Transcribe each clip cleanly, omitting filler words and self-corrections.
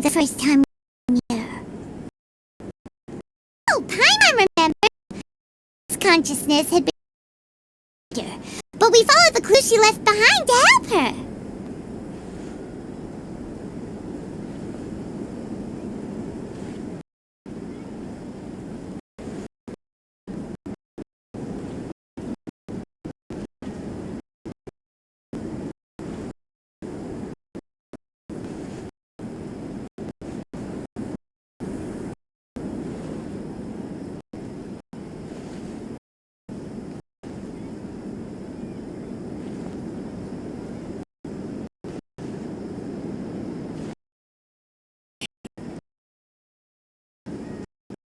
The first time we were here. Oh, Paimon remembered. His consciousness had been here, but we followed the clues she left behind to help her.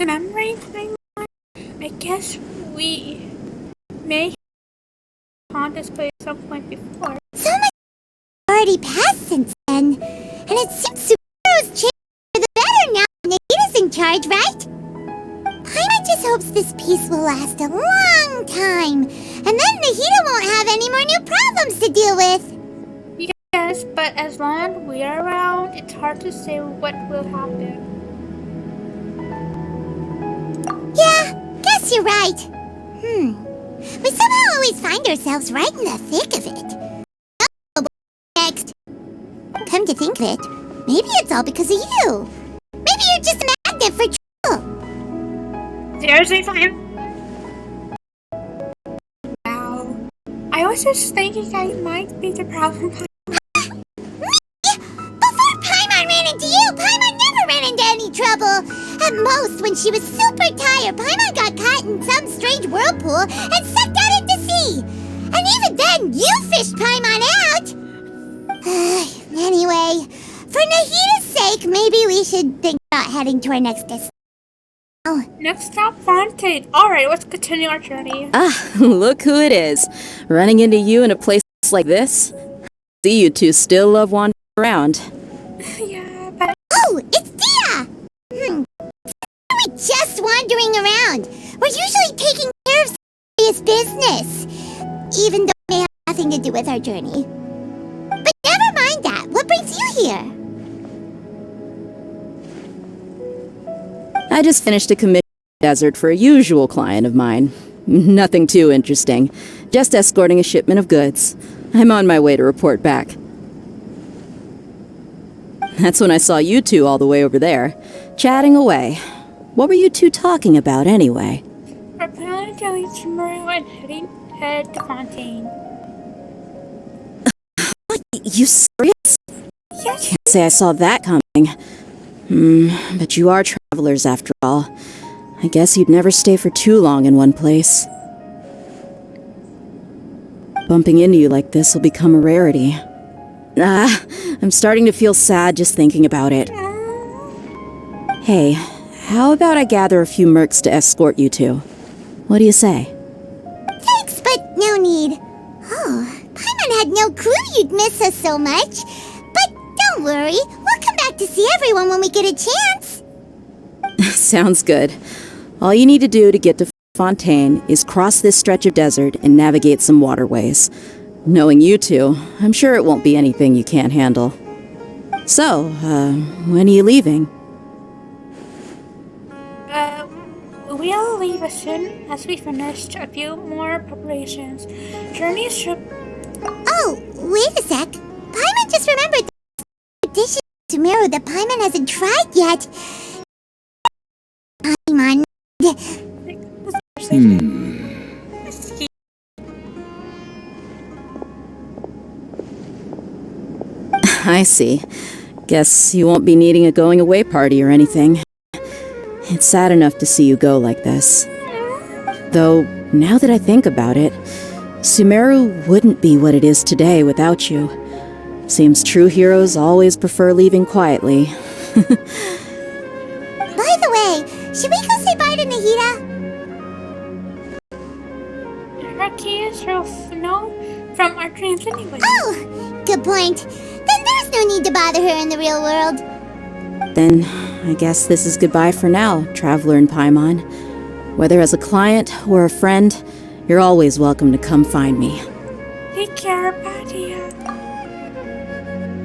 Remembering timeline? I guess we may have gone this place at some point before. So much already passed since then, and it seems Subaru's changed for the better now Nikita's in charge, right? Paimon just hopes this peace will last a long time, and then Nikita won't have any more new problems to deal with. Yes, but as long as we're around, it's hard to say what will happen. Yeah, guess you're right. We somehow always find ourselves right in the thick of it. Oh, next. Come to think of it, maybe it's all because of you. Maybe you're just a magnet for trouble. Seriously, fine. Wow. I was just thinking I might be the problem. Before Paimon ran into you, Paimon never ran into any trouble. At most, when she was super tired, Paimon got caught in some strange whirlpool and sucked out into sea. And even then, you fished Paimon out. Anyway, for Nahita's sake, maybe we should think about heading to our next destination. Next stop, Fontaine. Alright, let's continue our journey. Ah, look who it is. Running into you in a place like this. See, you two still love wandering around. Yeah, but... Oh, it's Dia! We're just wandering around. We're usually taking care of serious business, even though it may have nothing to do with our journey. But never mind that. What brings you here? I just finished a commission in the desert for a usual client of mine. Nothing too interesting. Just escorting a shipment of goods. I'm on my way to report back. That's when I saw you two all the way over there, chatting away. What were you two talking about, anyway? We're planning to leave tomorrow and head to Fontaine. You serious? Yes. Can't say I saw that coming. But you are travelers after all. I guess you'd never stay for too long in one place. Bumping into you like this will become a rarity. I'm starting to feel sad just thinking about it. Hey, how about I gather a few mercs to escort you two? What do you say? Thanks, but no need. Oh, Paimon had no clue you'd miss us so much. But don't worry, we'll come back to see everyone when we get a chance. Sounds good. All you need to do to get to Fontaine is cross this stretch of desert and navigate some waterways. Knowing you two, I'm sure it won't be anything you can't handle. So, when are you leaving? We'll leave as soon as we finished a few more preparations. Journey should... Oh, wait a sec. Paimon just remembered the dishes to Sumeru that Paimon hasn't tried yet. Paimon. I see. Guess you won't be needing a going-away party or anything. It's sad enough to see you go like this. Though, Now that I think about it, Sumeru wouldn't be what it is today without you. Seems true heroes always prefer leaving quietly. By the way, should we go say bye to Nahida? Her key is no from our dreams anyway. Oh, good point. Then there's no need to bother her in the real world. Then, I guess this is goodbye for now, Traveler in Paimon. Whether as a client or a friend, you're always welcome to come find me. Take care, Patia.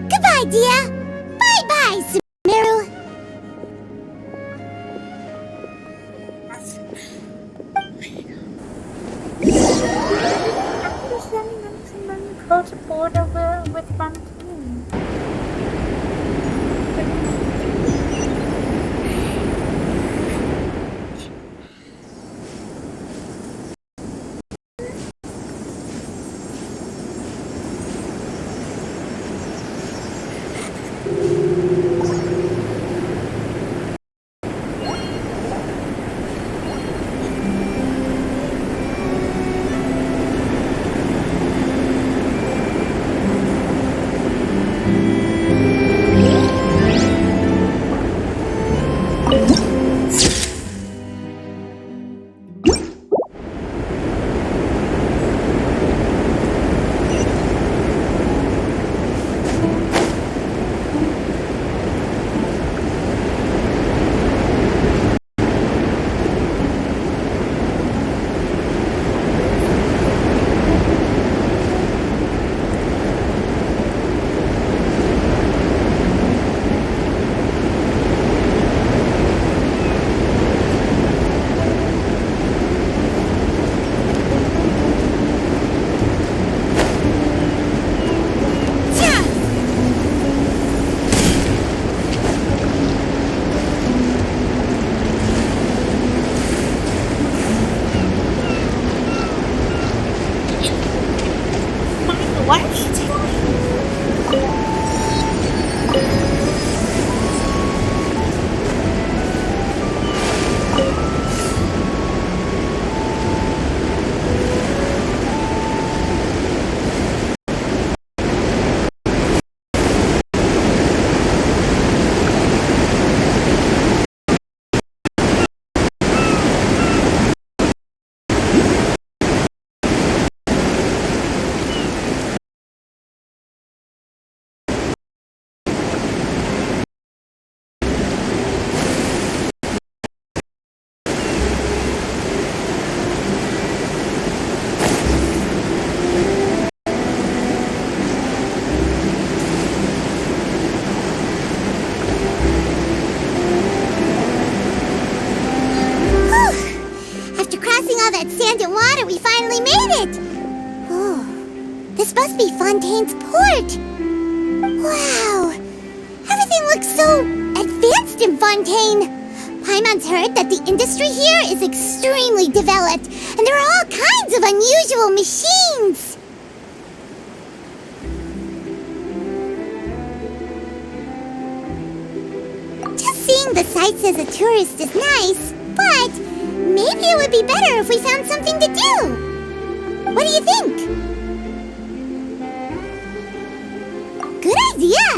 Goodbye, Dia. Bye-bye, Sumeru. Close the border with Fontaine. What are you doing? After crossing all that sand and water, we finally made it! Oh, this must be Fontaine's port! Wow! Everything looks so advanced in Fontaine! Paimon's heard that the industry here is extremely developed, and there are all kinds of unusual machines! Just seeing the sights as a tourist is nice, but maybe it would be better if we found something to do. What do you think? Good idea!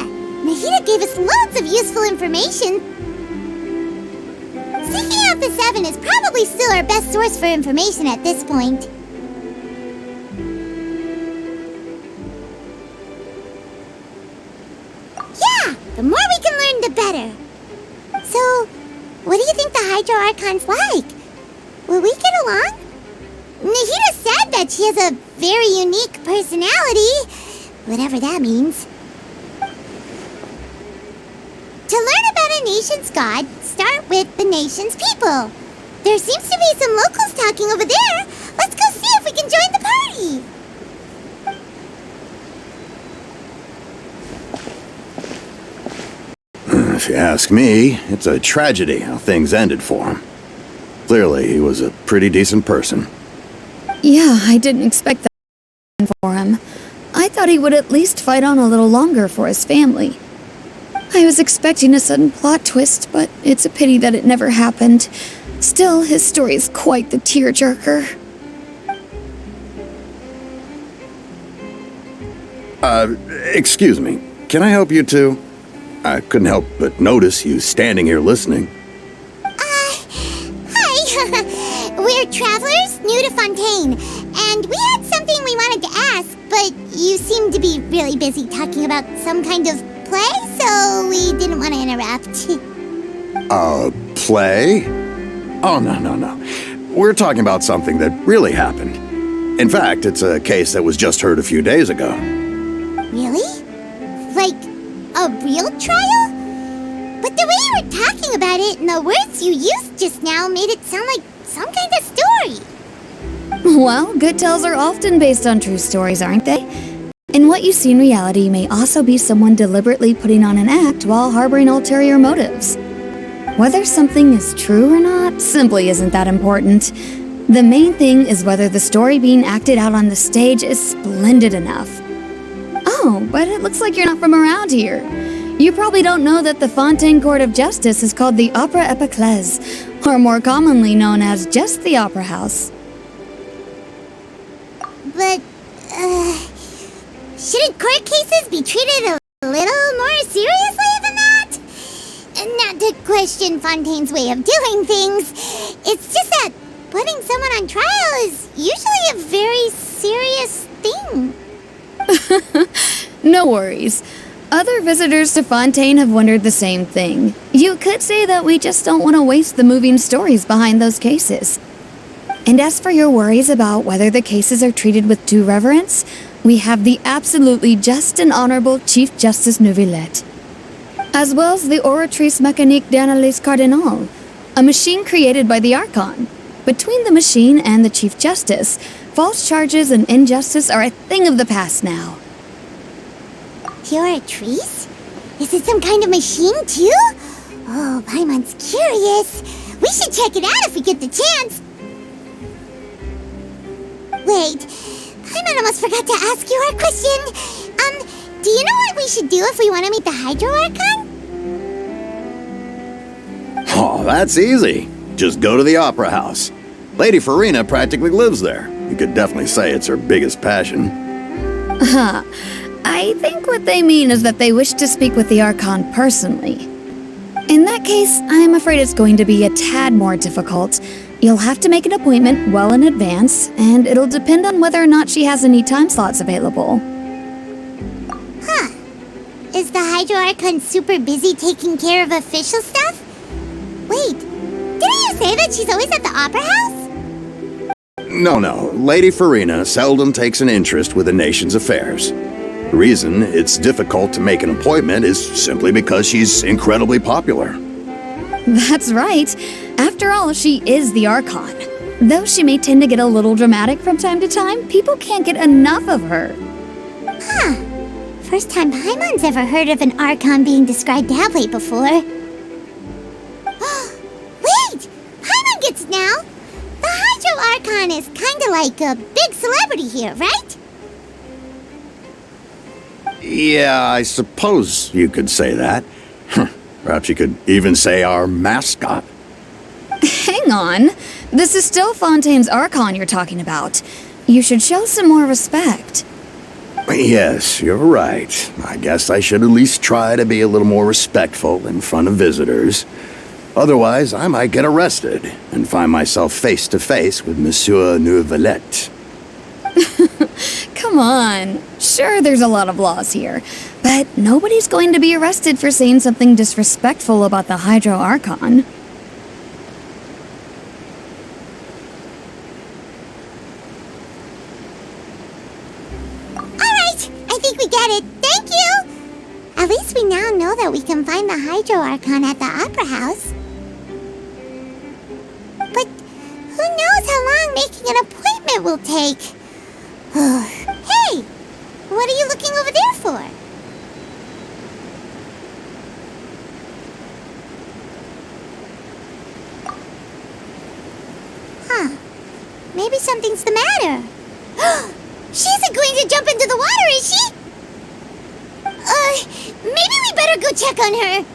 Nahida gave us loads of useful information. Seeking out the Seven is probably still our best source for information at this point. Yeah! The more we can learn, the better. So, what do you think the Hydro Archon's like? Will we get along? Nahida said that she has a very unique personality, whatever that means. To learn about a nation's god, start with the nation's people. There seems to be some locals talking over there. Let's go see if we can join the party. If you ask me, it's a tragedy how things ended for him. Clearly, he was a pretty decent person. Yeah, I didn't expect that for him. I thought he would at least fight on a little longer for his family. I was expecting a sudden plot twist, but it's a pity that it never happened. Still, his story is quite the tearjerker. Excuse me. Can I help you too? I couldn't help but notice you standing here listening. Hi. We're travelers new to Fontaine, and we had something we wanted to ask, but you seemed to be really busy talking about some kind of play, so we didn't want to interrupt. Play? Oh, no. We're talking about something that really happened. In fact, it's a case that was just heard a few days ago. Really? Like, a real trial? But the way you were talking about it and the words you used just now made it sound like some kind of story. Well, good tales are often based on true stories, aren't they? And what you see in reality may also be someone deliberately putting on an act while harboring ulterior motives. Whether something is true or not simply isn't that important. The main thing is whether the story being acted out on the stage is splendid enough. Oh, but it looks like you're not from around here. You probably don't know that the Fontaine Court of Justice is called the Opera Epiclese, or more commonly known as just the Opera House. But, shouldn't court cases be treated a little more seriously than that? Not to question Fontaine's way of doing things, it's just that putting someone on trial is usually a very serious thing. No worries. Other visitors to Fontaine have wondered the same thing. You could say that we just don't want to waste the moving stories behind those cases. And as for your worries about whether the cases are treated with due reverence, we have the absolutely just and honorable Chief Justice Neuvillette, as well as the Oratrice Mécanique d'Analyse Cardinal, a machine created by the Archon. Between the machine and the Chief Justice, false charges and injustice are a thing of the past now. Oratrice? Is it some kind of machine, too? Oh, Paimon's curious. We should check it out if we get the chance. Wait, Paimon almost forgot to ask you our question. Do you know what we should do if we want to meet the Hydro Archon? Oh, that's easy. Just go to the Opera House. Lady Farina practically lives there. You could definitely say it's her biggest passion. I think what they mean is that they wish to speak with the Archon personally. In that case, I'm afraid it's going to be a tad more difficult. You'll have to make an appointment well in advance, and it'll depend on whether or not she has any time slots available. Huh. Is the Hydro Archon super busy taking care of official stuff? Wait, didn't you say that she's always at the Opera House? No. Lady Farina seldom takes an interest with the nation's affairs. The reason it's difficult to make an appointment is simply because she's incredibly popular. That's right. After all, she is the Archon. Though she may tend to get a little dramatic from time to time, people can't get enough of her. Huh. First time Paimon's ever heard of an Archon being described that way before. Wait! Paimon gets it now! The Hydro Archon is kinda like a big celebrity here, right? Yeah, I suppose you could say that. Perhaps you could even say our mascot. Hang on. This is still Fontaine's Archon you're talking about. You should show some more respect. Yes, you're right. I guess I should at least try to be a little more respectful in front of visitors. Otherwise, I might get arrested and find myself face to face with Monsieur Neuvillette. Come on. Sure, there's a lot of laws here, but nobody's going to be arrested for saying something disrespectful about the Hydro Archon. Alright, I think we get it. Thank you! At least we now know that we can find the Hydro Archon at the Opera House. But who knows how long making an appointment will take? Hey! What are you looking over there for? Huh. Maybe something's the matter. She isn't going to jump into the water, is she? Maybe we better go check on her.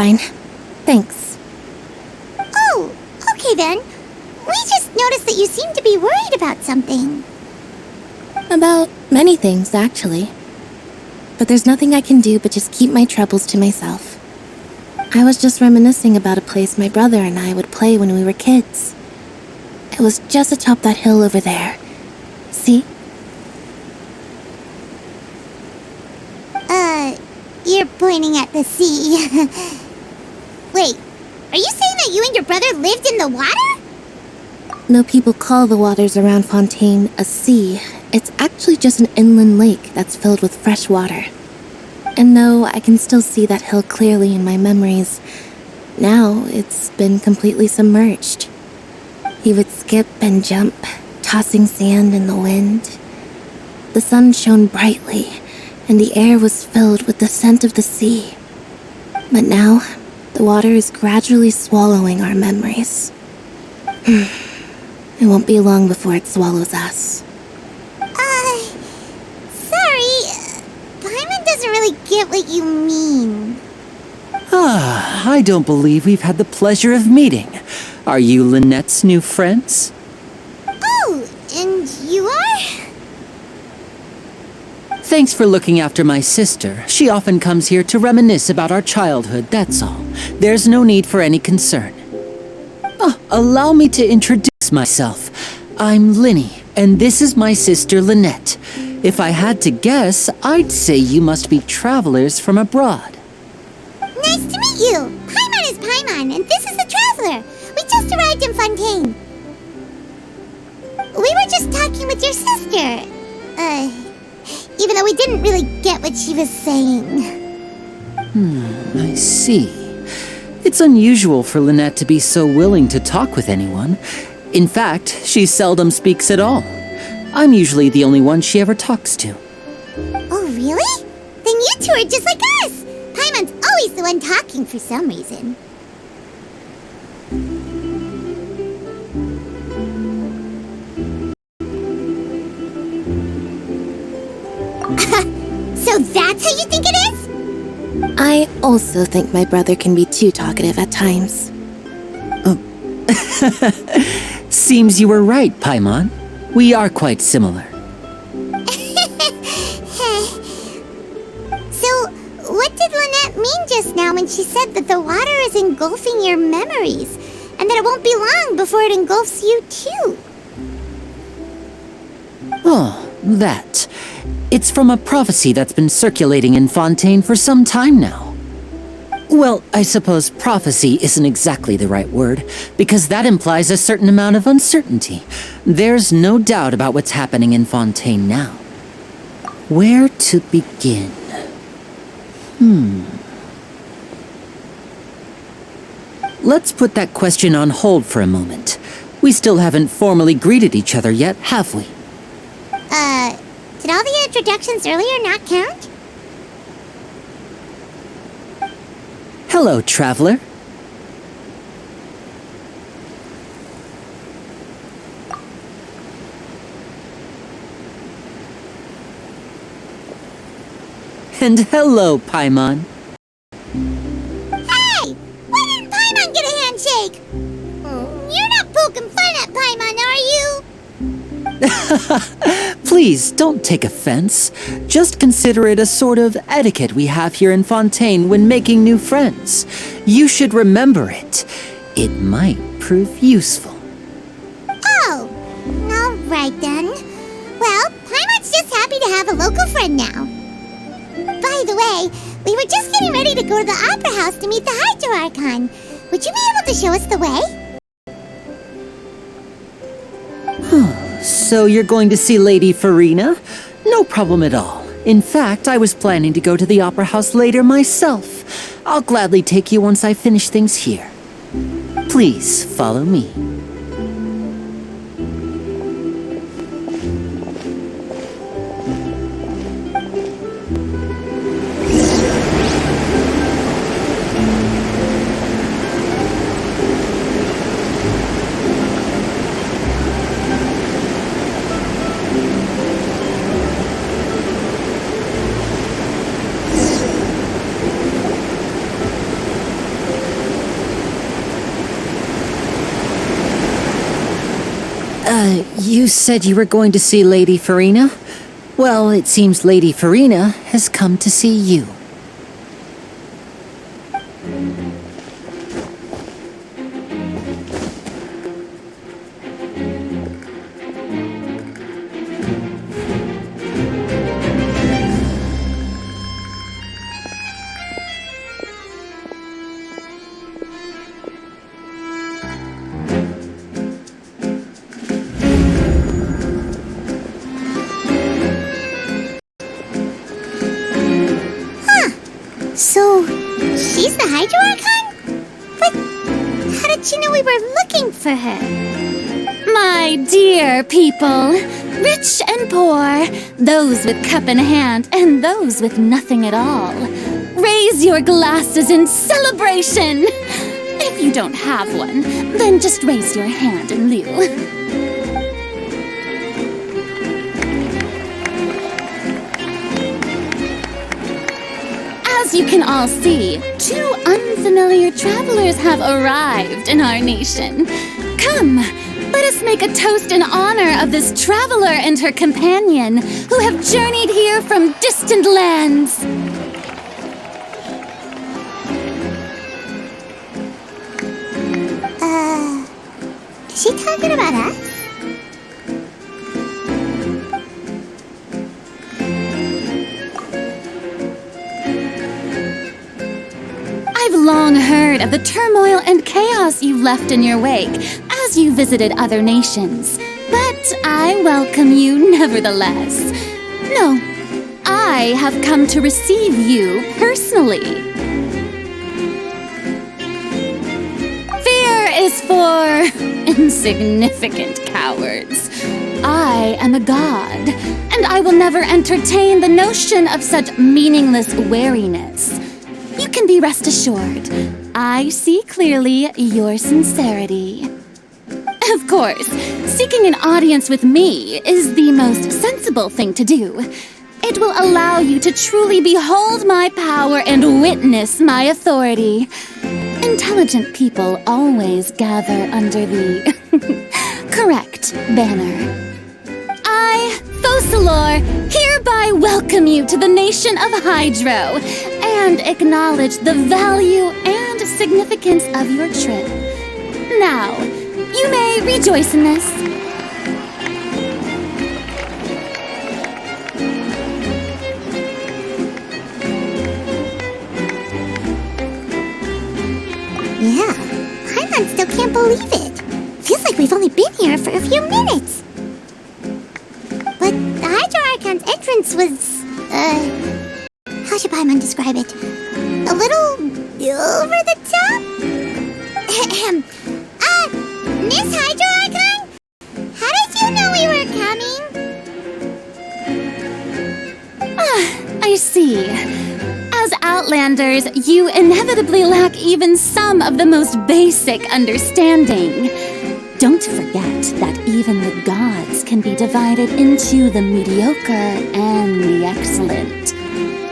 fine. Thanks. Oh, okay then. We just noticed that you seem to be worried about something. About many things, actually. But there's nothing I can do but just keep my troubles to myself. I was just reminiscing about a place my brother and I would play when we were kids. It was just atop that hill over there. See? You're pointing at the sea. Wait, are you saying that you and your brother lived in the water? No, people call the waters around Fontaine a sea. It's actually just an inland lake that's filled with fresh water. And though I can still see that hill clearly in my memories, now it's been completely submerged. He would skip and jump, tossing sand in the wind. The sun shone brightly, and the air was filled with the scent of the sea. But now, the water is gradually swallowing our memories. It won't be long before it swallows us. Sorry. Paimon doesn't really get what you mean. I don't believe we've had the pleasure of meeting. Are you Lynette's new friends? Oh, and you are? Thanks for looking after my sister. She often comes here to reminisce about our childhood, that's all. There's no need for any concern. Allow me to introduce myself. I'm Linny, and this is my sister Lynette. If I had to guess, I'd say you must be travelers from abroad. Nice to meet you. Paimon is Paimon, and this is the Traveler. We just arrived in Fontaine. We were just talking with your sister. Even though we didn't really get what she was saying. I see. It's unusual for Lynette to be so willing to talk with anyone. In fact, she seldom speaks at all. I'm usually the only one she ever talks to. Oh, really? Then you two are just like us. Paimon's always the one talking for some reason. So that's how you think it is? I also think my brother can be too talkative at times. Seems you were right, Paimon. We are quite similar. So, what did Lynette mean just now when she said that the water is engulfing your memories, and that it won't be long before it engulfs you too? Oh, that. It's from a prophecy that's been circulating in Fontaine for some time now. Well, I suppose prophecy isn't exactly the right word, because that implies a certain amount of uncertainty. There's no doubt about what's happening in Fontaine now. Where to begin? Let's put that question on hold for a moment. We still haven't formally greeted each other yet, have we? Did all the introductions earlier not count? Hello, traveler. And hello, Paimon. Hey! Why didn't Paimon get a handshake? You're not poking fun at Paimon, are you? Please, don't take offense. Just consider it a sort of etiquette we have here in Fontaine when making new friends. You should remember it. It might prove useful. Oh, all right then. Well, Paimon's just happy to have a local friend now. By the way, we were just getting ready to go to the Opera House to meet the Hydro Archon. Would you be able to show us the way? So you're going to see Lady Farina? No problem at all. In fact, I was planning to go to the Opera House later myself. I'll gladly take you once I finish things here. Please follow me. You said you were going to see Lady Farina? Well, it seems Lady Farina has come to see you. So, she's the Hydro Archon? But how did she know we were looking for her? My dear people, rich and poor, those with cup in hand and those with nothing at all, raise your glasses in celebration! If you don't have one, then just raise your hand in lieu. As you can all see, 2 unfamiliar travelers have arrived in our nation. Come, let us make a toast in honor of this traveler and her companion who have journeyed here from distant lands. Is she talking about us? I've long heard of the turmoil and chaos you've left in your wake as you visited other nations, but I welcome you nevertheless. No, I have come to receive you personally. Fear is for insignificant cowards. I am a god, and I will never entertain the notion of such meaningless wariness. You can be rest assured, I see clearly your sincerity. Of course, seeking an audience with me is the most sensible thing to do. It will allow you to truly behold my power and witness my authority. Intelligent people always gather under the correct banner. I, Fosalor, hereby welcome you to the nation of Hydro and acknowledge the value and significance of your trip. Now, you may rejoice in this. Yeah, Paimon still can't believe it. Feels like we've only been here for a few minutes. But the Hydro Archon's entrance was, how should Paimon describe it? A little over the top? Miss Hydro Archon? How did you know we were coming? I see. As Outlanders, you inevitably lack even some of the most basic understanding. Don't forget that even the gods can be divided into the mediocre and the excellent.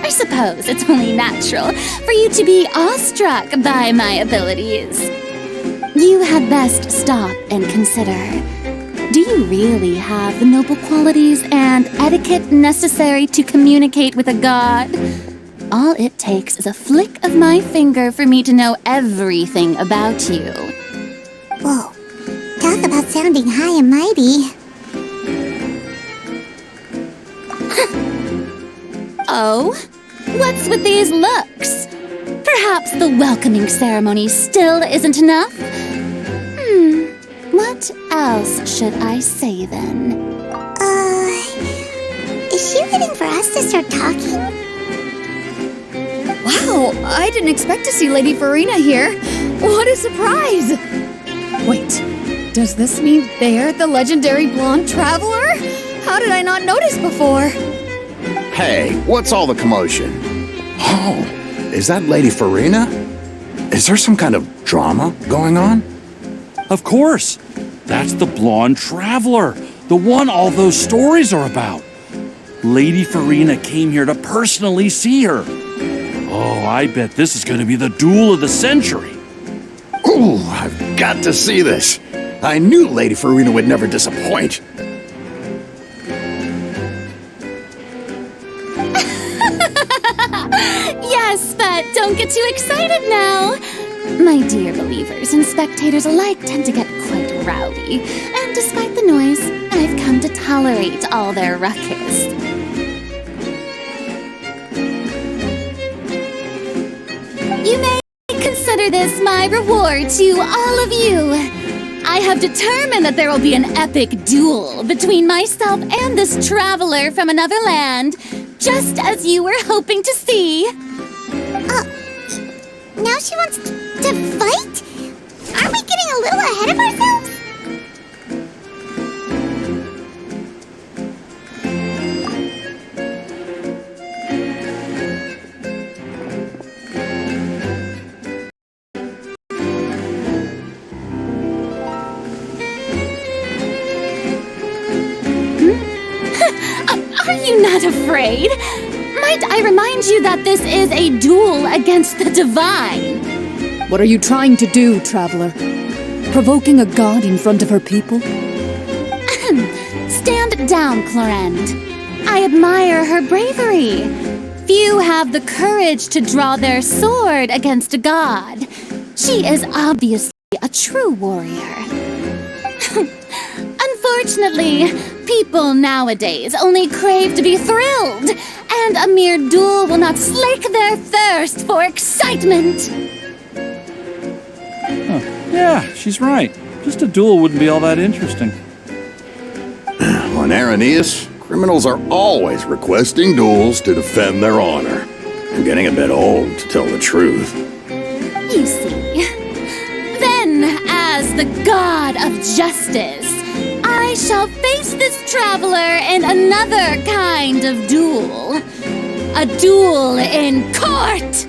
I suppose it's only natural for you to be awestruck by my abilities. You had best stop and consider. Do you really have the noble qualities and etiquette necessary to communicate with a god? All it takes is a flick of my finger for me to know everything about you. Whoa, talk about sounding high and mighty. Oh? What's with these looks? Perhaps the welcoming ceremony still isn't enough? What else should I say then? Is she waiting for us to start talking? Wow, I didn't expect to see Lady Farina here. What a surprise! Wait, does this mean they're the legendary blonde traveler? How did I not notice before? Hey, what's all the commotion? Oh, is that Lady Farina? Is there some kind of drama going on? Of course. That's the blonde traveler, the one all those stories are about. Lady Farina came here to personally see her. Oh, I bet this is going to be the duel of the century. Ooh, I've got to see this. I knew Lady Farina would never disappoint. Yes, but don't get too excited now. My dear believers and spectators alike tend to get quite rowdy, and despite the noise, I've come to tolerate all their ruckus. You may consider this my reward to all of you. I have determined that there will be an epic duel between myself and this traveler from another land, just as you were hoping to see. Now she wants to fight? Aren't we getting a little ahead of ourselves? Are you not afraid? Might I remind you that this is a duel against the divine? What are you trying to do, traveler? Provoking a god in front of her people? Stand down, Clorend. I admire her bravery. Few have the courage to draw their sword against a god. She is obviously a true warrior. Unfortunately, people nowadays only crave to be thrilled, and a mere duel will not slake their thirst for excitement. Yeah, she's right. Just a duel wouldn't be all that interesting. On Araneus, criminals are always requesting duels to defend their honor. I'm getting a bit old, to tell the truth. You see. Then, as the god of justice, I shall face this traveler in another kind of duel. A duel in court!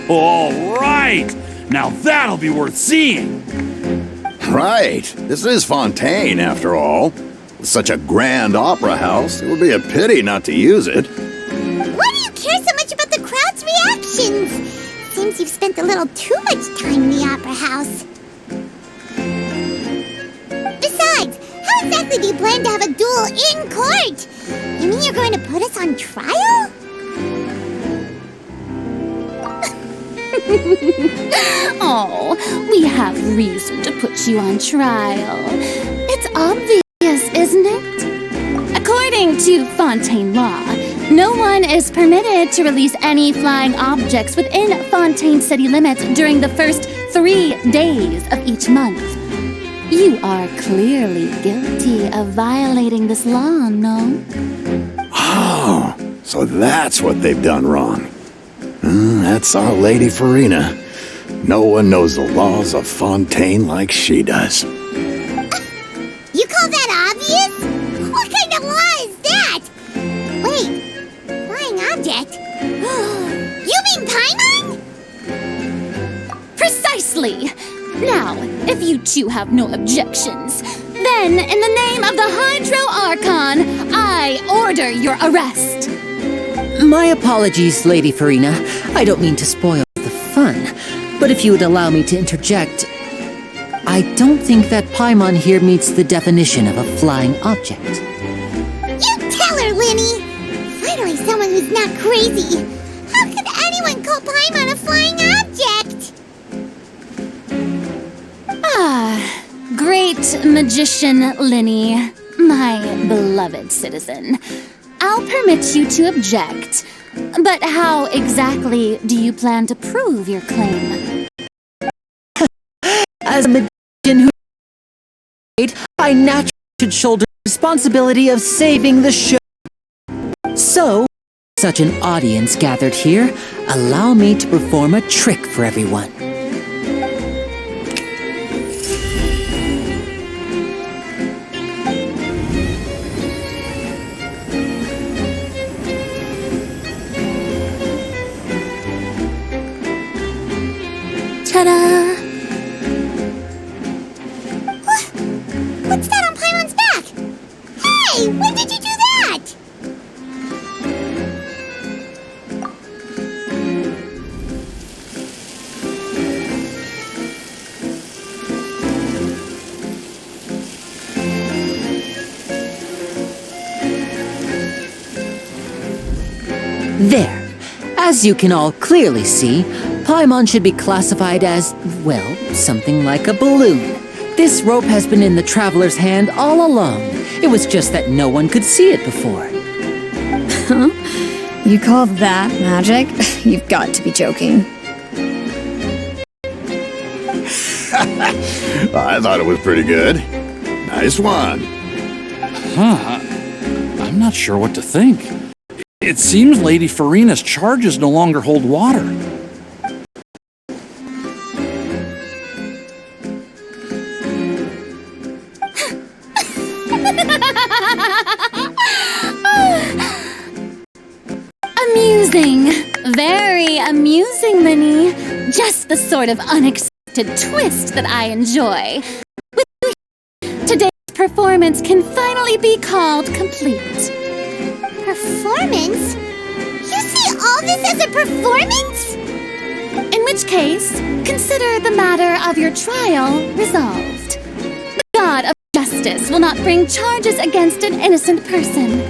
All right! Now that'll be worth seeing! Right. This is Fontaine, after all. With such a grand opera house, it would be a pity not to use it. Why do you care so much about the crowd's reactions? Seems you've spent a little too much time in the opera house. Besides, how exactly do you plan to have a duel in court? You mean you're going to put us on trial? Oh, we have reason to put you on trial. It's obvious, isn't it? According to Fontaine law, no one is permitted to release any flying objects within Fontaine city limits during the first 3 days of each month. You are clearly guilty of violating this law, no? Oh, so that's what they've done wrong. That's our Lady Farina. No one knows the laws of Fontaine like she does. You call that obvious? What kind of law is that? Wait, flying object? You mean Paimon? Precisely! Now, if you two have no objections, then in the name of the Hydro Archon, I order your arrest. My apologies, Lady Farina. I don't mean to spoil the fun, but if you would allow me to interject, I don't think that Paimon here meets the definition of a flying object. You tell her, Linny! Finally someone who's not crazy. How could anyone call Paimon a flying object? Ah, great magician Linny, my beloved citizen. I'll permit you to object, but how exactly do you plan to prove your claim? As a magician who I naturally should shoulder the responsibility of saving the show. So, such an audience gathered here, allow me to perform a trick for everyone. Ta-da! What's that on Paimon's back? Hey, when did you do that? There. As you can all clearly see, Paimon should be classified as, well, something like a balloon. This rope has been in the traveler's hand all along. It was just that no one could see it before. Huh? You call that magic? You've got to be joking. I thought it was pretty good. Nice one. Huh. I'm not sure what to think. It seems Lady Farina's charges no longer hold water. Amusing. Very amusing, Linny. Just the sort of unexpected twist that I enjoy. With you here, today's performance can finally be called complete. Performance? You see all this as a performance? In which case, consider the matter of your trial resolved. The God of justice will not bring charges against an innocent person.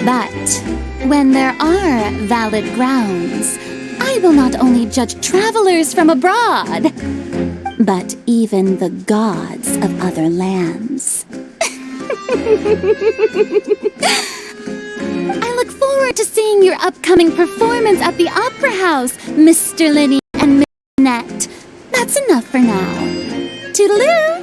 But when there are valid grounds, I will not only judge travelers from abroad, but even the gods of other lands. I look forward to seeing your upcoming performance at the Opera House, Mr. Linny and Miss Annette. That's enough for now. Toodaloo!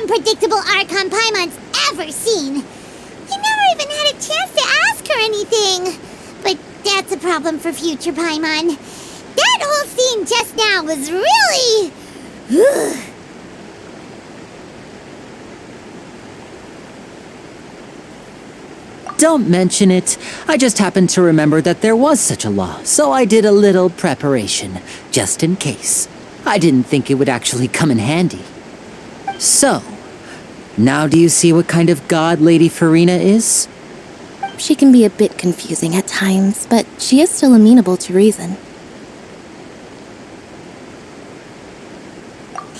Unpredictable Archon Paimon's ever seen. You never even had a chance to ask her anything. But that's a problem for future Paimon. That whole scene just now was really... Don't mention it. I just happened to remember that there was such a law, so I did a little preparation, just in case. I didn't think it would actually come in handy. So, now do you see what kind of god Lady Farina is? She can be a bit confusing at times, but she is still amenable to reason.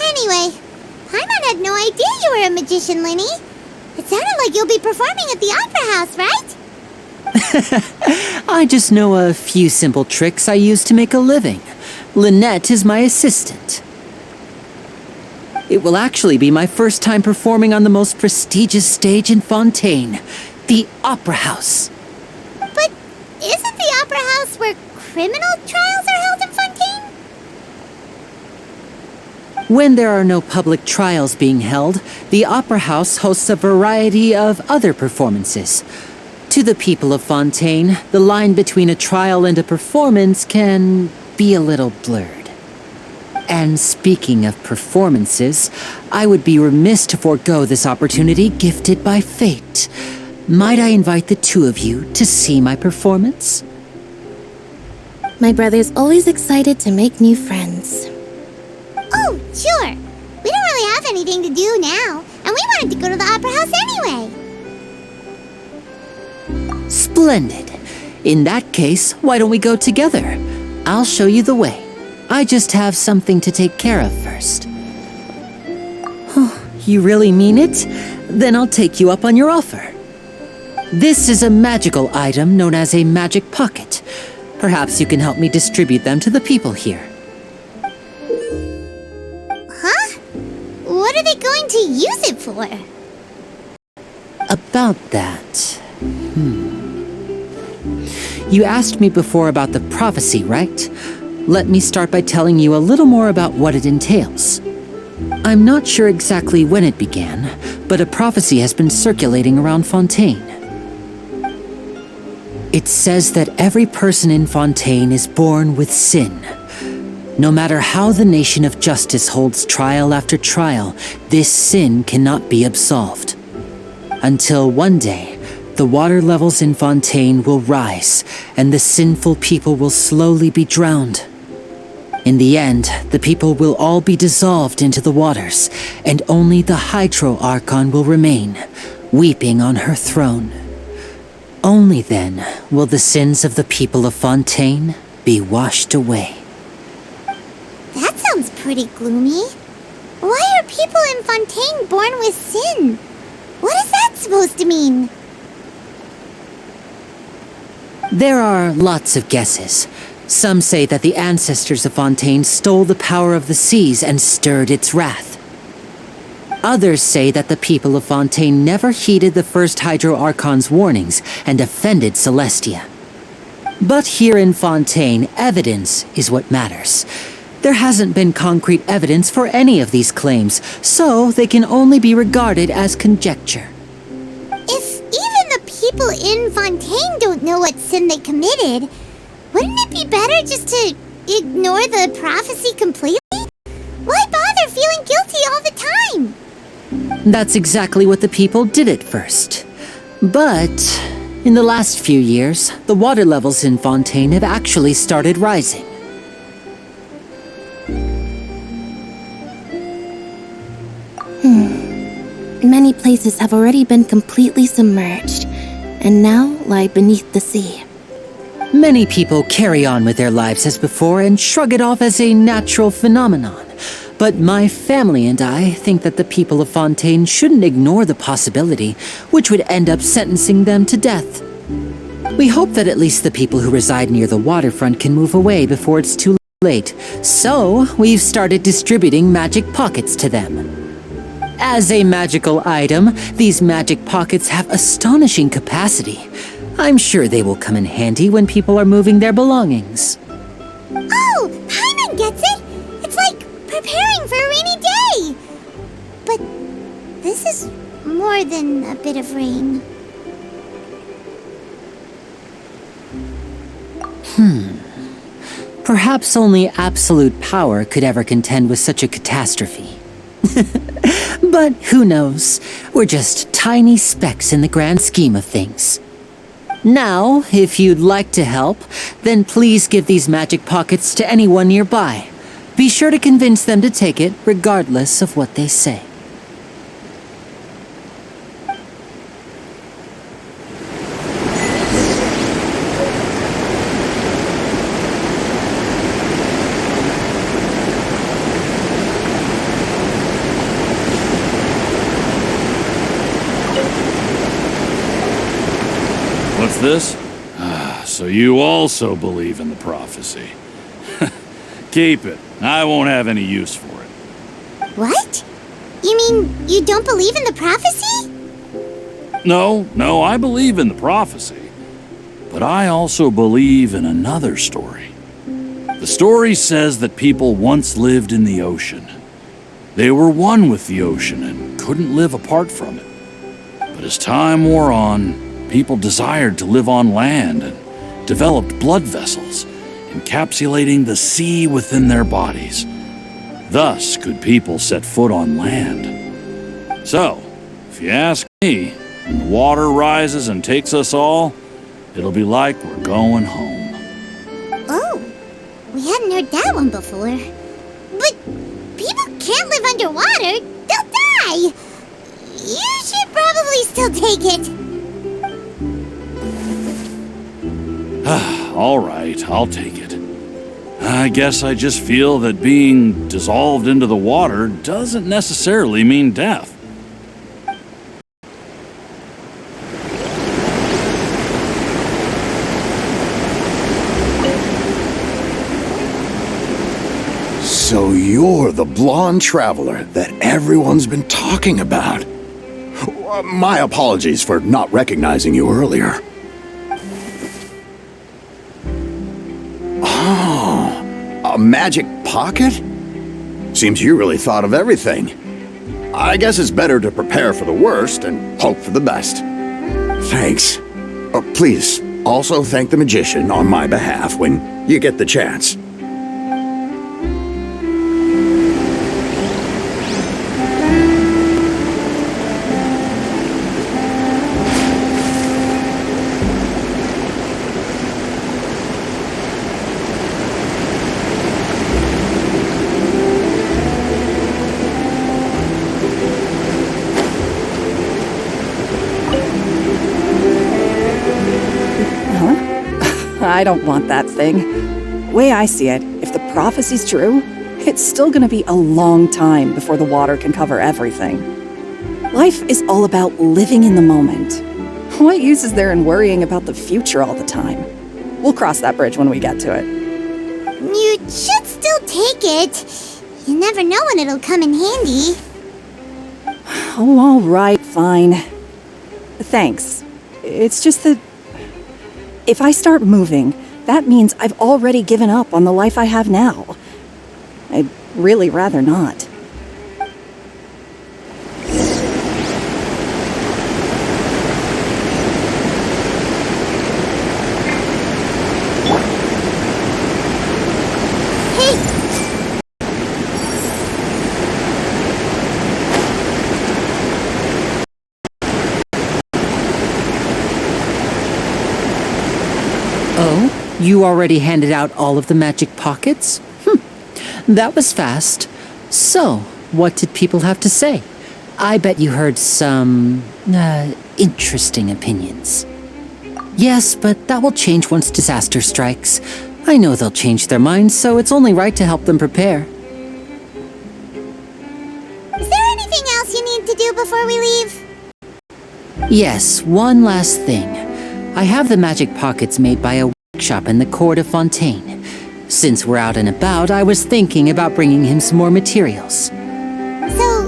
Anyway, Paimon had no idea you were a magician, Linny. It sounded like you'll be performing at the Opera House, right? I just know a few simple tricks I use to make a living. Lynette is my assistant. It will actually be my first time performing on the most prestigious stage in Fontaine, the Opera House. But isn't the Opera House where criminal trials are held in Fontaine? When there are no public trials being held, the Opera House hosts a variety of other performances. To the people of Fontaine, the line between a trial and a performance can be a little blurred. And speaking of performances, I would be remiss to forego this opportunity gifted by fate. Might I invite the two of you to see my performance? My brother's always excited to make new friends. Oh, sure. We don't really have anything to do now, and we wanted to go to the Opera House anyway. Splendid. In that case, why don't we go together? I'll show you the way. I just have something to take care of first. Oh, you really mean it? Then I'll take you up on your offer. This is a magical item known as a magic pocket. Perhaps you can help me distribute them to the people here. Huh? What are they going to use it for? About that... You asked me before about the prophecy, right? Let me start by telling you a little more about what it entails. I'm not sure exactly when it began, but a prophecy has been circulating around Fontaine. It says that every person in Fontaine is born with sin. No matter how the nation of justice holds trial after trial, this sin cannot be absolved. Until one day, the water levels in Fontaine will rise, and the sinful people will slowly be drowned. In the end, the people will all be dissolved into the waters, and only the Hydro Archon will remain, weeping on her throne. Only then will the sins of the people of Fontaine be washed away. That sounds pretty gloomy. Why are people in Fontaine born with sin? What is that supposed to mean? There are lots of guesses. Some say that the ancestors of Fontaine stole the power of the seas and stirred its wrath. Others say that the people of Fontaine never heeded the first Hydro Archon's warnings and offended Celestia. But here in Fontaine, evidence is what matters. There hasn't been concrete evidence for any of these claims, so they can only be regarded as conjecture. If even the people in Fontaine don't know what sin they committed, wouldn't it be better just to ignore the prophecy completely? Why bother feeling guilty all the time? That's exactly what the people did at first. But in the last few years, the water levels in Fontaine have actually started rising. Many places have already been completely submerged, and now lie beneath the sea. Many people carry on with their lives as before and shrug it off as a natural phenomenon. But my family and I think that the people of Fontaine shouldn't ignore the possibility, which would end up sentencing them to death. We hope that at least the people who reside near the waterfront can move away before it's too late. So, we've started distributing magic pockets to them. As a magical item, these magic pockets have astonishing capacity. I'm sure they will come in handy when people are moving their belongings. Oh, Paimon gets it! It's like preparing for a rainy day! But this is more than a bit of rain. Perhaps only absolute power could ever contend with such a catastrophe. But who knows? We're just tiny specks in the grand scheme of things. Now, if you'd like to help, then please give these magic pockets to anyone nearby. Be sure to convince them to take it, regardless of what they say. What's this? So you also believe in the prophecy. Keep it. I won't have any use for it. What? You mean you don't believe in the prophecy? No, I believe in the prophecy. But I also believe in another story. The story says that people once lived in the ocean. They were one with the ocean and couldn't live apart from it. But as time wore on, people desired to live on land and developed blood vessels, encapsulating the sea within their bodies. Thus could people set foot on land. So, if you ask me, when the water rises and takes us all, it'll be like we're going home. Oh, we hadn't heard that one before. But people can't live underwater. They'll die. You should probably still take it. All right, I'll take it. I guess I just feel that being dissolved into the water doesn't necessarily mean death. So you're the blonde traveler that everyone's been talking about. My apologies for not recognizing you earlier. A magic pocket? Seems you really thought of everything. I guess it's better to prepare for the worst and hope for the best. Thanks. Please, also thank the magician on my behalf when you get the chance. I don't want that thing. The way I see it, if the prophecy's true, it's still gonna be a long time before the water can cover everything. Life is all about living in the moment. What use is there in worrying about the future all the time? We'll cross that bridge when we get to it. You should still take it. You never know when it'll come in handy. Oh, all right, fine. Thanks. It's just that if I start moving, that means I've already given up on the life I have now. I'd really rather not. Oh, you already handed out all of the magic pockets? That was fast. So, what did people have to say? I bet you heard some, interesting opinions. Yes, but that will change once disaster strikes. I know they'll change their minds, so it's only right to help them prepare. Is there anything else you need to do before we leave? Yes, one last thing. I have the magic pockets made by a workshop in the court of Fontaine. Since we're out and about, I was thinking about bringing him some more materials. So,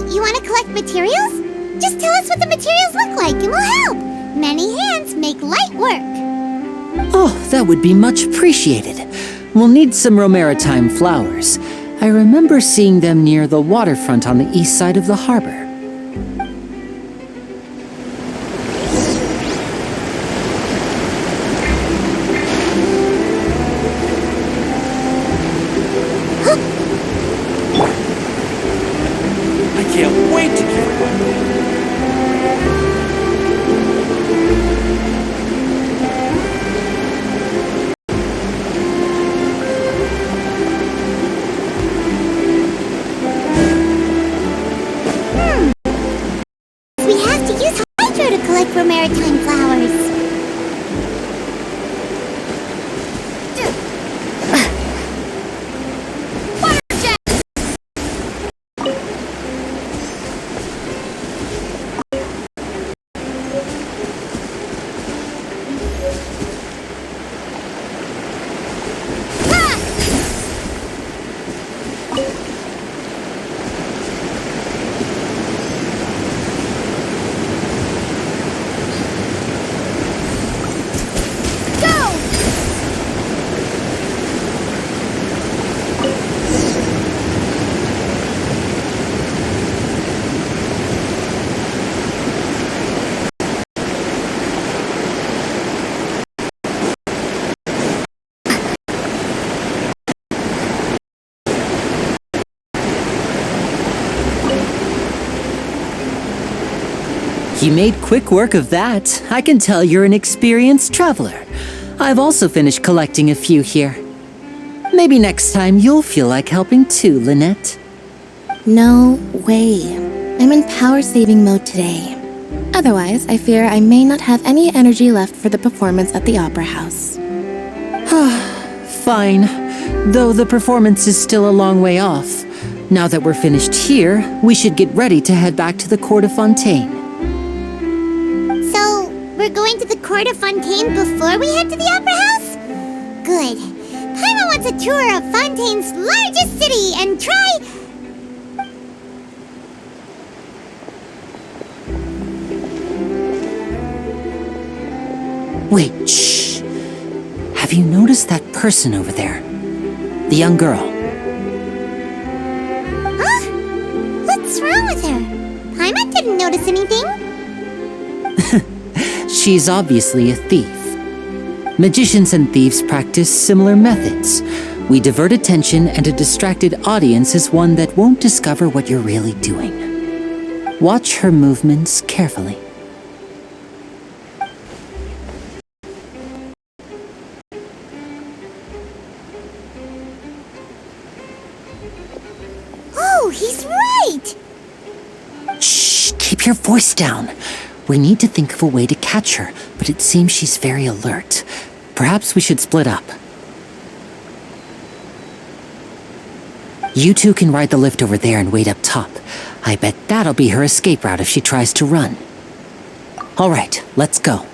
you want to collect materials? Just tell us what the materials look like and we'll help. Many hands make light work. Oh, that would be much appreciated. We'll need some romaritime flowers. I remember seeing them near the waterfront on the east side of the harbor. I can't wait to give her one day. We have to use hydro to collect romaritime flowers. You made quick work of that. I can tell you're an experienced traveler. I've also finished collecting a few here. Maybe next time you'll feel like helping too, Lynette. No way. I'm in power-saving mode today. Otherwise, I fear I may not have any energy left for the performance at the Opera House. Fine. Though the performance is still a long way off. Now that we're finished here, we should get ready to head back to the court of Fontaine. So, we're going to the court of Fontaine before we head to the Opera House? Good. Paimon wants a tour of Fontaine's largest city and try... Wait, shh. Have you noticed that person over there? The young girl. Huh? What's wrong with her? Paimon didn't notice anything. She's obviously a thief. Magicians and thieves practice similar methods. We divert attention, and a distracted audience is one that won't discover what you're really doing. Watch her movements carefully. Oh, he's right! Shh, keep your voice down. We need to think of a way to catch her, but it seems she's very alert. perhaps we should split up. You two can ride the lift over there and wait up top. I bet that'll be her escape route if she tries to run. All right, let's go.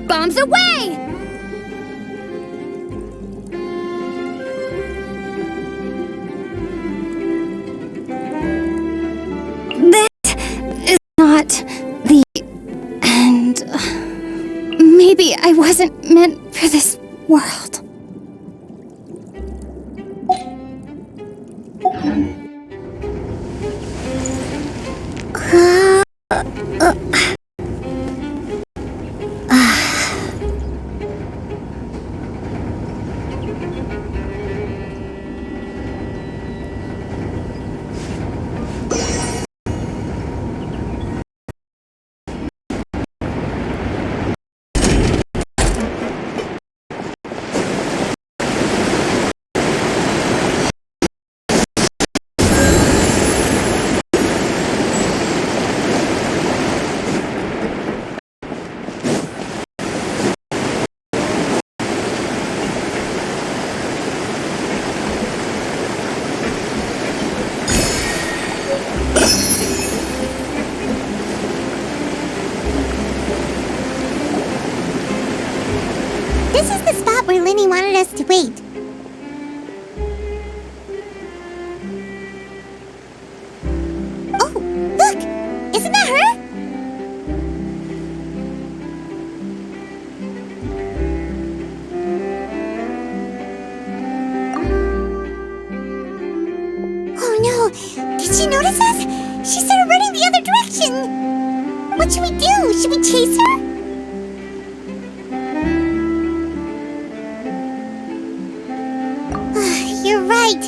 Bombs away! This is not the end. Maybe I wasn't meant for this world. This is the spot where Linny wanted us to wait. Oh, look! Isn't that her? Oh no! Did she notice us? She started running the other direction! What should we do? Should we chase her? You're right.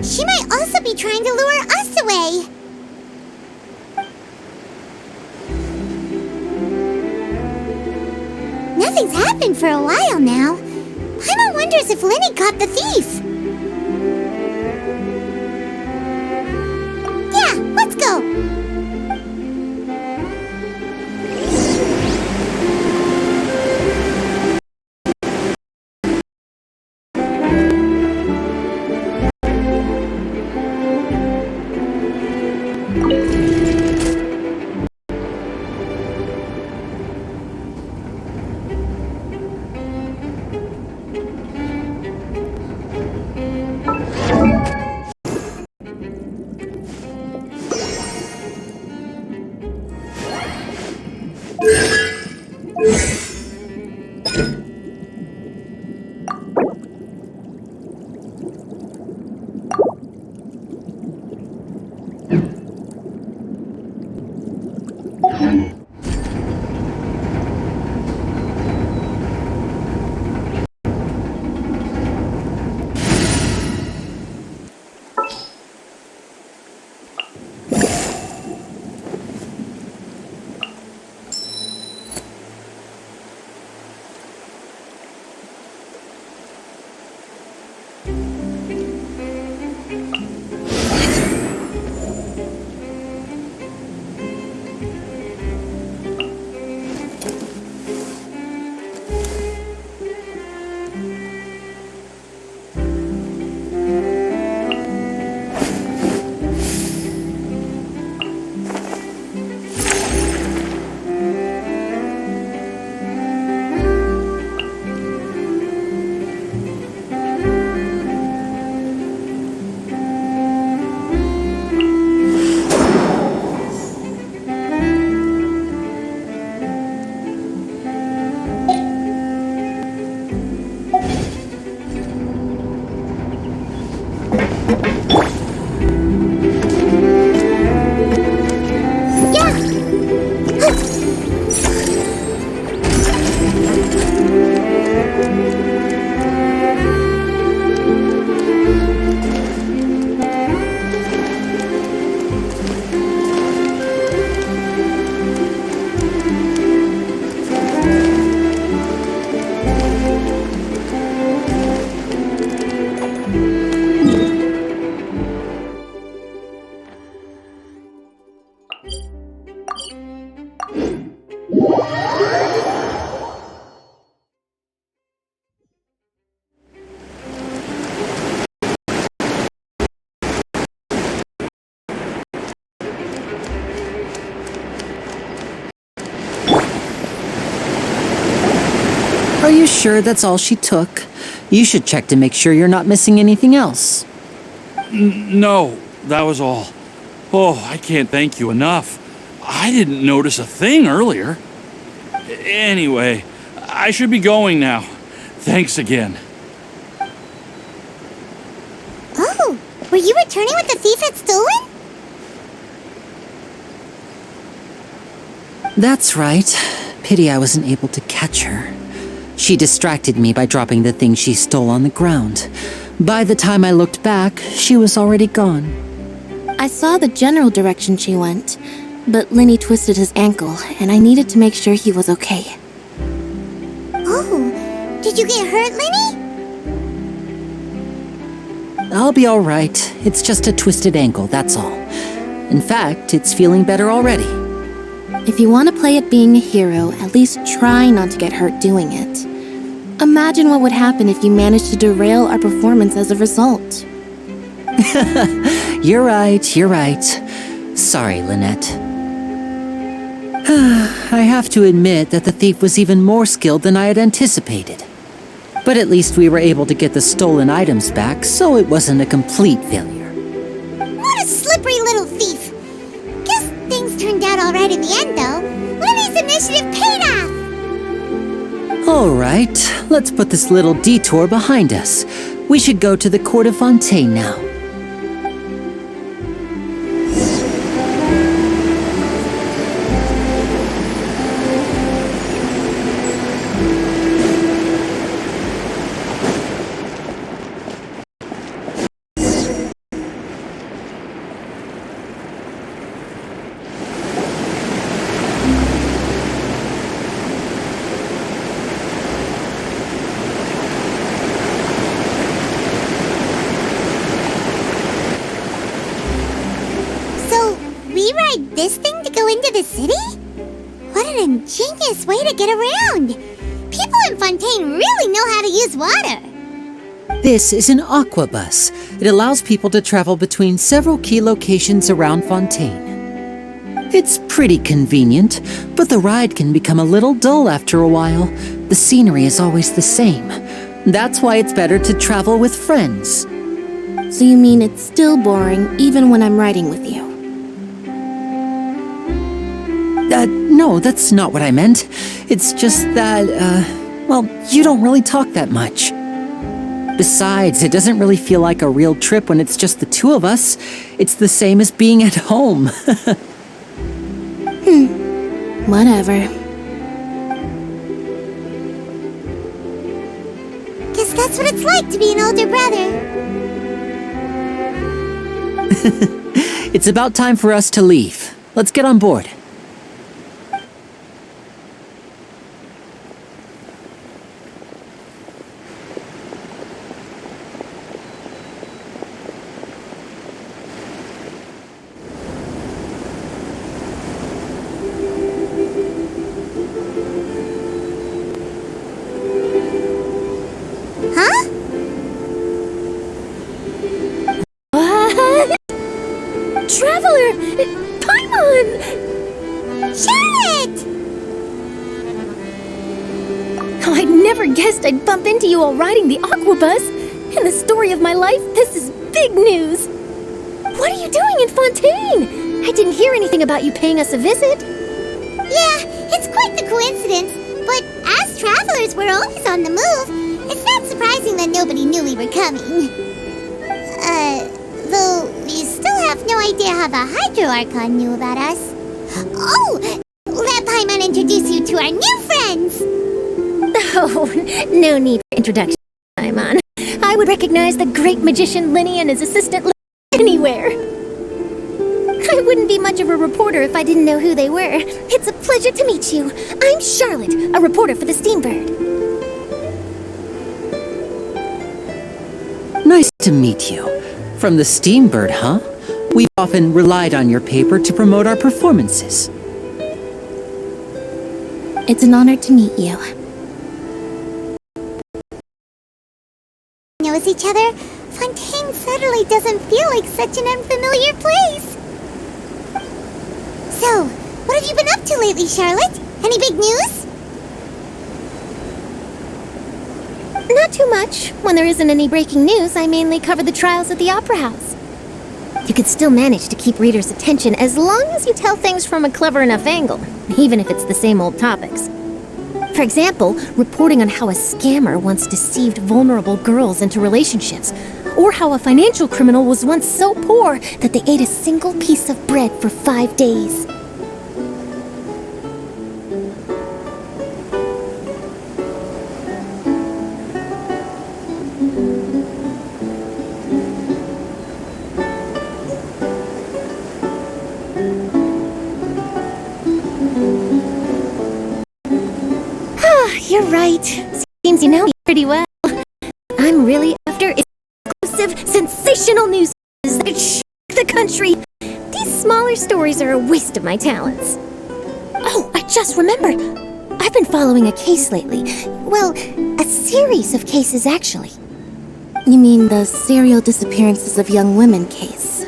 She might also be trying to lure us away. Nothing's happened for a while now. Paimon wonders if Linny caught the thief. Yeah, let's go. Are you sure that's all she took? You should check to make sure you're not missing anything else. No, that was all. Oh, I can't thank you enough. I didn't notice a thing earlier. Anyway, I should be going now. Thanks again. Oh, were you returning what the thief had stolen? That's right. Pity I wasn't able to catch her. She distracted me by dropping the thing she stole on the ground. By the time I looked back, she was already gone. I saw the general direction she went, but Lenny twisted his ankle, and I needed to make sure he was okay. Oh, did you get hurt, Lenny? I'll be all right. It's just a twisted ankle, that's all. In fact, it's feeling better already. If you want to play at being a hero, at least try not to get hurt doing it. Imagine what would happen if you managed to derail our performance as a result. You're right. Sorry, Lynette. I have to admit that the thief was even more skilled than I had anticipated. But at least we were able to get the stolen items back, so it wasn't a complete failure. What a slippery little thief! Guess things turned out alright in the end, though. Lenny's initiative paid off! All right, let's put this little detour behind us. We should go to the court of Fontaine now. We ride this thing to go into the city? What an ingenious way to get around! People in Fontaine really know how to use water! This is an aqua bus. It allows people to travel between several key locations around Fontaine. It's pretty convenient, but the ride can become a little dull after a while. The scenery is always the same. That's why it's better to travel with friends. So you mean it's still boring even when I'm riding with you? No, that's not what I meant. It's just that, well, you don't really talk that much. Besides, it doesn't really feel like a real trip when it's just the two of us. It's the same as being at home. Whatever. Guess that's what it's like to be an older brother. It's about time for us to leave. Let's get on board. Huh? What? Traveler! Paimon! Charlotte! Oh, I never guessed I'd bump into you while riding the aquabus. In the story of my life, this is big news. What are you doing in Fontaine? I didn't hear anything about you paying us a visit. Yeah, it's quite the coincidence. But as travelers, we're always on the move. It's not surprising that nobody knew we were coming. Though we still have no idea how the Hydro Archon knew about us. Oh! Let Paimon introduce you to our new friends! Oh, no need for introduction, Paimon. I would recognize the great magician Lenny and his assistant anywhere. I wouldn't be much of a reporter if I didn't know who they were. It's a pleasure to meet you. I'm Charlotte, a reporter for the Steambird. Nice to meet you. From the Steambird, huh? We've often relied on your paper to promote our performances. It's an honor to meet you. Knows each other, Fontaine suddenly doesn't feel like such an unfamiliar place. So, what have you been up to lately, Charlotte? Any big news? Not too much. When there isn't any breaking news, I mainly cover the trials at the Opera House. You could still manage to keep readers' attention as long as you tell things from a clever enough angle, even if it's the same old topics. For example, reporting on how a scammer once deceived vulnerable girls into relationships, or how a financial criminal was once so poor that they ate a single piece of bread for 5 days. You're right. Seems you know me pretty well. I'm really after exclusive, sensational news that shook the country. These smaller stories are a waste of my talents. Oh, I just remembered. I've been following a case lately. Well, a series of cases, actually. You mean the serial disappearances of young women case?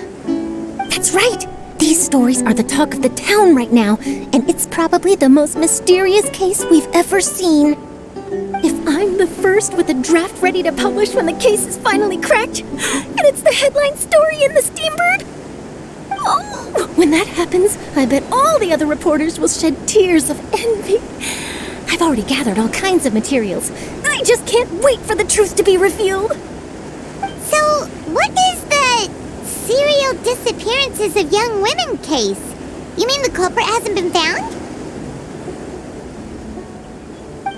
That's right. These stories are the talk of the town right now, and it's probably the most mysterious case we've ever seen. If I'm the first with a draft ready to publish when the case is finally cracked, and it's the headline story in the Steambird, oh, when that happens, I bet all the other reporters will shed tears of envy. I've already gathered all kinds of materials. I just can't wait for the truth to be revealed. So, what is the serial disappearances of young women case? You mean the culprit hasn't been found?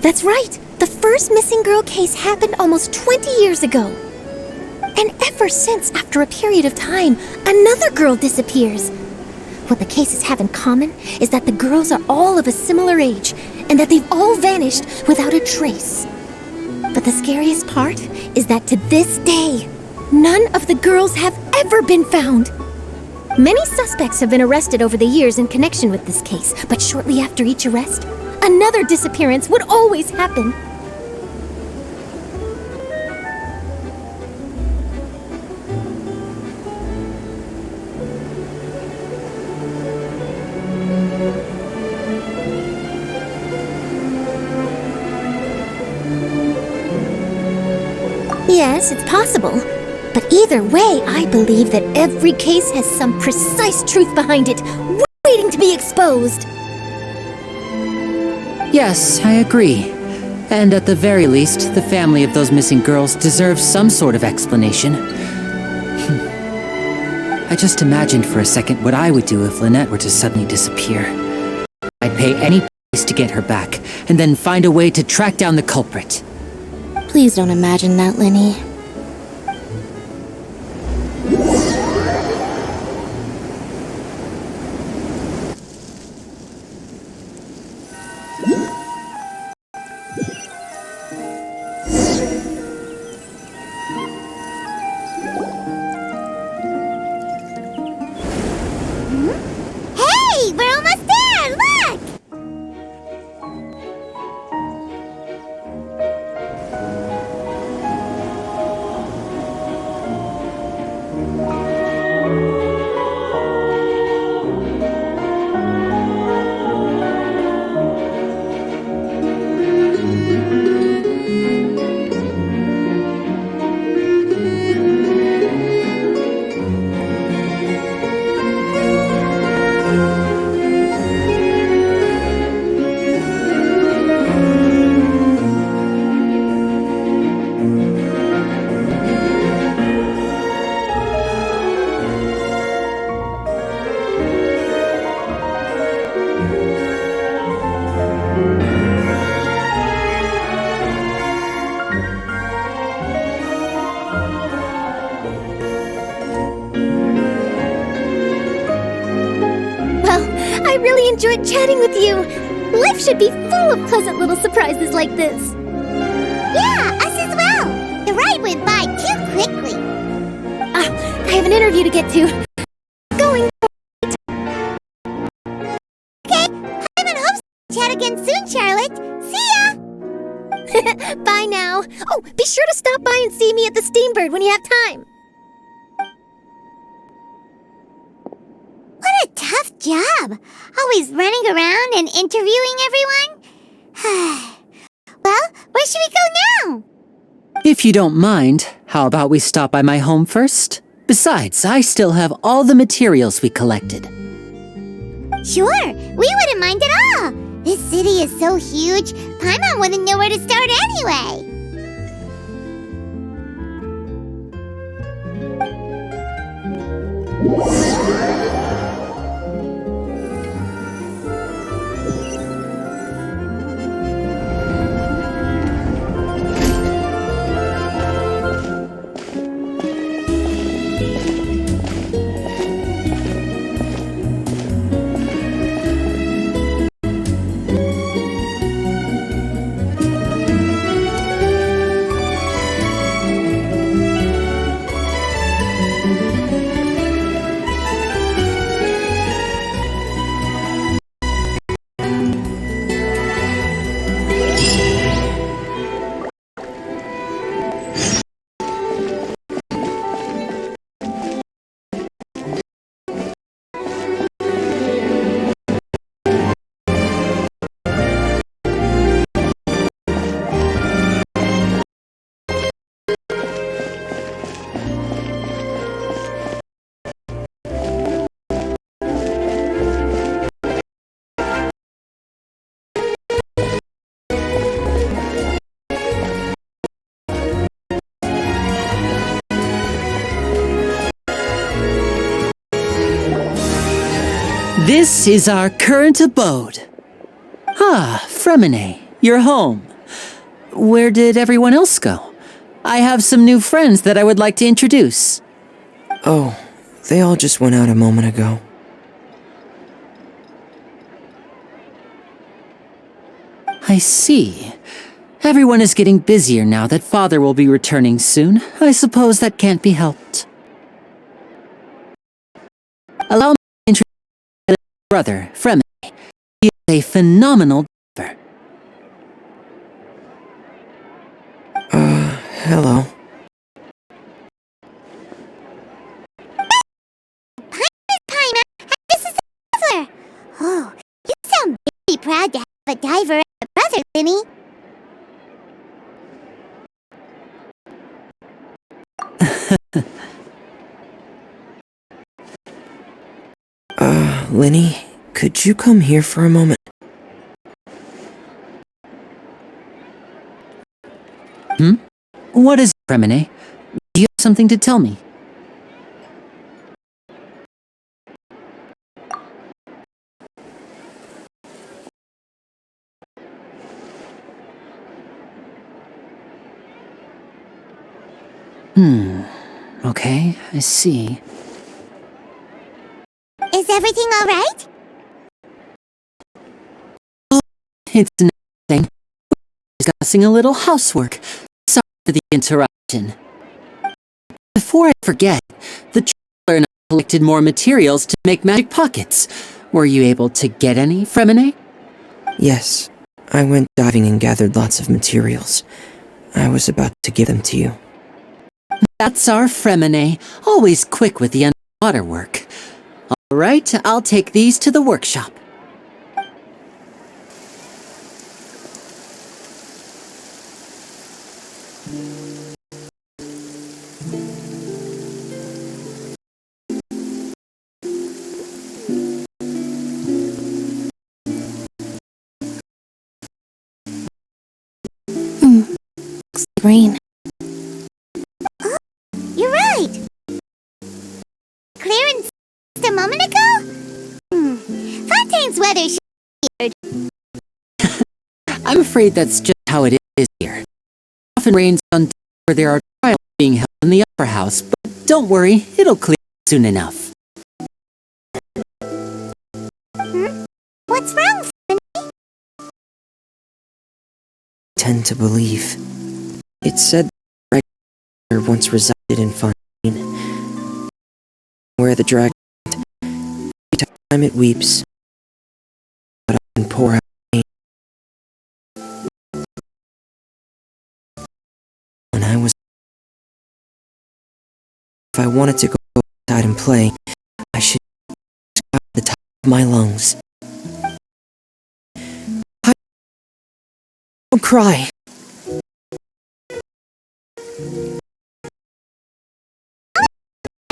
That's right. The first missing girl case happened almost 20 years ago. And ever since, after a period of time, another girl disappears. What the cases have in common is that the girls are all of a similar age, and that they've all vanished without a trace. But the scariest part is that to this day, none of the girls have ever been found. Many suspects have been arrested over the years in connection with this case, but shortly after each arrest, another disappearance would always happen. Yes, it's possible. But either way, I believe that every case has some precise truth behind it, waiting to be exposed. Yes, I agree. And at the very least, the family of those missing girls deserves some sort of explanation. I just imagined for a second what I would do if Lynette were to suddenly disappear. I'd pay any price to get her back, and then find a way to track down the culprit. Please don't imagine that, Lenny. Hey, we're almost there! Look! I really enjoyed chatting with you. Life should be full of pleasant little surprises like this. Yeah, us as well. The ride went by too quickly. I have an interview to get to. Chat again soon, Charlotte. See ya! Bye now. Oh, be sure to stop by and see me at the Steambird when you have time. What a tough job. Always running around and interviewing everyone. Well, where should we go now? If you don't mind, how about we stop by my home first? Besides, I still have all the materials we collected. Sure, we wouldn't mind at all. This city is so huge, Paimon wouldn't know where to start anyway. This is our current abode. Ah, Fremine, you're home. Where did everyone else go? I have some new friends that I would like to introduce. Oh, they all just went out a moment ago. I see. Everyone is getting busier now that Father will be returning soon. I suppose that can't be helped. Allow me to introduce my brother, Fremine. He is a phenomenal diver. Hello. Paimon, and this is the traveler. Oh, you sound very proud to have a diver as a brother, Linny. Linny, could you come here for a moment? What is it, Fremine? Do you have something to tell me? Okay, I see. Is everything all right? It's nothing. We're discussing a little housework. Sorry for the interruption. Before I forget, the traveler and I collected more materials to make magic pockets. Were you able to get any, Fremine? Yes, I went diving and gathered lots of materials. I was about to give them to you. That's our Fremine, always quick with the underwater work. All right, I'll take these to the workshop. Looks like rain. You're right. Clearance just a moment ago? Fontaine's weather should be weird. I'm afraid that's just how it is here. It often rains on days where there are trials being held in the upper house, but don't worry, it'll clear soon enough. What's wrong? Tend to believe. It's said that the dragon once resided in Fontaine, where the dragon went. Every time it weeps, but I can pour out rain. I wanted to go outside and play, I should at the top of my lungs. Don't cry.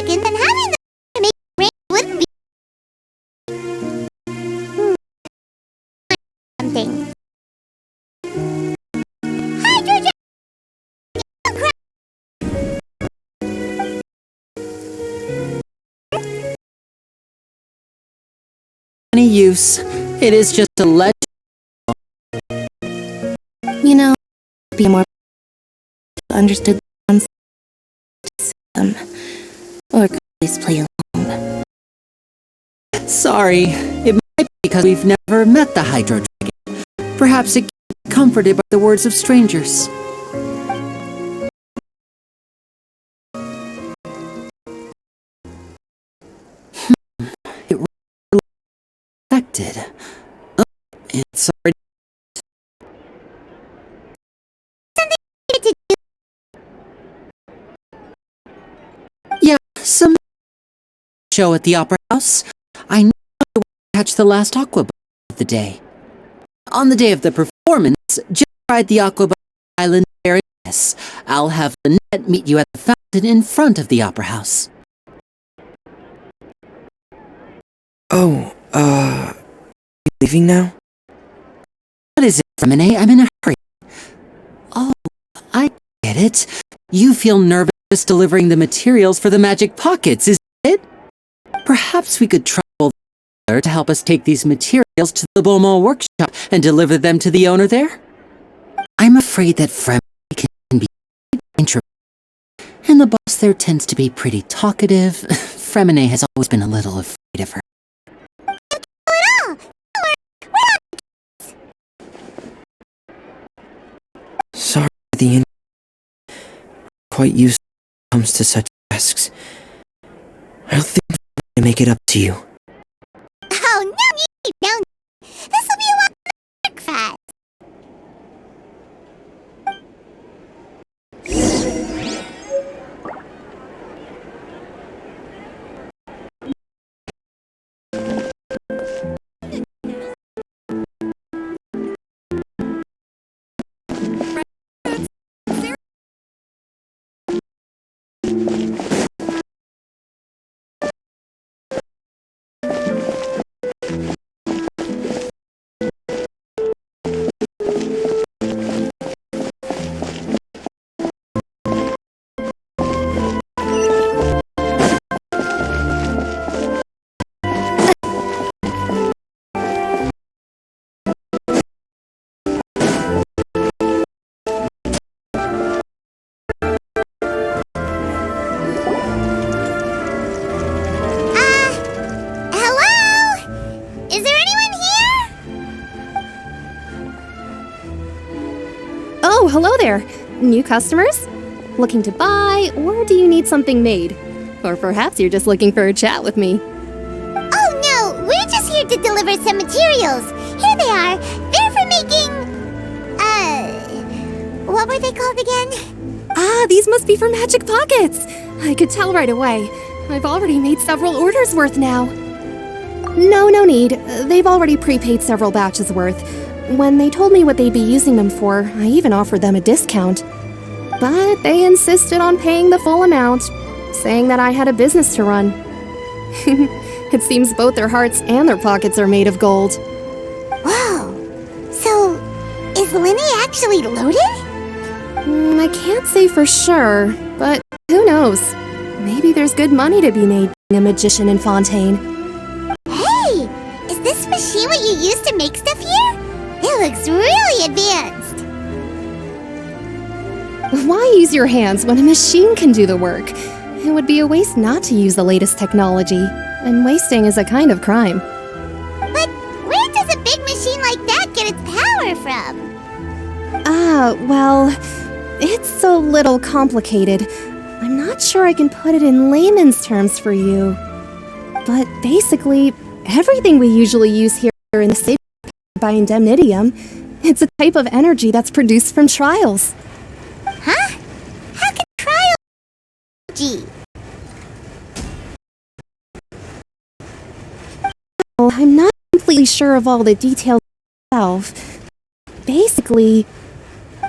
And then having the make rain would be something. Hydrogen! Any use. It is just a legend. You know, be more understood the system, or could at least play along. Sorry, it might be because we've never met the Hydro Dragon. Perhaps it can be comforted by the words of strangers. It really affected. Oh, it's already. Yeah, some show at the Opera House. I know to catch the last aqua boat of the day. On the day of the performance, just ride the aqua boat to Island Paradise. I'll have Lynette meet you at the fountain in front of the Opera House. Oh, you leaving now? What is it, Remine? I'm in a hurry. Oh, I get it. You feel nervous delivering the materials for the magic pockets, is it? Perhaps we could trouble there to help us take these materials to the Beaumont workshop and deliver them to the owner there? I'm afraid that Fremine can be introverted, and the boss there tends to be pretty talkative. Fremine has always been a little afraid of her. Sorry for the quite used when it comes to such tasks. I'll think to make it up to you. Oh, no need, no need. This will be a lot of work fast. Oh, hello there. New customers? Looking to buy, or do you need something made? Or perhaps you're just looking for a chat with me. Oh no, we're just here to deliver some materials. Here they are. They're for making... what were they called again? Ah, these must be for Magic Pockets. I could tell right away. I've already made several orders worth now. No need. They've already prepaid several batches worth. When they told me what they'd be using them for, I even offered them a discount. But they insisted on paying the full amount, saying that I had a business to run. It seems both their hearts and their pockets are made of gold. Whoa! So, is Linny actually loaded? I can't say for sure, but who knows? Maybe there's good money to be made being a magician in Fontaine. Hey! Is this machine what you use to make stuff here? It looks really advanced. Why use your hands when a machine can do the work? It would be a waste not to use the latest technology, and wasting is a kind of crime. But where does a big machine like that get its power from? Well, it's a little complicated. I'm not sure I can put it in layman's terms for you. But basically, everything we usually use here in the city by indemnitium, it's a type of energy that's produced from trials. Huh? How can trial... Gee. I'm not completely sure of all the details myself. Basically,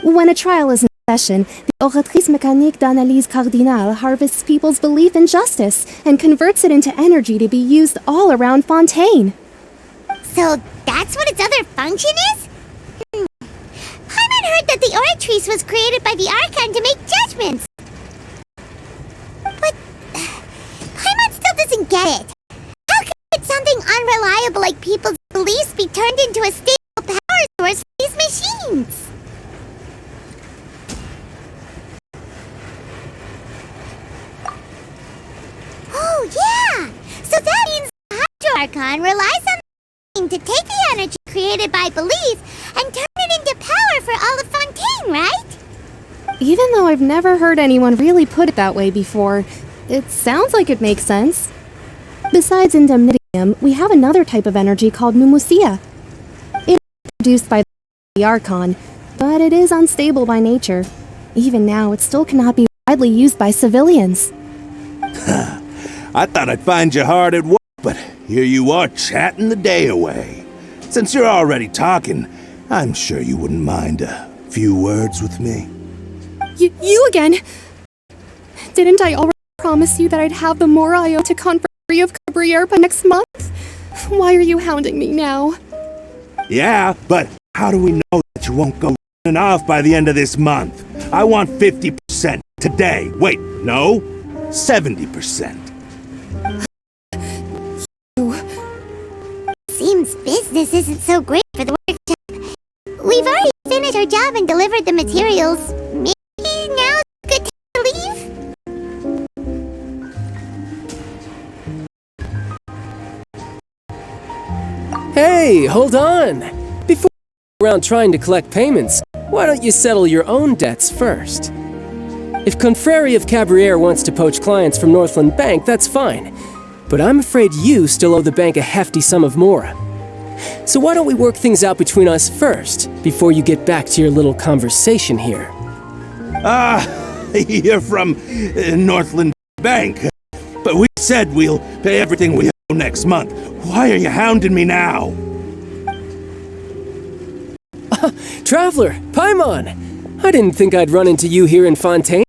when a trial is in session, the Oratrice Mécanique d'Analyse Cardinale harvests people's belief in justice and converts it into energy to be used all around Fontaine. So that's what its other function is? Paimon heard that the Oratrice was created by the Archon to make judgments. But Paimon still doesn't get it. How could something unreliable like people's beliefs be turned into a stable power source for these machines? Oh yeah! So that means the Hydro Archon relies on to take the energy created by belief and turn it into power for all of Fontaine, right? Even though I've never heard anyone really put it that way before, it sounds like it makes sense. Besides indemnitium, we have another type of energy called pneumosia. It is produced by the Archon, but it is unstable by nature. Even now, it still cannot be widely used by civilians. I thought I'd find you hard at work, but here you are chatting the day away. Since you're already talking, I'm sure you wouldn't mind a few words with me. You again? Didn't I already promise you that I'd have the Mora Iota Confrérie of Cabriere by next month? Why are you hounding me now? Yeah, but how do we know that you won't go running off by the end of this month? I want 50% today. Wait, no, 70%. Seems business isn't so great for the workshop. We've already finished our job and delivered the materials. Maybe now's a good time to leave? Hey, hold on! Before you go around trying to collect payments, why don't you settle your own debts first? If Confrérie of Cabriere wants to poach clients from Northland Bank, that's fine. But I'm afraid you still owe the bank a hefty sum of Mora. So why don't we work things out between us first, before you get back to your little conversation here? You're from Northland Bank. But we said we'll pay everything we owe next month. Why are you hounding me now? Traveler, Paimon! I didn't think I'd run into you here in Fontaine.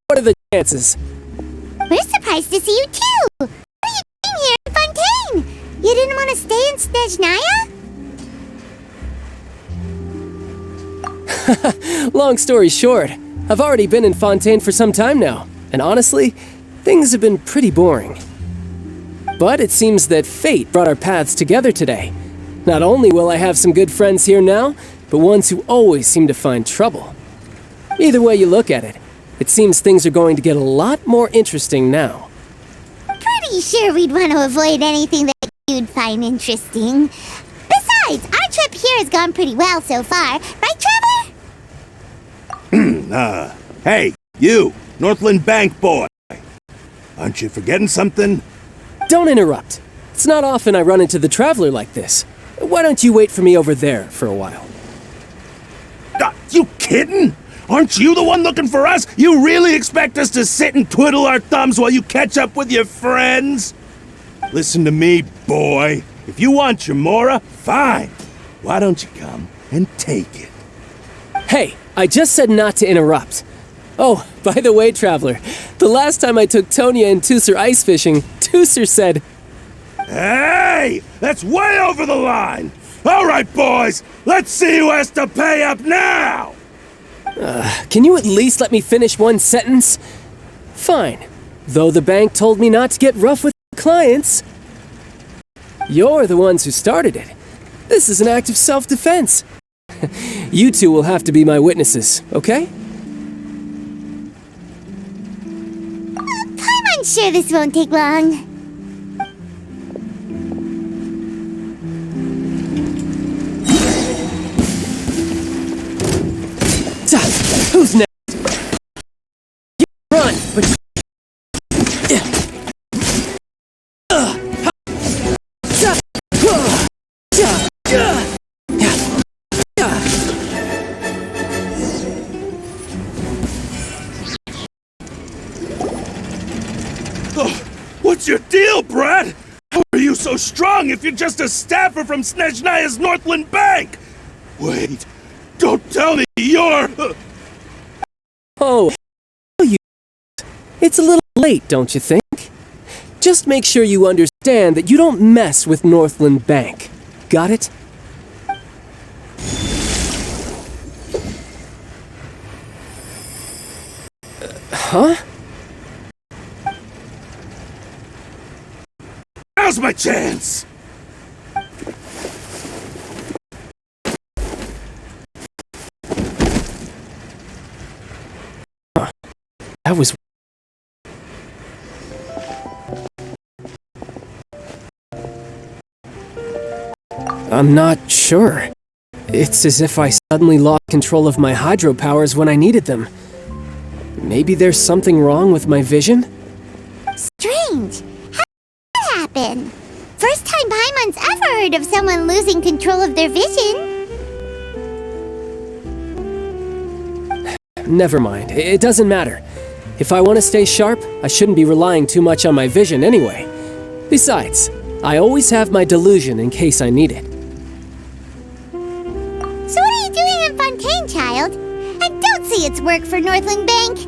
What are the chances? We're surprised to see you too! What are you doing here in Fontaine? You didn't want to stay in Snezhnaya? Long story short, I've already been in Fontaine for some time now, and honestly, things have been pretty boring. But it seems that fate brought our paths together today. Not only will I have some good friends here now, but ones who always seem to find trouble. Either way you look at it, it seems things are going to get a lot more interesting now. Pretty sure we'd want to avoid anything that you'd find interesting. Besides, our trip here has gone pretty well so far, right, Traveler? Hey, you, Northland Bank boy. Aren't you forgetting something? Don't interrupt. It's not often I run into the Traveler like this. Why don't you wait for me over there for a while? You kidding? Aren't you the one looking for us? You really expect us to sit and twiddle our thumbs while you catch up with your friends? Listen to me, boy. If you want your Mora, fine. Why don't you come and take it? Hey, I just said not to interrupt. Oh, by the way, Traveler, the last time I took Tonya and Tusser ice fishing, Tusser said, "Hey! That's way over the line! All right, boys, let's see who has to pay up now!" Can you at least let me finish one sentence? Fine. Though the bank told me not to get rough with clients. You're the ones who started it. This is an act of self-defense. You two will have to be my witnesses, okay? I'm sure this won't take long. Who's next? You run, but What's your deal, Brad? How are are you so strong if you're just a staffer from Snezhnaya's Northland Bank? Wait, don't tell me you're... Oh, you... It's a little late, don't you think? Just make sure you understand that you don't mess with Northland Bank. Got it? Huh? Now's my chance! That was... I'm not sure. It's as if I suddenly lost control of my hydropowers when I needed them. Maybe there's something wrong with my vision? Strange. How did that happen? First time Paimon's ever heard of someone losing control of their vision. Never mind. It doesn't matter. If I want to stay sharp, I shouldn't be relying too much on my vision anyway. Besides, I always have my delusion in case I need it. So what are you doing in Fontaine, child? I don't see its work for Northland Bank.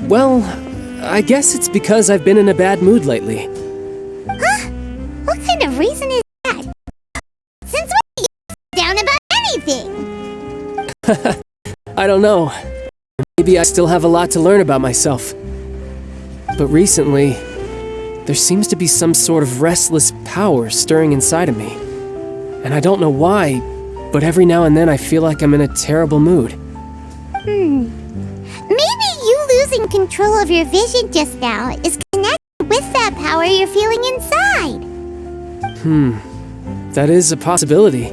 Well, I guess it's because I've been in a bad mood lately. Huh? What kind of reason is that? Since when do you get down about anything? I don't know. Maybe I still have a lot to learn about myself. But recently, there seems to be some sort of restless power stirring inside of me. And I don't know why, but every now and then I feel like I'm in a terrible mood. Maybe you losing control of your vision just now is connected with that power you're feeling inside. That is a possibility.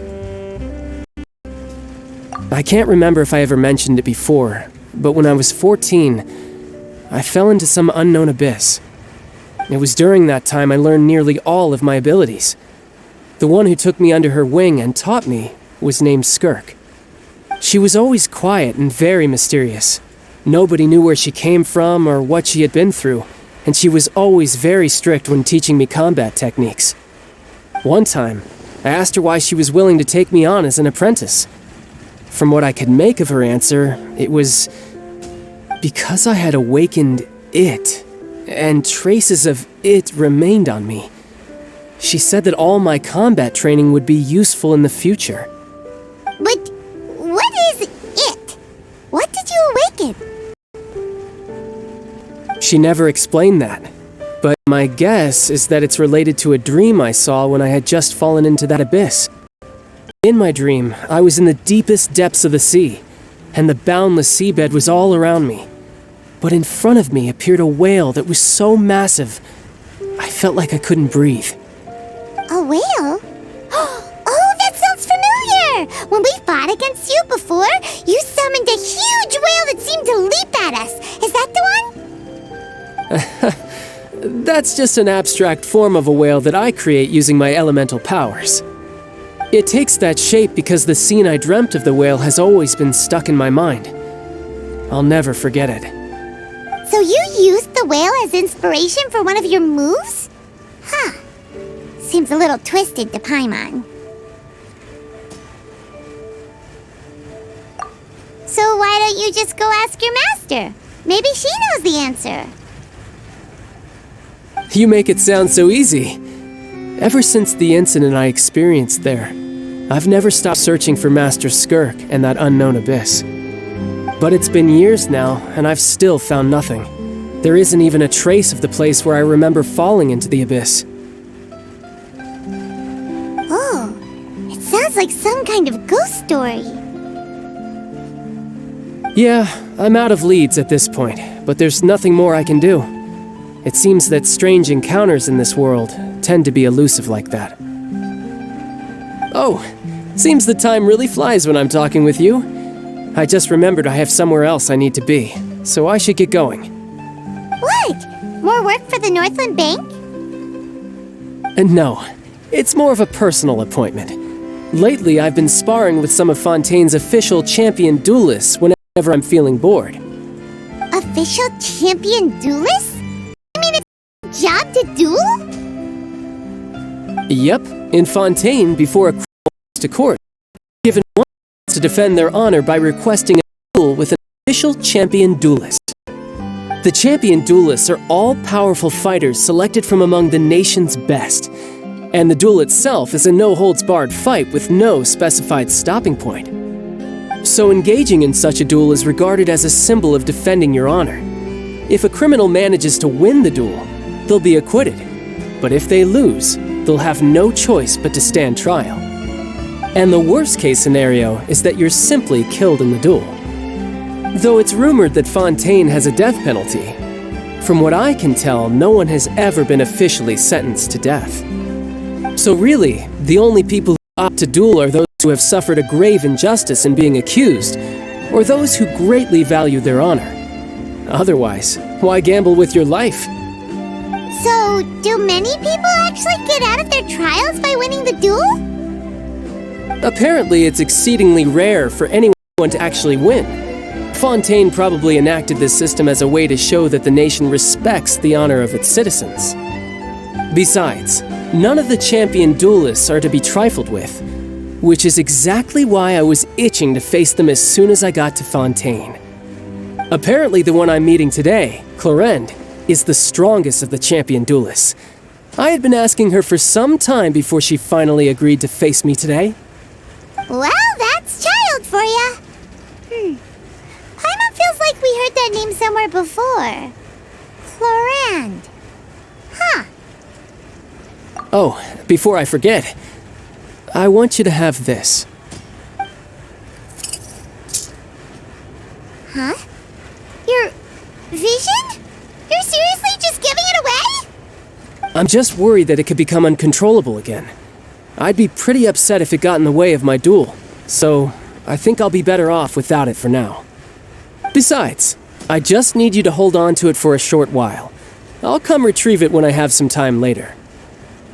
I can't remember if I ever mentioned it before, but when I was 14, I fell into some unknown abyss. It was during that time I learned nearly all of my abilities. The one who took me under her wing and taught me was named Skirk. She was always quiet and very mysterious. Nobody knew where she came from or what she had been through, and she was always very strict when teaching me combat techniques. One time, I asked her why she was willing to take me on as an apprentice. From what I could make of her answer, it was because I had awakened it, and traces of it remained on me. She said that all my combat training would be useful in the future. But what is it? What did you awaken? She never explained that, but my guess is that it's related to a dream I saw when I had just fallen into that abyss. In my dream, I was in the deepest depths of the sea, and the boundless seabed was all around me. But in front of me appeared a whale that was so massive, I felt like I couldn't breathe. A whale? Oh, that sounds familiar! When we fought against you before, you summoned a huge whale that seemed to leap at us. Is that the one? That's just an abstract form of a whale that I create using my elemental powers. It takes that shape because the scene I dreamt of the whale has always been stuck in my mind. I'll never forget it. So you used the whale as inspiration for one of your moves? Huh. Seems a little twisted to Paimon. So why don't you just go ask your master? Maybe she knows the answer. You make it sound so easy. Ever since the incident I experienced there, I've never stopped searching for Master Skirk and that unknown abyss. But it's been years now, and I've still found nothing. There isn't even a trace of the place where I remember falling into the abyss. Oh, it sounds like some kind of ghost story. Yeah, I'm out of leads at this point, but there's nothing more I can do. It seems that strange encounters in this world tend to be elusive like that. Oh, seems the time really flies when I'm talking with you. I just remembered I have somewhere else I need to be, so I should get going. What? More work for the Northland Bank? No, it's more of a personal appointment. Lately, I've been sparring with some of Fontaine's official champion duelists whenever I'm feeling bored. Official champion duelists? You mean it's job to duel? Yep, in Fontaine, before a criminal goes to court, given one chance to defend their honor by requesting a duel with an official champion duelist. The champion duelists are all-powerful fighters selected from among the nation's best, and the duel itself is a no-holds-barred fight with no specified stopping point. So engaging in such a duel is regarded as a symbol of defending your honor. If a criminal manages to win the duel, they'll be acquitted, but if they lose, they'll have no choice but to stand trial. And the worst-case scenario is that you're simply killed in the duel. Though it's rumored that Fontaine has a death penalty, from what I can tell, no one has ever been officially sentenced to death. So really, the only people who opt to duel are those who have suffered a grave injustice in being accused, or those who greatly value their honor. Otherwise, why gamble with your life? So, do many people actually get out of their trials by winning the duel? Apparently, it's exceedingly rare for anyone to actually win. Fontaine probably enacted this system as a way to show that the nation respects the honor of its citizens. Besides, none of the champion duelists are to be trifled with, which is exactly why I was itching to face them as soon as I got to Fontaine. Apparently, the one I'm meeting today, Clorinde, is the strongest of the champion duelists. I had been asking her for some time before she finally agreed to face me today. Well, that's child for ya. Paimon feels like we heard that name somewhere before. Clorinde. Huh. Oh, before I forget, I want you to have this. Huh? Your vision? You're seriously just giving it away? I'm just worried that it could become uncontrollable again. I'd be pretty upset if it got in the way of my duel, so I think I'll be better off without it for now. Besides, I just need you to hold on to it for a short while. I'll come retrieve it when I have some time later.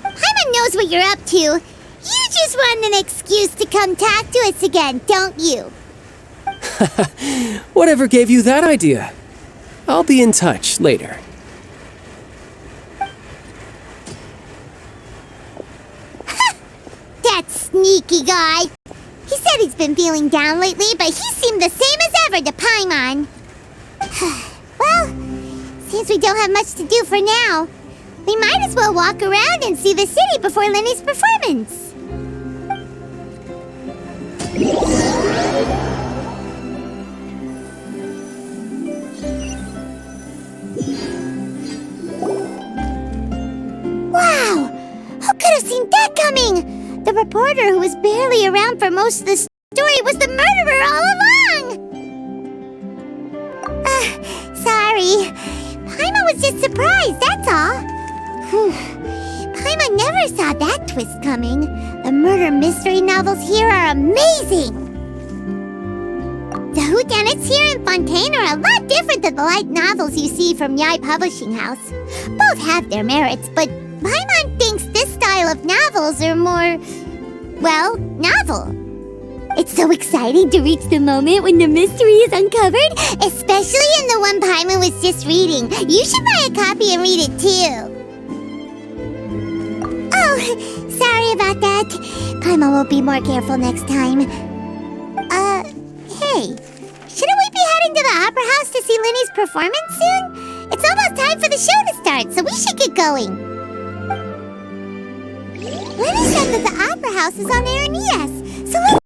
Paimon knows what you're up to. You just want an excuse to come talk to us again, don't you? Whatever gave you that idea? I'll be in touch later. That sneaky guy. He said he's been feeling down lately, but he seemed the same as ever to Paimon. Well, seems we don't have much to do for now. We might as well walk around and see the city before Lenny's performance. Wow! Who could have seen that coming? The reporter who was barely around for most of the story was the murderer all along! Sorry. Paimon was just surprised, that's all. Paimon never saw that twist coming. The murder mystery novels here are amazing! The whodunits here in Fontaine are a lot different than the light novels you see from Yai Publishing House. Both have their merits, but Paimon thinks this style of novels are more, well, novel. It's so exciting to reach the moment when the mystery is uncovered, especially in the one Paimon was just reading. You should buy a copy and read it too. Oh, sorry about that. Paimon will be more careful next time. Hey, shouldn't we be heading to the Opera House to see Lenny's performance soon? It's almost time for the show to start, so we should get going. Lenny said that the Opera House is on Aeneas, so let's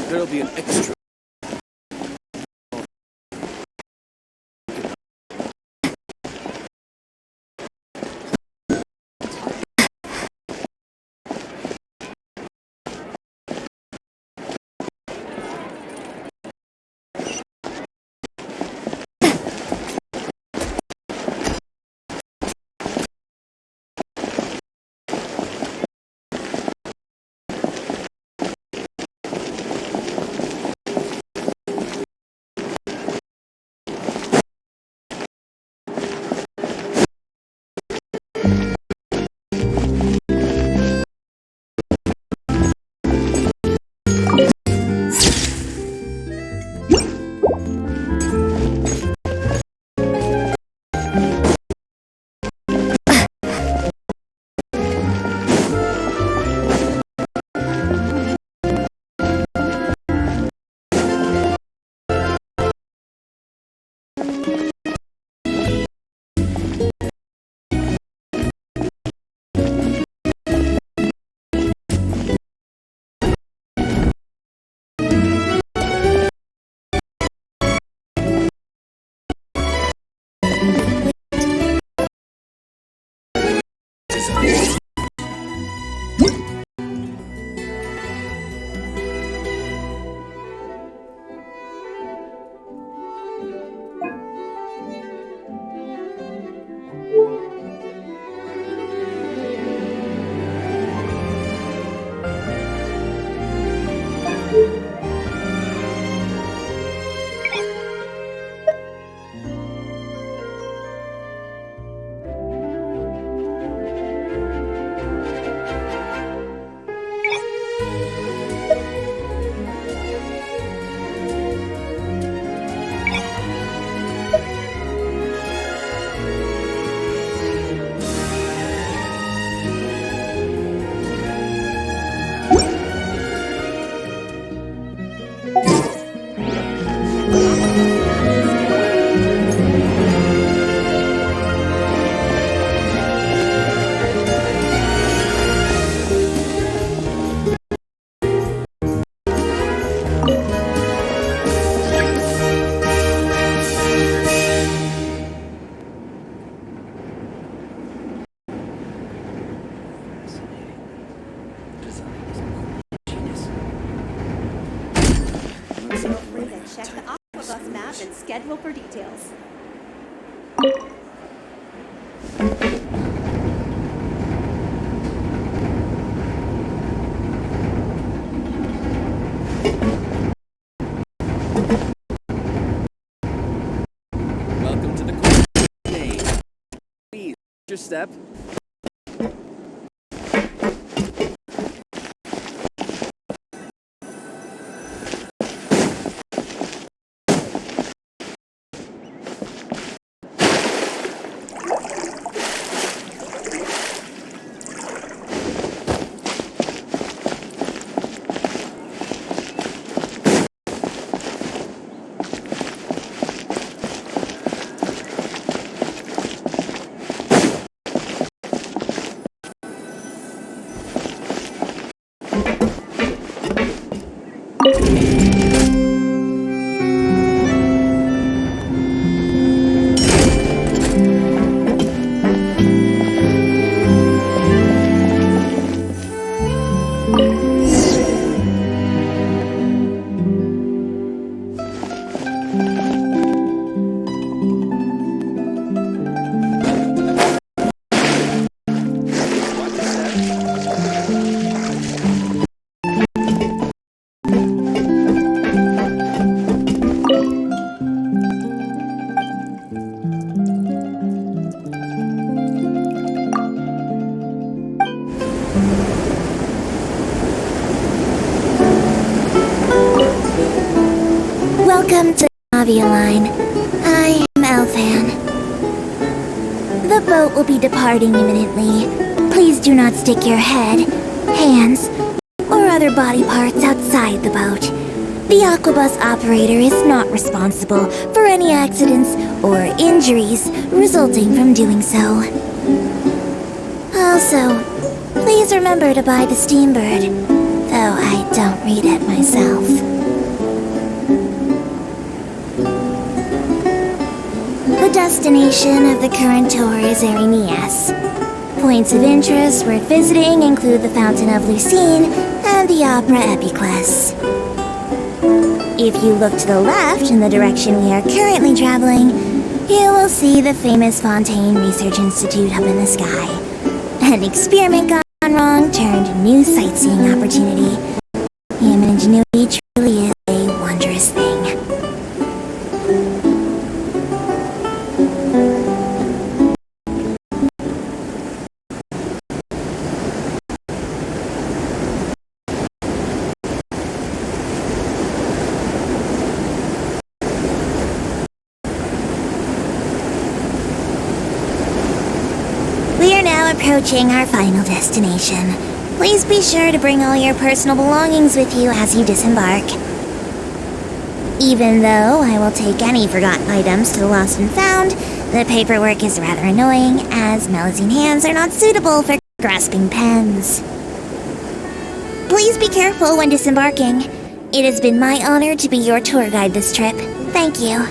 There'll be an extra. Check the Aquabus map and schedule for details. Welcome to the course. Please, your step. Welcome to Navia Line. I am Elfan. The boat will be departing imminently. Please do not stick your head, hands, or other body parts outside the boat. The Aquabus operator is not responsible for any accidents or injuries resulting from doing so. Also, please remember to buy the Steambird, though I don't read it myself. The destination of the current tour is Arenias. Points of interest worth visiting include the Fountain of Lucine and the Opera Epiclese. If you look to the left in the direction we are currently traveling, you will see the famous Fontaine Research Institute up in the sky. An experiment gone wrong turned new sightseeing opportunity. Human ingenuity truly is a wondrous thing. We are now approaching our final destination. Please be sure to bring all your personal belongings with you as you disembark. Even though I will take any forgotten items to the lost and found, the paperwork is rather annoying, as Melusine hands are not suitable for grasping pens. Please be careful when disembarking. It has been my honor to be your tour guide this trip. Thank you.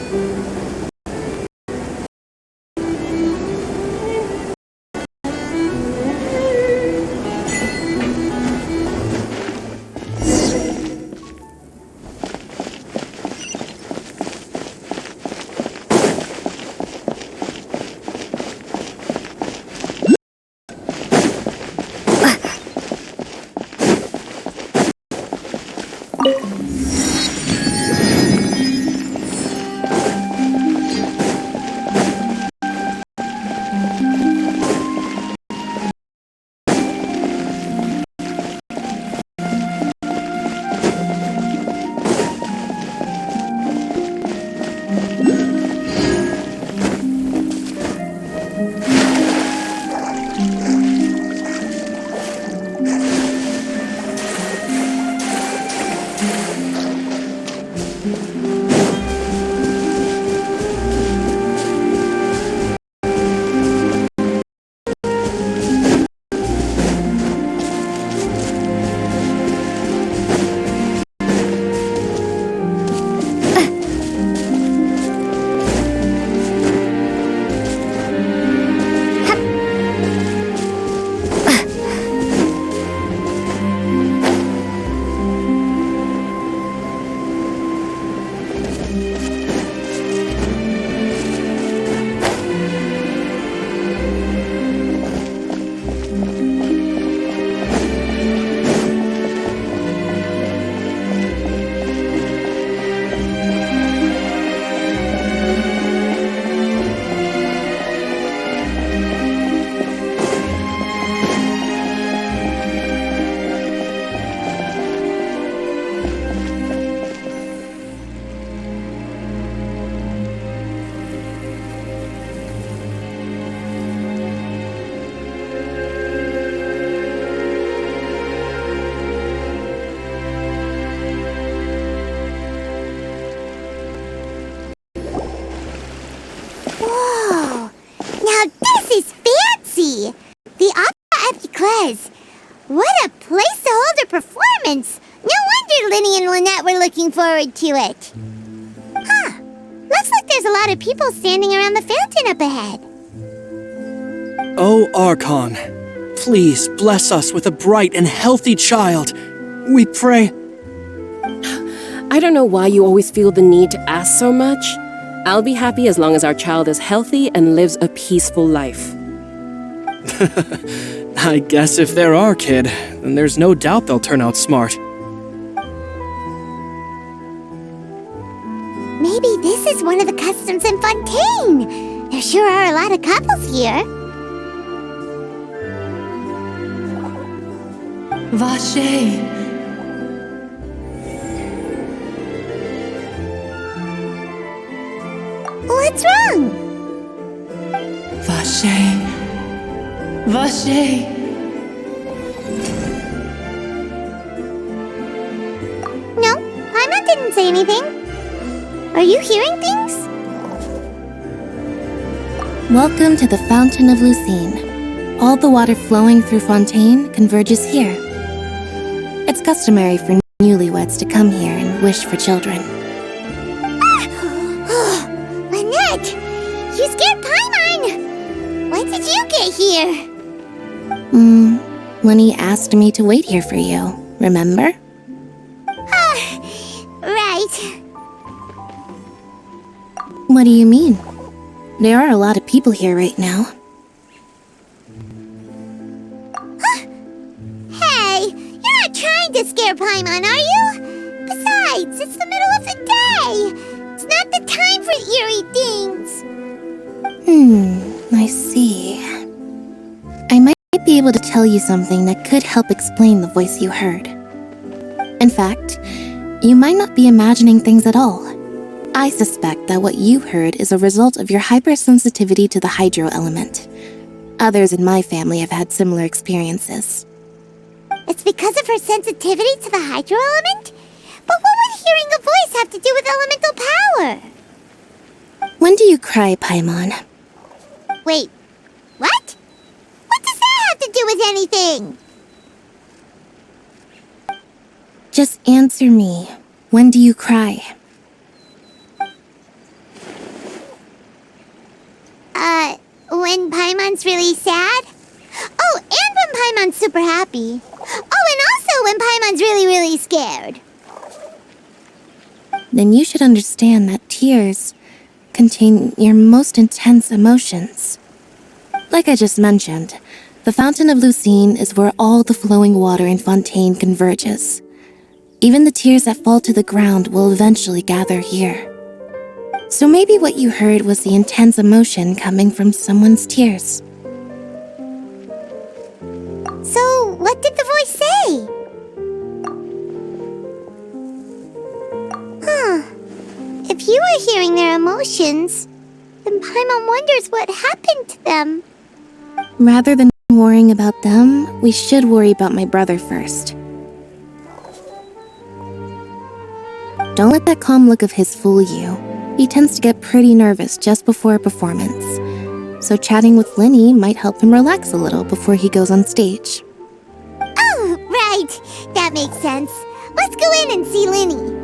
The Opera Epiclese. What a place to hold a performance! No wonder Linny and Lynette were looking forward to it. Huh. Looks like there's a lot of people standing around the fountain up ahead. Oh, Archon, please bless us with a bright and healthy child. We pray. I don't know why you always feel the need to ask so much. I'll be happy as long as our child is healthy and lives a peaceful life. I guess if they're our kid, then there's no doubt they'll turn out smart. Maybe this is one of the customs in Fontaine. There sure are a lot of couples here. Vache. What's wrong? Vache. Vache. No, Paimon didn't say anything. Are you hearing things? Welcome to the Fountain of Lucine. All the water flowing through Fontaine converges here. It's customary for newlyweds to come here and wish for children. Lynette! Use right here? When he asked me to wait here for you, remember? Right. What do you mean? There are a lot of people here right now. Hey, you're not trying to scare Paimon, are you? Besides, it's the middle of the day. It's not the time for eerie things. I see. I might be able to tell you something that could help explain the voice you heard. In fact, you might not be imagining things at all. I suspect that what you heard is a result of your hypersensitivity to the hydro element. Others in my family have had similar experiences. It's because of her sensitivity to the hydro element? But what would hearing a voice have to do with elemental power? When do you cry, Paimon? Wait, what? What does that have to do with anything? Just answer me. When do you cry? When Paimon's really sad? Oh, and when Paimon's super happy. Oh, and also when Paimon's really, really scared. Then you should understand that tears contain your most intense emotions. Like I just mentioned, the Fountain of Lucine is where all the flowing water in Fontaine converges. Even the tears that fall to the ground will eventually gather here. So maybe what you heard was the intense emotion coming from someone's tears. So, what did the voice say? If you were hearing their emotions, then Paimon wonders what happened to them. Rather than worrying about them, we should worry about my brother first. Don't let that calm look of his fool you. He tends to get pretty nervous just before a performance. So chatting with Linny might help him relax a little before he goes on stage. Oh, right. That makes sense. Let's go in and see Linny.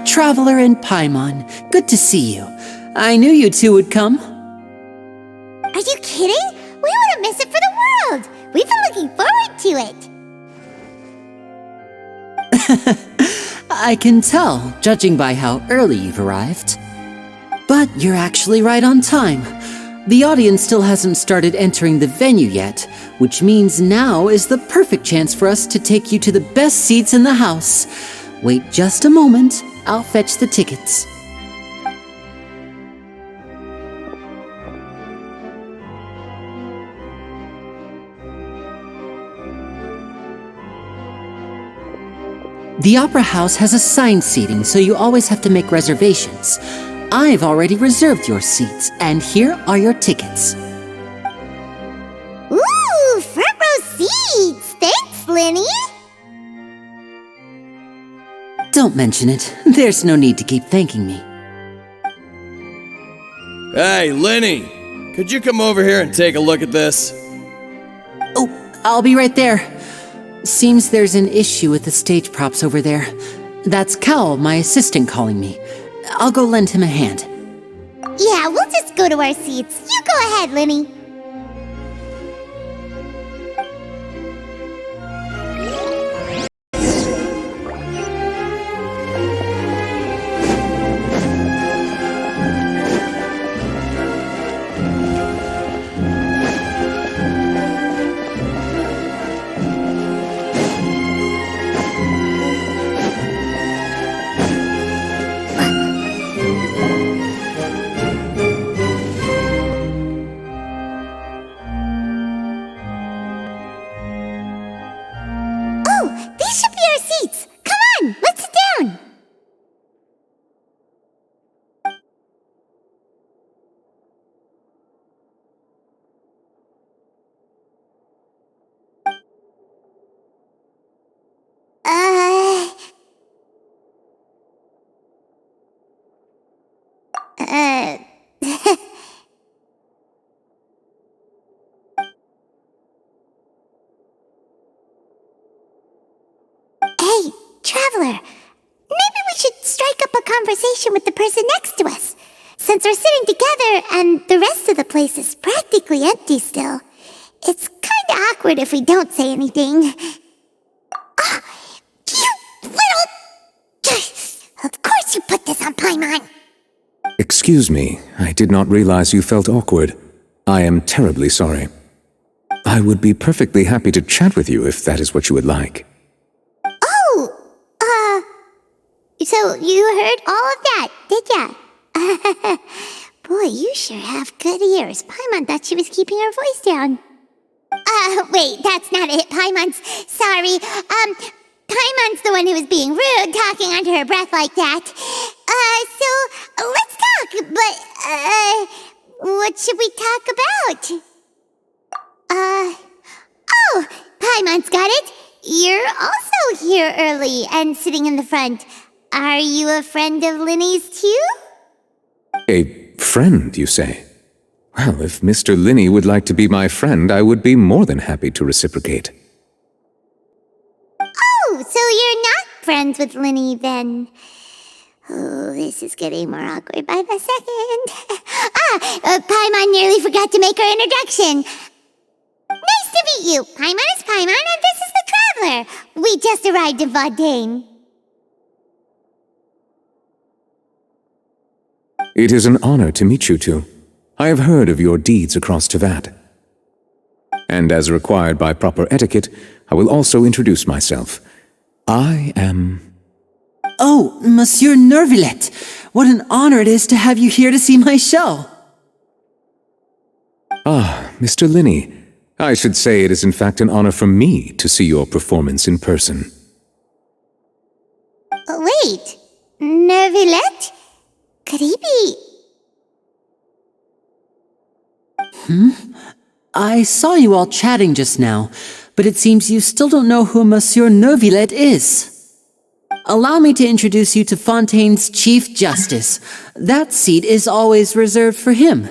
Traveler and Paimon, good to see you. I knew you two would come. Are you kidding? We wouldn't miss it for the world. We've been looking forward to it. I can tell, judging by how early you've arrived. But you're actually right on time. The audience still hasn't started entering the venue yet, which means now is the perfect chance for us to take you to the best seats in the house. Wait just a moment. I'll fetch the tickets. The Opera House has assigned seating, so you always have to make reservations. I've already reserved your seats, and here are your tickets. Ooh, front row seats! Thanks, Linny! Don't mention it. There's no need to keep thanking me. Hey, Linny! Could you come over here and take a look at this? Oh, I'll be right there. Seems there's an issue with the stage props over there. That's Cal, my assistant, calling me. I'll go lend him a hand. Yeah, we'll just go to our seats. You go ahead, Linny. Hey, Traveler. Maybe we should strike up a conversation with the person next to us. Since we're sitting together and the rest of the place is practically empty still, it's kinda awkward if we don't say anything. Ah, you little... Of course you put this on Paimon. Excuse me, I did not realize you felt awkward. I am terribly sorry. I would be perfectly happy to chat with you if that is what you would like. So you heard all of that, did ya? Boy, you sure have good ears. Paimon thought she was keeping her voice down. Wait, that's not it. Paimon's sorry. Paimon's the one who was being rude, talking under her breath like that. So let's talk, but, what should we talk about? Oh, Paimon's got it. You're also here early and sitting in the front. Are you a friend of Linny's too? A friend, you say? Well, if Mr. Linney would like to be my friend, I would be more than happy to reciprocate. Oh, so you're not friends with Linny then? Oh, this is getting more awkward by the second. Paimon nearly forgot to make her introduction. Nice to meet you. Paimon is Paimon and this is the Traveler. We just arrived in Fontaine. It is an honor to meet you two. I have heard of your deeds across Tevat. And as required by proper etiquette, I will also introduce myself. I am... Oh, Monsieur Nervillet! What an honor it is to have you here to see my show! Ah, Mr. Linney. I should say it is in fact an honor for me to see your performance in person. Wait, Nervillet? Could he be... I saw you all chatting just now, but it seems you still don't know who Monsieur Nervillet is. Allow me to introduce you to Fontaine's Chief Justice. That seat is always reserved for him.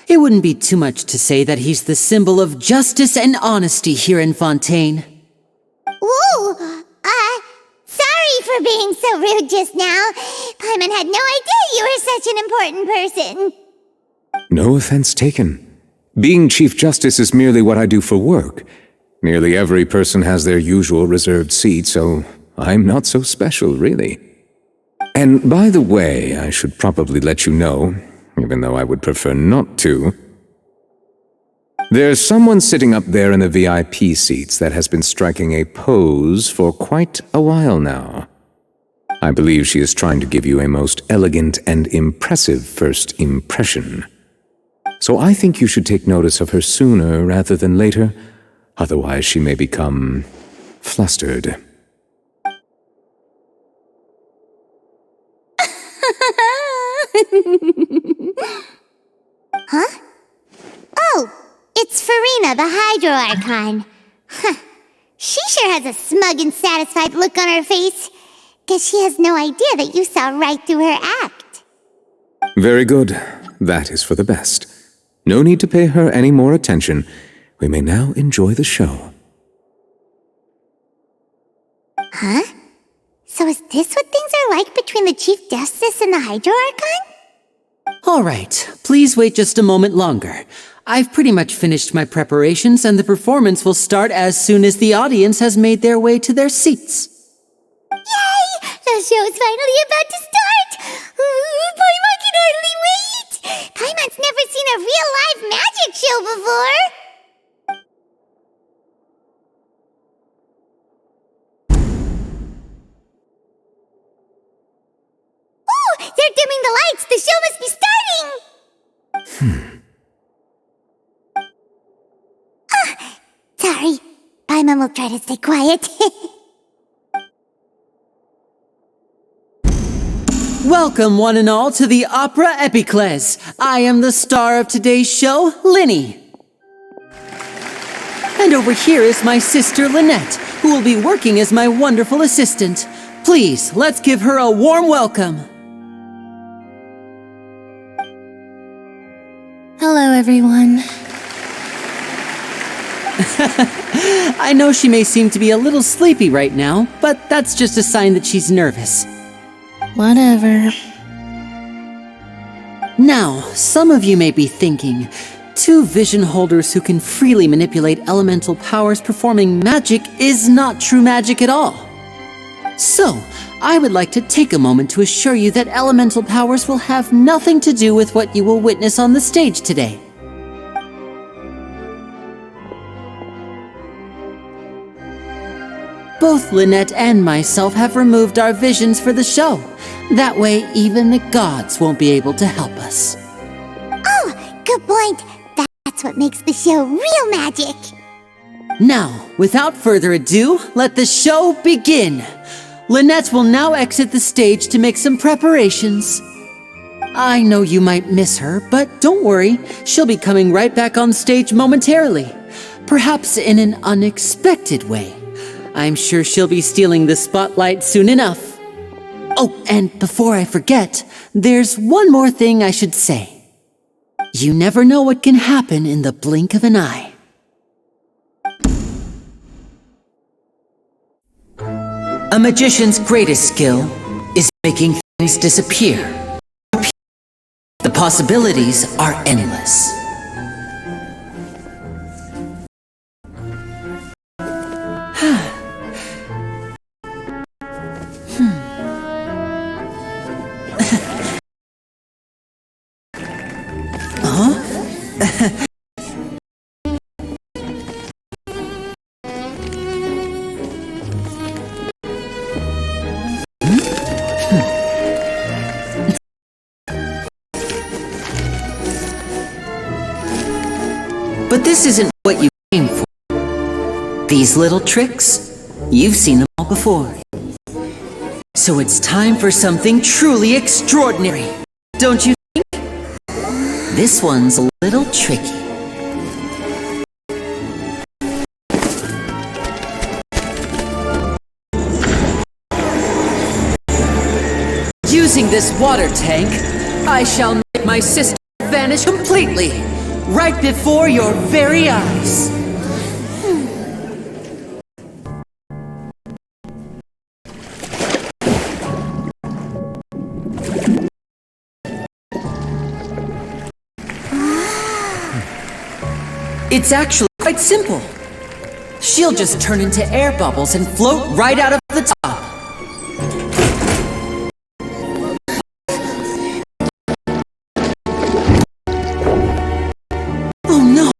It wouldn't be too much to say that he's the symbol of justice and honesty here in Fontaine. Whoa! Sorry for being so rude just now. Paimon had no idea you were such an important person. No offense taken. Being Chief Justice is merely what I do for work. Nearly every person has their usual reserved seat, so I'm not so special, really. And by the way, I should probably let you know, even though I would prefer not to. There's someone sitting up there in the VIP seats that has been striking a pose for quite a while now. I believe she is trying to give you a most elegant and impressive first impression. So I think you should take notice of her sooner rather than later, otherwise she may become flustered. Huh? Oh, it's Farina, the Hydro Archon. Huh. She sure has a smug and satisfied look on her face. Guess she has no idea that you saw right through her act. Very good. That is for the best. No need to pay her any more attention. We may now enjoy the show. Huh? So is this what things are like between the Chief Justice and the Hydro Archon? All right, please wait just a moment longer. I've pretty much finished my preparations and the performance will start as soon as the audience has made their way to their seats. Yay! The show is finally about to start! Paimon can hardly wait! Paimon's never seen a real live magic show before! Oh! They're dimming the lights! The show must be starting! Sorry. Paimon will try to stay quiet. Welcome, one and all, to the Opera Epiclese. I am the star of today's show, Linny. And over here is my sister, Lynette, who will be working as my wonderful assistant. Please, let's give her a warm welcome. Hello, everyone. I know she may seem to be a little sleepy right now, but that's just a sign that she's nervous. Whatever. Now, some of you may be thinking, two vision holders who can freely manipulate elemental powers performing magic is not true magic at all. So, I would like to take a moment to assure you that elemental powers will have nothing to do with what you will witness on the stage today. Both Lynette and myself have removed our visions for the show. That way, even the gods won't be able to help us. Oh, good point. That's what makes the show real magic. Now, without further ado, let the show begin. Lynette will now exit the stage to make some preparations. I know you might miss her, but don't worry, she'll be coming right back on stage momentarily. Perhaps in an unexpected way. I'm sure she'll be stealing the spotlight soon enough. Oh, and before I forget, there's one more thing I should say. You never know what can happen in the blink of an eye. A magician's greatest skill is making things disappear. The possibilities are endless. But this isn't what you came for. These little tricks, you've seen them all before. So it's time for something truly extraordinary, don't you think? This one's a little tricky. Using this water tank, I shall make my sister vanish completely, right before your very eyes. It's actually quite simple. She'll just turn into air bubbles and float right out of the top. Oh no!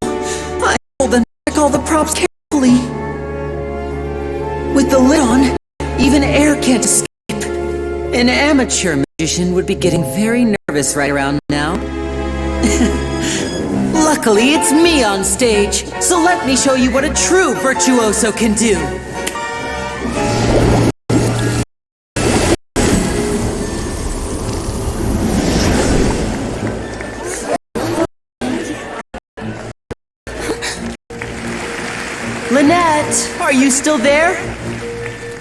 I hold and check all the props carefully. With the lid on, even air can't escape. An amateur magician would be getting very nervous right around now. Luckily, it's me on stage, so let me show you what a true virtuoso can do. Lynette, are you still there?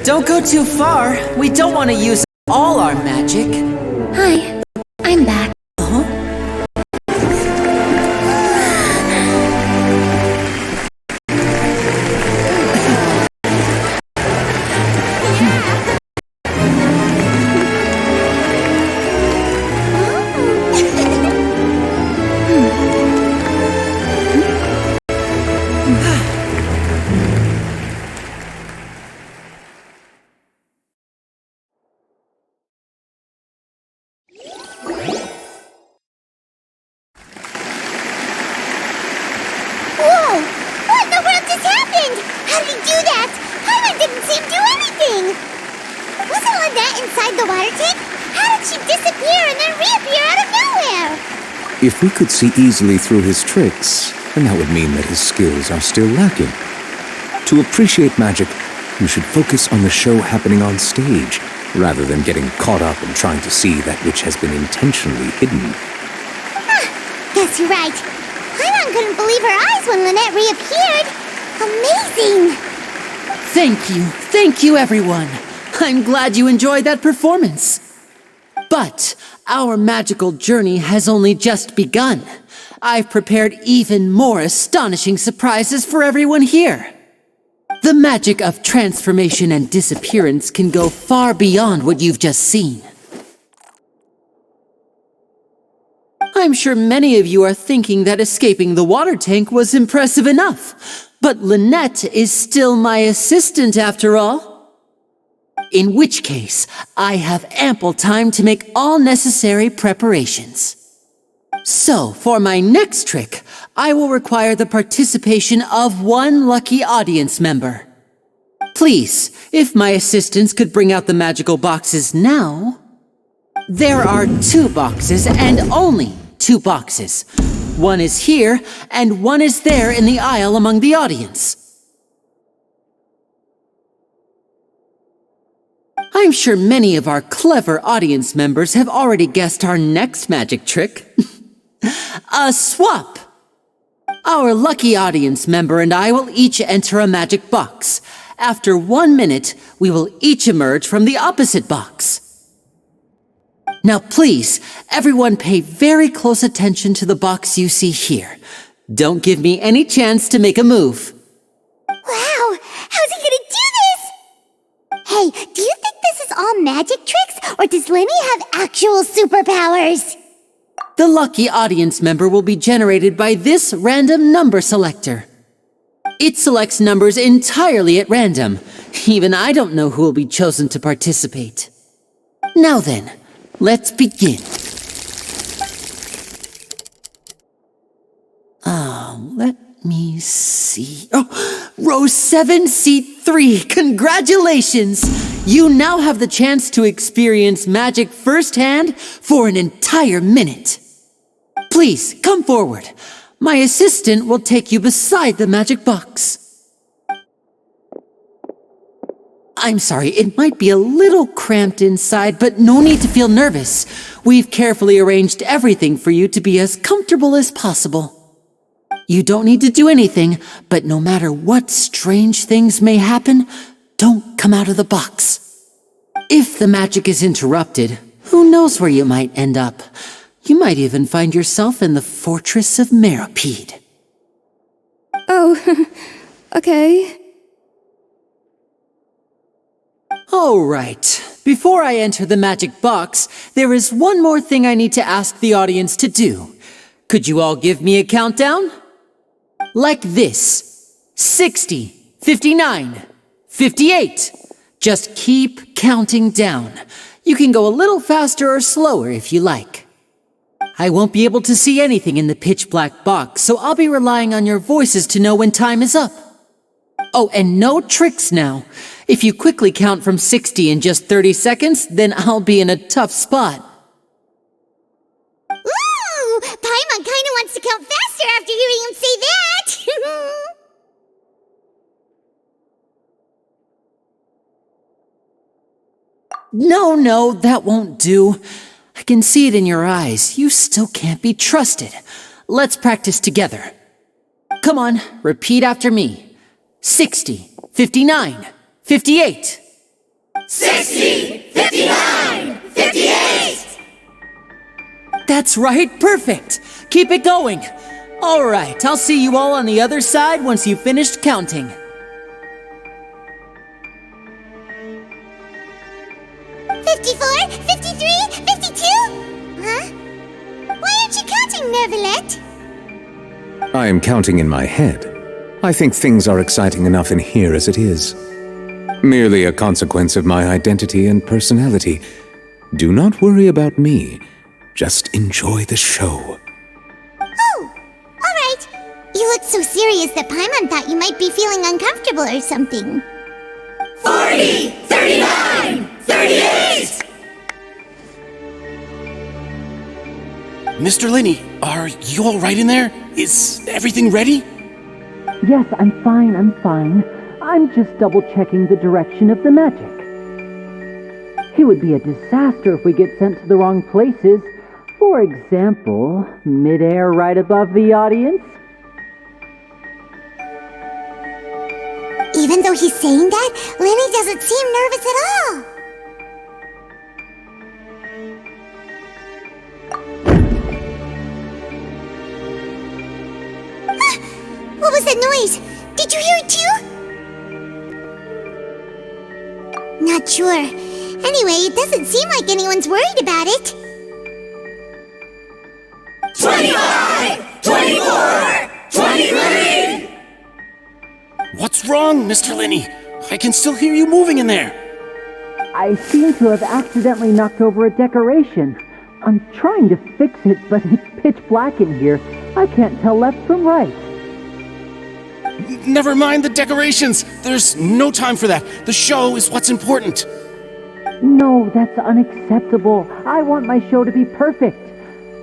Don't go too far. We don't want to use all our magic. Hi, I'm back. Whoa! What in the world just happened? How did he do that? Hyman didn't seem to do anything. Wasn't Lynette inside the water tank? How did she disappear and then reappear out of nowhere? If we could see easily through his tricks, then that would mean that his skills are still lacking. To appreciate magic, you should focus on the show happening on stage, rather than getting caught up in trying to see that which has been intentionally hidden. Guess you're right. Hyman couldn't believe her eyes when Lynette reappeared. Amazing! Thank you everyone. I'm glad you enjoyed that performance. But our magical journey has only just begun. I've prepared even more astonishing surprises for everyone here. The magic of transformation and disappearance can go far beyond what you've just seen. I'm sure many of you are thinking that escaping the water tank was impressive enough, but Lynette is still my assistant after all. In which case, I have ample time to make all necessary preparations. So, for my next trick, I will require the participation of one lucky audience member. Please, if my assistants could bring out the magical boxes now. There are 2 boxes and only 2 boxes. One is here and one is there in the aisle among the audience. I'm sure many of our clever audience members have already guessed our next magic trick. A swap! Our lucky audience member and I will each enter a magic box. After 1 minute, we will each emerge from the opposite box. Now please, everyone pay very close attention to the box you see here. Don't give me any chance to make a move. Wow! How's he gonna do this? Hey, do you think this is all magic tricks, or does Lenny have actual superpowers? The lucky audience member will be generated by this random number selector. It selects numbers entirely at random. Even I don't know who will be chosen to participate. Now then, let's begin. Let me see. Oh, row 7, seat 3. Congratulations! You now have the chance to experience magic firsthand for an entire minute. Please, come forward. My assistant will take you beside the magic box. I'm sorry, it might be a little cramped inside, but no need to feel nervous. We've carefully arranged everything for you to be as comfortable as possible. You don't need to do anything, but no matter what strange things may happen, don't come out of the box. If the magic is interrupted, who knows where you might end up? You might even find yourself in the Fortress of Meropide. Oh, okay. All right. Before I enter the magic box, there is one more thing I need to ask the audience to do. Could you all give me a countdown? Like this. 60, 59, 58. Just keep counting down. You can go a little faster or slower if you like. I won't be able to see anything in the pitch-black box, so I'll be relying on your voices to know when time is up. Oh, and no tricks now. If you quickly count from 60 in just 30 seconds, then I'll be in a tough spot. Ooh! Paimon kinda wants to count faster after hearing him say that! No, that won't do. I can see it in your eyes. You still can't be trusted. Let's practice together. Come on, repeat after me. 60, 59, 58. 60, 59, 58! That's right, perfect. Keep it going. All right, I'll see you all on the other side once you've finished counting. 54, 53, 52? Huh? Why aren't you counting, Nervalette? I am counting in my head. I think things are exciting enough in here as it is. Merely a consequence of my identity and personality. Do not worry about me. Just enjoy the show. Oh, alright. You look so serious that Paimon thought you might be feeling uncomfortable or something. 40, 39, 38! Mr. Linney, are you all right in there? Is everything ready? Yes, I'm fine. I'm just double-checking the direction of the magic. It would be a disaster if we get sent to the wrong places. For example, mid-air right above the audience. Even though he's saying that, Lenny doesn't seem nervous at all. that noise? Did you hear it too? Not sure. Anyway, it doesn't seem like anyone's worried about it. 25! 24! 23! What's wrong, Mr. Linney? I can still hear you moving in there. I seem to have accidentally knocked over a decoration. I'm trying to fix it, but it's pitch black in here. I can't tell left from right. Never mind the decorations. There's no time for that. The show is what's important. No, that's unacceptable. I want my show to be perfect.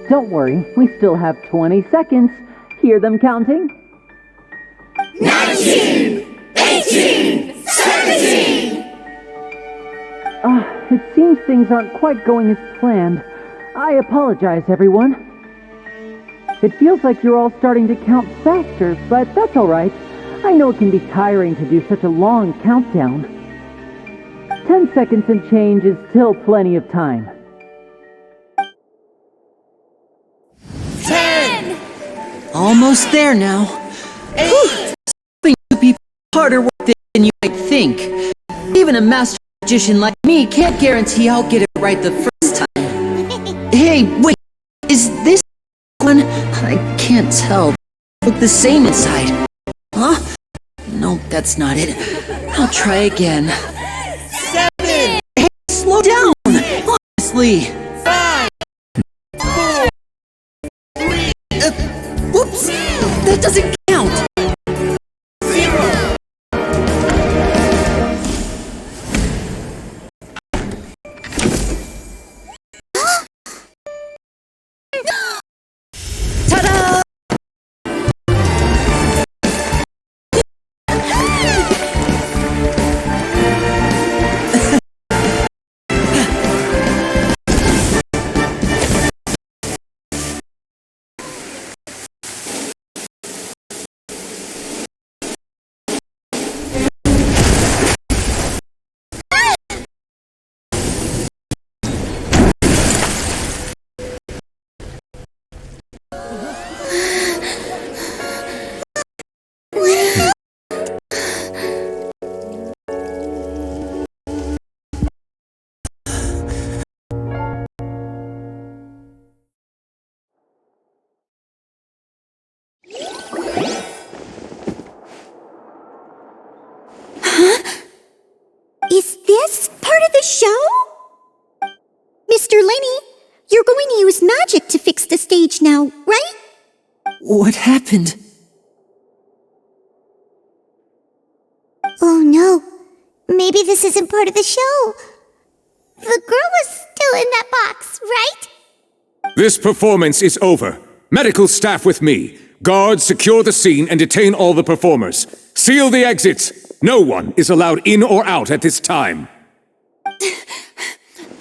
Don't worry, we still have 20 seconds. Hear them counting? 19! 18! 17! It seems things aren't quite going as planned. I apologize, everyone. It feels like you're all starting to count faster, but that's all right. I know it can be tiring to do such a long countdown. 10 seconds and change is still plenty of time. 10! Almost there now. 8! Something to be harder work than you might think. Even a master magician like me can't guarantee I'll get it right the first time. Hey, wait, is this one? I can't tell. They look the same inside. Huh? No, that's not it. I'll try again. 7! Hey, slow down! Honestly. 5! 4! 3! Whoops! That doesn't count! 0! Ta-da! Is this part of the show? Mr. Linney, you're going to use magic to fix the stage now, right? What happened? Oh no. Maybe this isn't part of the show. The girl was still in that box, right? This performance is over. Medical staff with me. Guards, secure the scene and detain all the performers. Seal the exits. No one is allowed in or out at this time.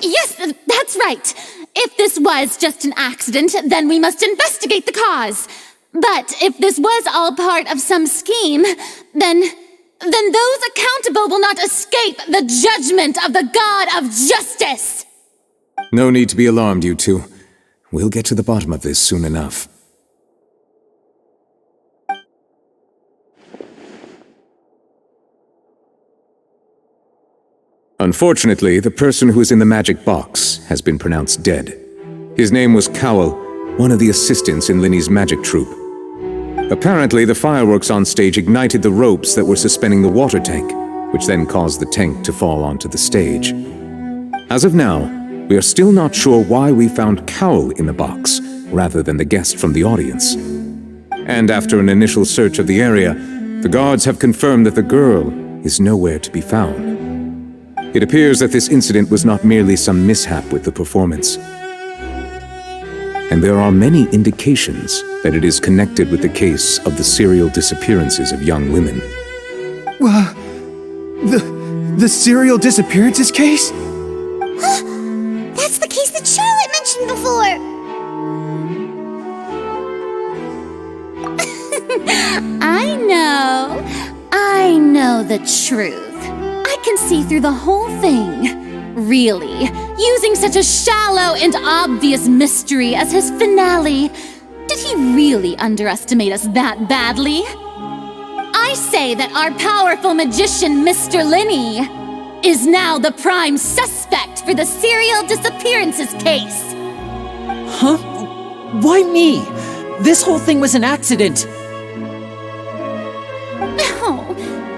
Yes, that's right. If this was just an accident, then we must investigate the cause. But if this was all part of some scheme, then those accountable will not escape the judgment of the God of Justice. No need to be alarmed, you two. We'll get to the bottom of this soon enough. Unfortunately, the person who is in the magic box has been pronounced dead. His name was Cowell, one of the assistants in Linney's magic troupe. Apparently, the fireworks on stage ignited the ropes that were suspending the water tank, which then caused the tank to fall onto the stage. As of now, we are still not sure why we found Cowell in the box, rather than the guest from the audience. And after an initial search of the area, the guards have confirmed that the girl is nowhere to be found. It appears that this incident was not merely some mishap with the performance. And there are many indications that it is connected with the case of the serial disappearances of young women. The serial disappearances case? That's the case that Charlotte mentioned before! I know the truth. I can see through the whole thing. Really, using such a shallow and obvious mystery as his finale. Did he really underestimate us that badly? say that our powerful magician, Mr. Linney, is now the prime suspect for the serial disappearances case. Huh? Why me? This whole thing was an accident. No,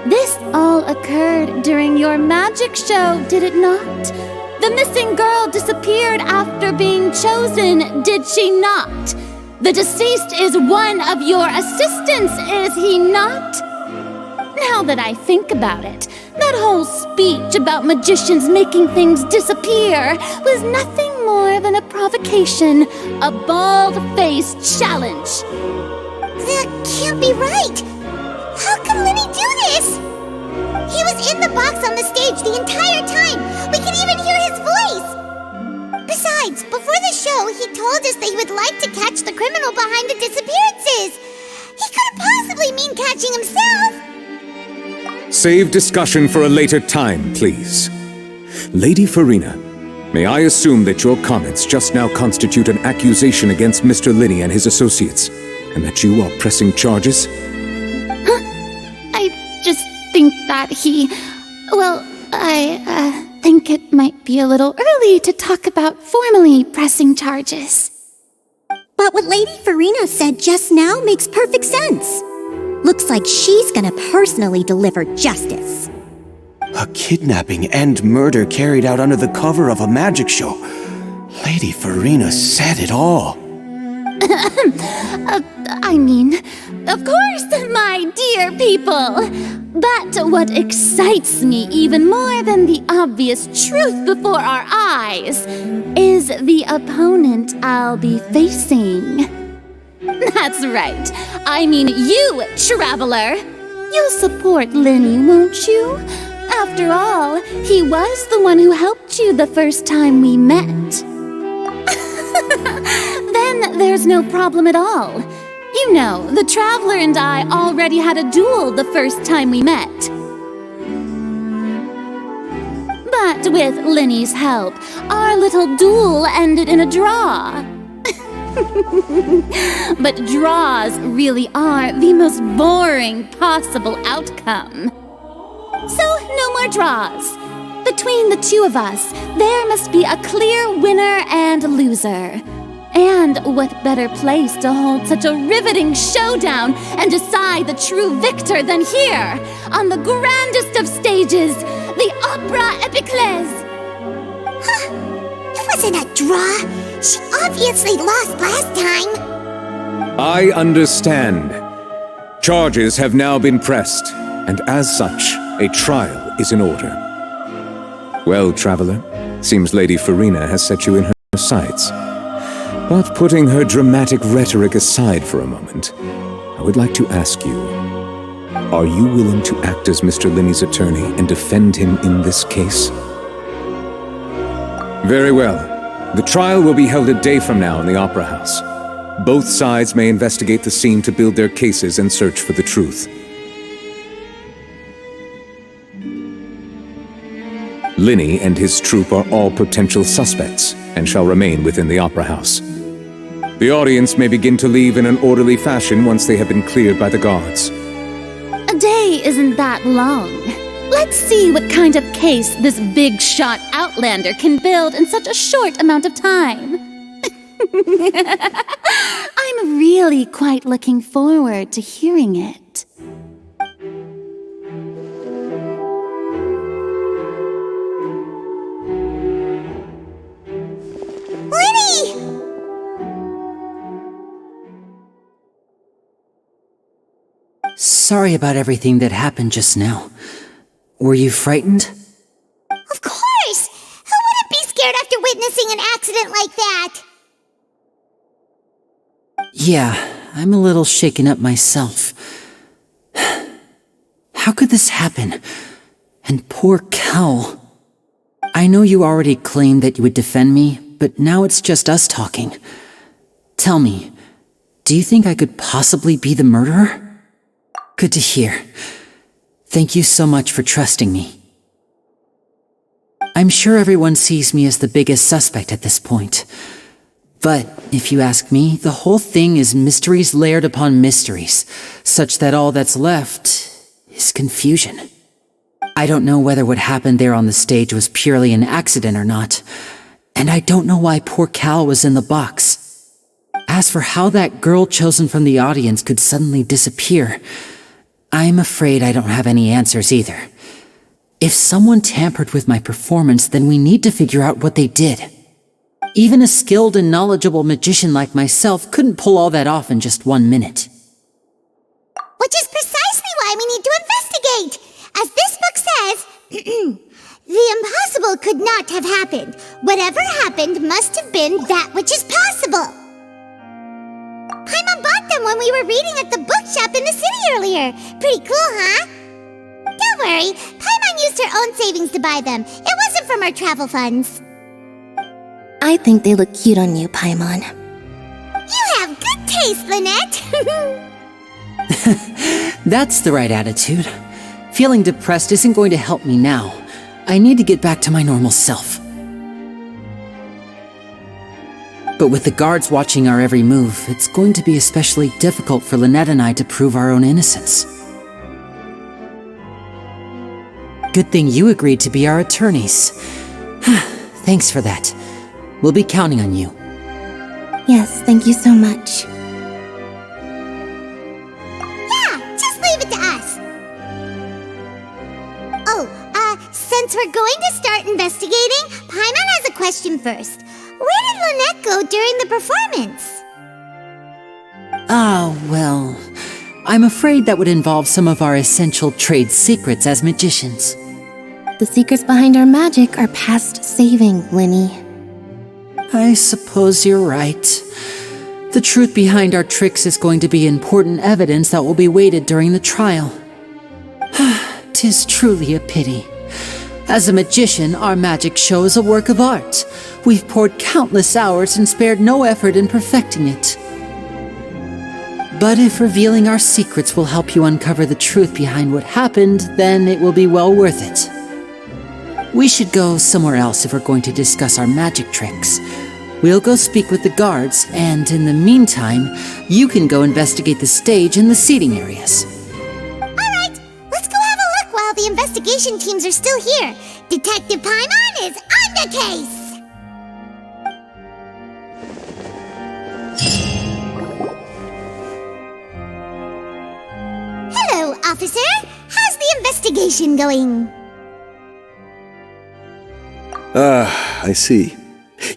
this all occurred during your magic show, did it not? The missing girl disappeared after being chosen, did she not? The deceased is one of your assistants, is he not? Now that I think about it, that whole speech about magicians making things disappear was nothing more than a provocation, a bald-faced challenge. That can't be right! How can Lenny do this? He was in the box on the stage the entire time! We could even hear his voice! Besides, before the show, he told us that he would like to catch the criminal behind the disappearances! He couldn't possibly mean catching himself! Save discussion for a later time, please. Lady Farina, may I assume that your comments just now constitute an accusation against Mr. Linney and his associates, and that you are pressing charges? I just think that I think it might be a little early to talk about formally pressing charges. But what Lady Farina said just now makes perfect sense. Looks like she's gonna personally deliver justice. A kidnapping and murder carried out under the cover of a magic show. Lady Farina said it all. Of course, my dear people. But what excites me even more than the obvious truth before our eyes is the opponent I'll be facing. That's right. I mean you, Traveler. You'll support Lenny, won't you? After all, he was the one who helped you the first time we met. Then there's no problem at all. You know, the Traveler and I already had a duel the first time we met. But with Lenny's help, our little duel ended in a draw. But draws really are the most boring possible outcome. So, no more draws. Between the two of us, there must be a clear winner and loser. And what better place to hold such a riveting showdown and decide the true victor than here, on the grandest of stages, the Opera Epiclese. Huh. It wasn't a draw. She obviously lost last time. I understand. Charges have now been pressed, and as such, a trial is in order. Well, Traveler, seems Lady Farina has set you in her sights. But putting her dramatic rhetoric aside for a moment, I would like to ask you, are you willing to act as Mr. Linney's attorney and defend him in this case? Very well. The trial will be held a day from now in the Opera House. Both sides may investigate the scene to build their cases and search for the truth. Linney and his troupe are all potential suspects and shall remain within the Opera House. The audience may begin to leave in an orderly fashion once they have been cleared by the guards. A day isn't that long. Let's see what kind of case this big-shot outlander can build in such a short amount of time. I'm really quite looking forward to hearing it. Lenny! Sorry about everything that happened just now. Were you frightened? Of course! Who wouldn't be scared after witnessing an accident like that? Yeah, I'm a little shaken up myself. How could this happen? And poor Kel. I know you already claimed that you would defend me, but now it's just us talking. Tell me, do you think I could possibly be the murderer? Good to hear. Thank you so much for trusting me. I'm sure everyone sees me as the biggest suspect at this point. But if you ask me, the whole thing is mysteries layered upon mysteries, such that all that's left is confusion. I don't know whether what happened there on the stage was purely an accident or not, and I don't know why poor Cal was in the box. As for how that girl chosen from the audience could suddenly disappear, I'm afraid I don't have any answers either. If someone tampered with my performance, then we need to figure out what they did. Even a skilled and knowledgeable magician like myself couldn't pull all that off in just 1 minute. Which is precisely why we need to investigate. As this book says, the impossible could not have happened. Whatever happened must have been that which is possible. Paimon bought them when we were reading at the bookshop in the city earlier. Pretty cool, huh? Don't worry, Paimon used her own savings to buy them. It wasn't from our travel funds. I think they look cute on you, Paimon. You have good taste, Lynette. That's the right attitude. Feeling depressed isn't going to help me now. I need to get back to my normal self. But with the guards watching our every move, it's going to be especially difficult for Lynette and I to prove our own innocence. Good thing you agreed to be our attorneys. Thanks for that. We'll be counting on you. Yes, thank you so much. Yeah, just leave it to us. Oh, since we're going to start investigating, Paimon has a question first. Where did Lynette go during the performance? Well, I'm afraid that would involve some of our essential trade secrets as magicians. The secrets behind our magic are past saving, Linny. I suppose you're right. The truth behind our tricks is going to be important evidence that will be weighted during the trial. 'Tis truly a pity. As a magician, our magic show is a work of art. We've poured countless hours and spared no effort in perfecting it. But if revealing our secrets will help you uncover the truth behind what happened, then it will be well worth it. We should go somewhere else if we're going to discuss our magic tricks. We'll go speak with the guards, and in the meantime, you can go investigate the stage and the seating areas. Alright, let's go have a look while the investigation teams are still here. Detective Paimon is on the case! Hello, officer. How's the investigation going? I see.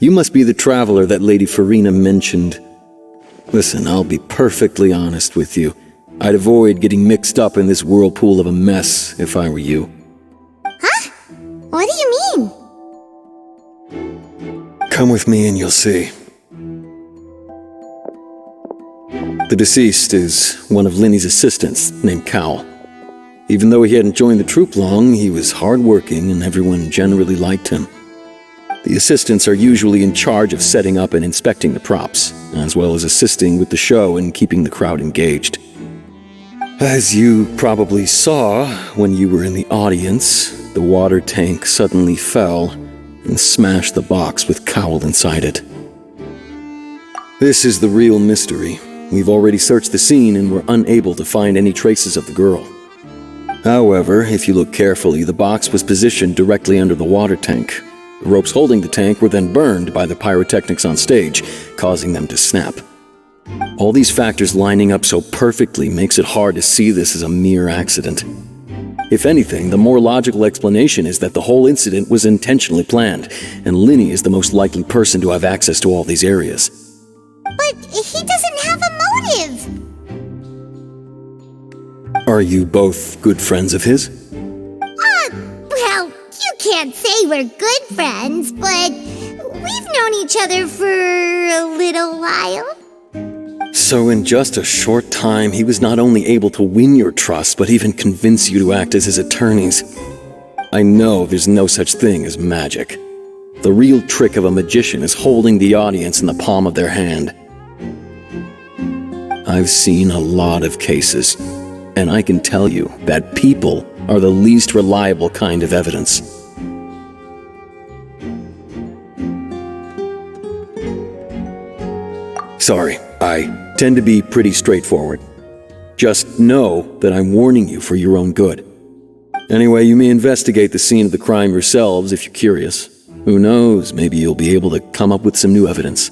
You must be the traveler that Lady Farina mentioned. Listen, I'll be perfectly honest with you. I'd avoid getting mixed up in this whirlpool of a mess if I were you. Huh? What do you mean? Come with me and you'll see. The deceased is one of Linny's assistants, named Cal. Even though he hadn't joined the troupe long, he was hardworking and everyone generally liked him. The assistants are usually in charge of setting up and inspecting the props, as well as assisting with the show and keeping the crowd engaged. As you probably saw when you were in the audience, the water tank suddenly fell and smashed the box with Cowl inside it. This is the real mystery. We've already searched the scene and were unable to find any traces of the girl. However, if you look carefully, the box was positioned directly under the water tank. The ropes holding the tank were then burned by the pyrotechnics on stage, causing them to snap. All these factors lining up so perfectly makes it hard to see this as a mere accident. If anything, the more logical explanation is that the whole incident was intentionally planned, and Linny is the most likely person to have access to all these areas. But he doesn't have a motive! Are you both good friends of his? Well, you can't say we're good friends, but we've known each other for a little while. So in just a short time, he was not only able to win your trust, but even convince you to act as his attorneys. I know there's no such thing as magic. The real trick of a magician is holding the audience in the palm of their hand. I've seen a lot of cases, and I can tell you that people are the least reliable kind of evidence. Sorry, I tend to be pretty straightforward. Just know that I'm warning you for your own good. Anyway, you may investigate the scene of the crime yourselves if you're curious. Who knows, maybe you'll be able to come up with some new evidence.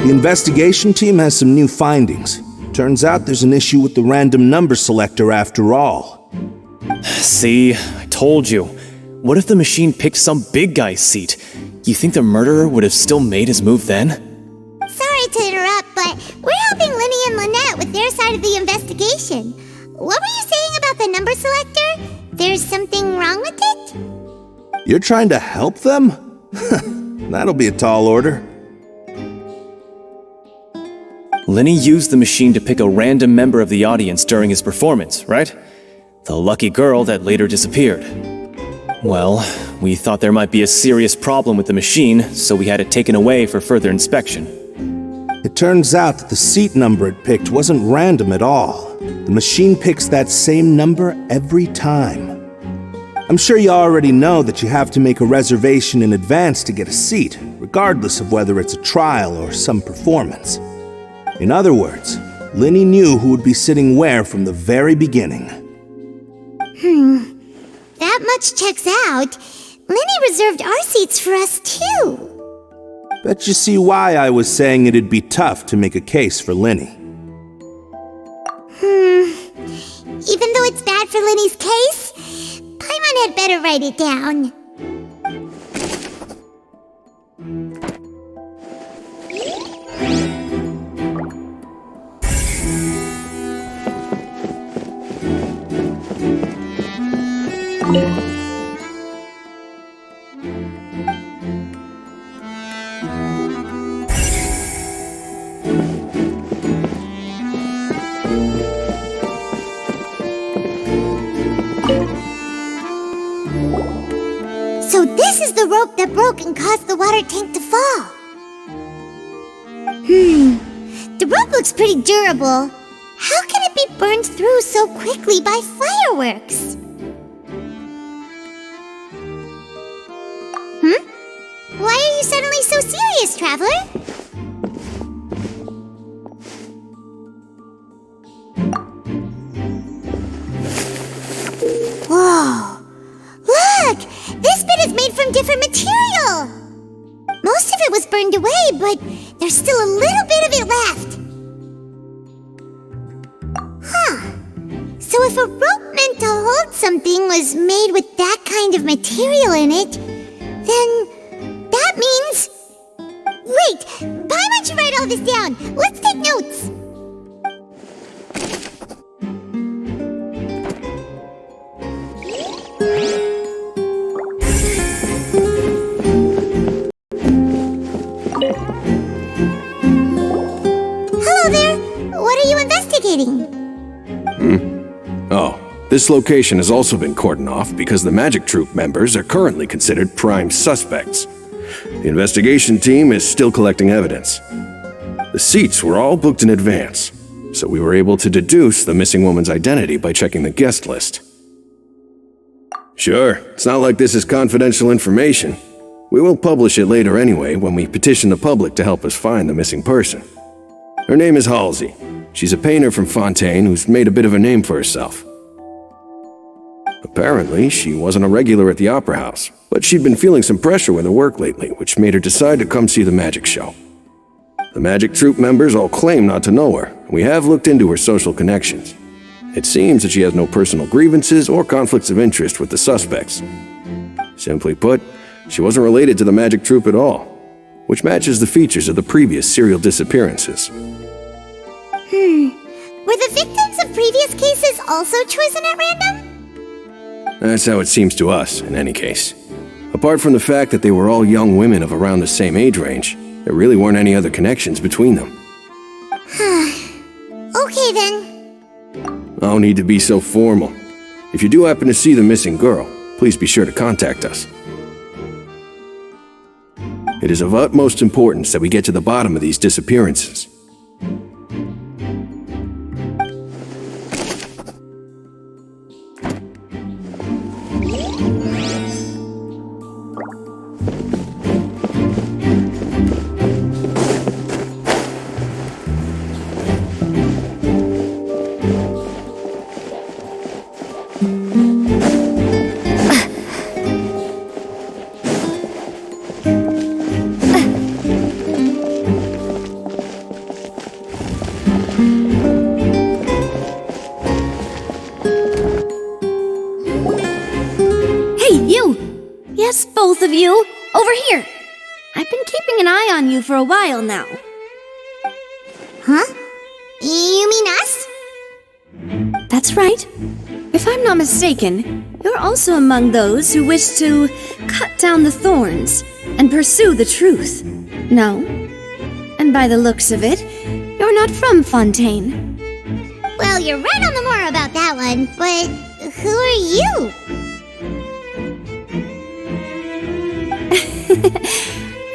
The investigation team has some new findings. Turns out there's an issue with the random number selector after all. See, I told you. What if the machine picked some big guy's seat? You think the murderer would have still made his move then? Sorry to interrupt, but we're helping Lenny and Lynette with their side of the investigation. What were you saying about the number selector? There's something wrong with it? You're trying to help them? That'll be a tall order. Lenny used the machine to pick a random member of the audience during his performance, right? The lucky girl that later disappeared. Well, we thought there might be a serious problem with the machine, so we had it taken away for further inspection. It turns out that the seat number it picked wasn't random at all. The machine picks that same number every time. I'm sure you already know that you have to make a reservation in advance to get a seat, regardless of whether it's a trial or some performance. In other words, Lenny knew who would be sitting where from the very beginning. That much checks out. Lenny reserved our seats for us too. Bet you see why I was saying it'd be tough to make a case for Lenny. Even though it's bad for Lenny's case, Paimon had better write it down. So this is the rope that broke and caused the water tank to fall. The rope looks pretty durable. How can it be burned through so quickly by fireworks? Why are you suddenly so serious, Traveler? Whoa! Look! This bit is made from different material! Most of it was burned away, but there's still a little bit of it left. So if a rope meant to hold something was made with that kind of material in it, then that means... Wait! Paimon should write all this down! Let's take notes! Hello there! What are you investigating? Oh, this location has also been cordoned off because the Magic Troupe members are currently considered prime suspects. The investigation team is still collecting evidence. The seats were all booked in advance, so we were able to deduce the missing woman's identity by checking the guest list. Sure, it's not like this is confidential information. We will publish it later anyway when we petition the public to help us find the missing person. Her name is Halsey. She's a painter from Fontaine who's made a bit of a name for herself. Apparently, she wasn't a regular at the Opera House, but she'd been feeling some pressure with her work lately, which made her decide to come see the magic show. The Magic Troupe members all claim not to know her, and we have looked into her social connections. It seems that she has no personal grievances or conflicts of interest with the suspects. Simply put, she wasn't related to the magic troupe at all, which matches the features of the previous serial disappearances. Were the victims of previous cases also chosen at random? That's how it seems to us, in any case. Apart from the fact that they were all young women of around the same age range, there really weren't any other connections between them. Okay then. No need to be so formal. If you do happen to see the missing girl, please be sure to contact us. It is of utmost importance that we get to the bottom of these disappearances. Yes, both of you! Over here! I've been keeping an eye on you for a while now. Huh? You mean us? That's right. If I'm not mistaken, you're also among those who wish to cut down the thorns and pursue the truth. No? And by the looks of it, you're not from Fontaine. Well, you're right on the more about that one, but who are you?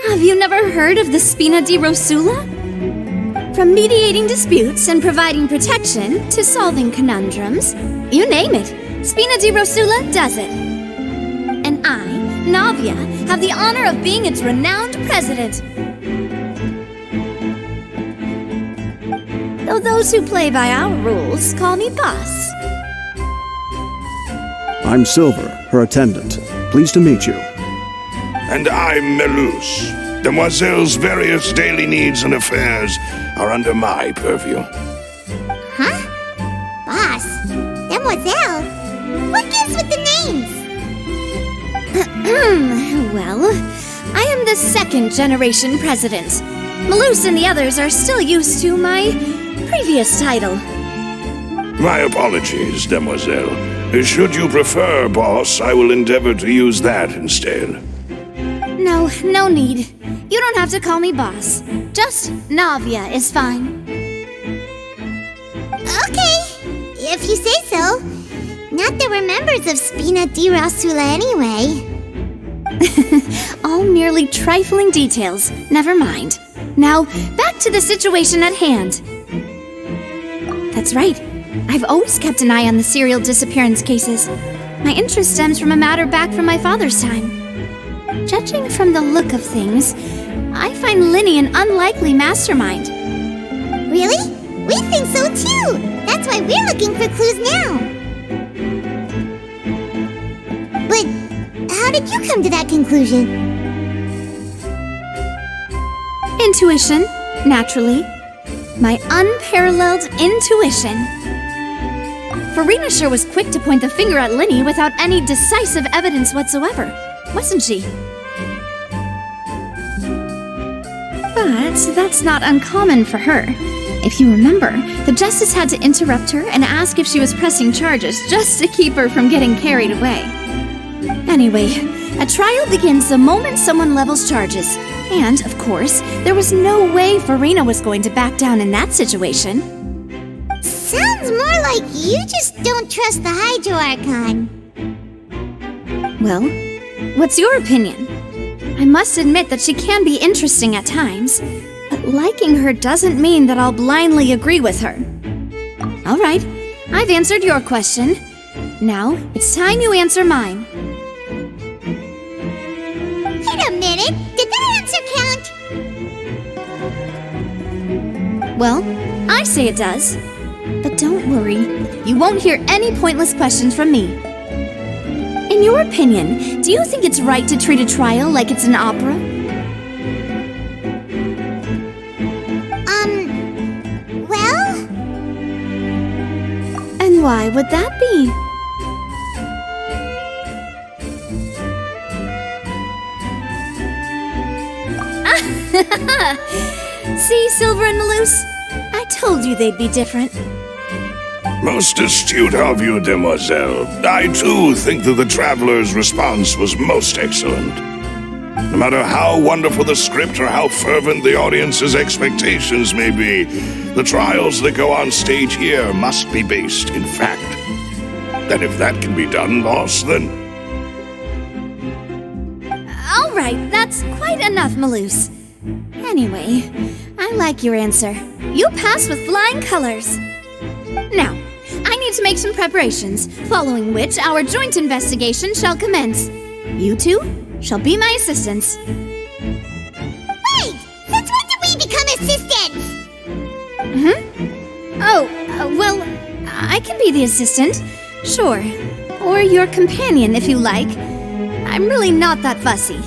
Have you never heard of the Spina di Rosula? From mediating disputes and providing protection to solving conundrums, you name it, Spina di Rosula does it. And I, Navia, have the honor of being its renowned president. Though those who play by our rules call me boss. I'm Silver, her attendant. Pleased to meet you. And I'm Melus. Demoiselle's various daily needs and affairs are under my purview. Huh? Boss? Demoiselle? What gives with the names? Well, I am the second generation president. Melus and the others are still used to my previous title. My apologies, Demoiselle. Should you prefer, boss, I will endeavor to use that instead. No need. You don't have to call me boss. Just Navia is fine. Okay, if you say so. Not that we're members of Spina di Rosula anyway. All merely trifling details. Never mind. Now, back to the situation at hand. That's right. I've always kept an eye on the serial disappearance cases. My interest stems from a matter back from my father's time. Judging from the look of things, I find Linny an unlikely mastermind. Really? We think so too! That's why we're looking for clues now. But how did you come to that conclusion? Intuition, naturally. My unparalleled intuition. Farina sure was quick to point the finger at Linny without any decisive evidence whatsoever, wasn't she? But that's not uncommon for her. If you remember, the justice had to interrupt her and ask if she was pressing charges just to keep her from getting carried away. Anyway, a trial begins the moment someone levels charges. And, of course, there was no way Farina was going to back down in that situation. Sounds more like you just don't trust the Hydro Archon. Well, what's your opinion? I must admit that she can be interesting at times, but liking her doesn't mean that I'll blindly agree with her. All right, I've answered your question. Now, it's time you answer mine. Wait a minute, did that answer count? Well, I say it does. But don't worry, you won't hear any pointless questions from me. In your opinion, do you think it's right to treat a trial like it's an opera? Well? And why would that be? See, Silver and Maloose? I told you they'd be different. Most astute of you, demoiselle. I too think that the traveler's response was most excellent. No matter how wonderful the script or how fervent the audience's expectations may be, the trials that go on stage here must be based in fact. And if that can be done, boss, then... All right, that's quite enough, Maloose. Anyway, I like your answer. You passed with flying colors. Now, I need to make some preparations, following which our joint investigation shall commence. You two shall be my assistants. Wait! Since when did we become assistants? Oh, well, I can be the assistant, sure. Or your companion, if you like. I'm really not that fussy.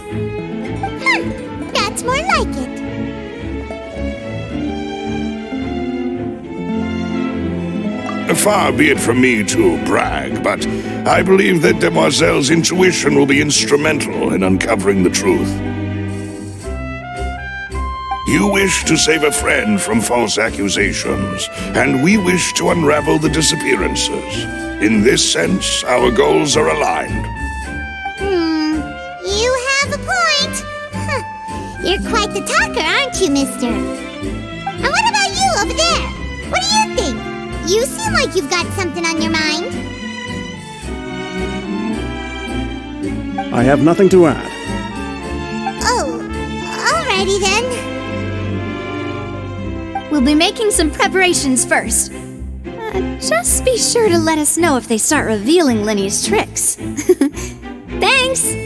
That's more like it. Far be it from me to brag, but I believe that Demoiselle's intuition will be instrumental in uncovering the truth. You wish to save a friend from false accusations, and we wish to unravel the disappearances. In this sense, our goals are aligned. You have a point. You're quite the talker, aren't you, mister? And what about you over there? What do you think? You seem like you've got something on your mind. I have nothing to add. Oh, alrighty then. We'll be making some preparations first. Just be sure to let us know if they start revealing Lenny's tricks. Thanks!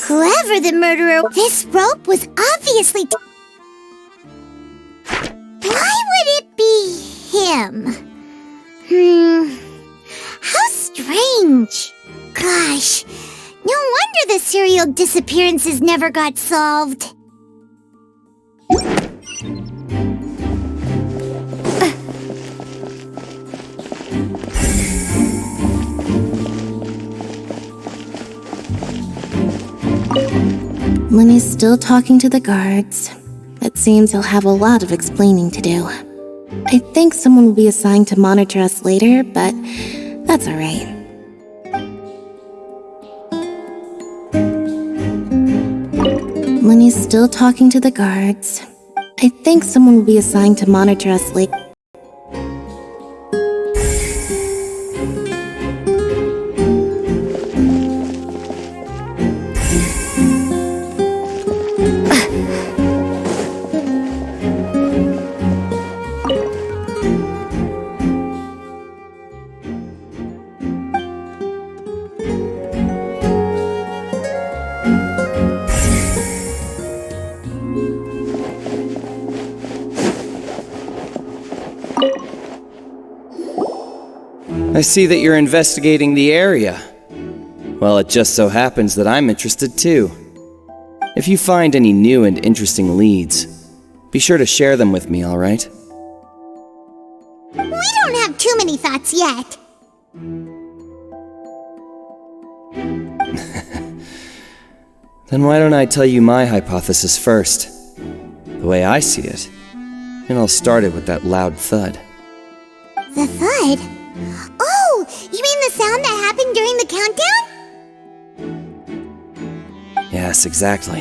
Whoever the murderer, this rope was obviously... Why would it be him? How strange. Gosh, no wonder the serial disappearances never got solved. Lenny's still talking to the guards. It seems he'll have a lot of explaining to do. I think someone will be assigned to monitor us later, but that's alright. Lenny's still talking to the guards. I think someone will be assigned to monitor us later. I see that you're investigating the area. Well, it just so happens that I'm interested too. If you find any new and interesting leads, be sure to share them with me, all right? We don't have too many thoughts yet. Then why don't I tell you my hypothesis first? The way I see it. It all started with that loud thud. The thud? Oh, you mean the sound that happened during the countdown? Yes. Yes, exactly.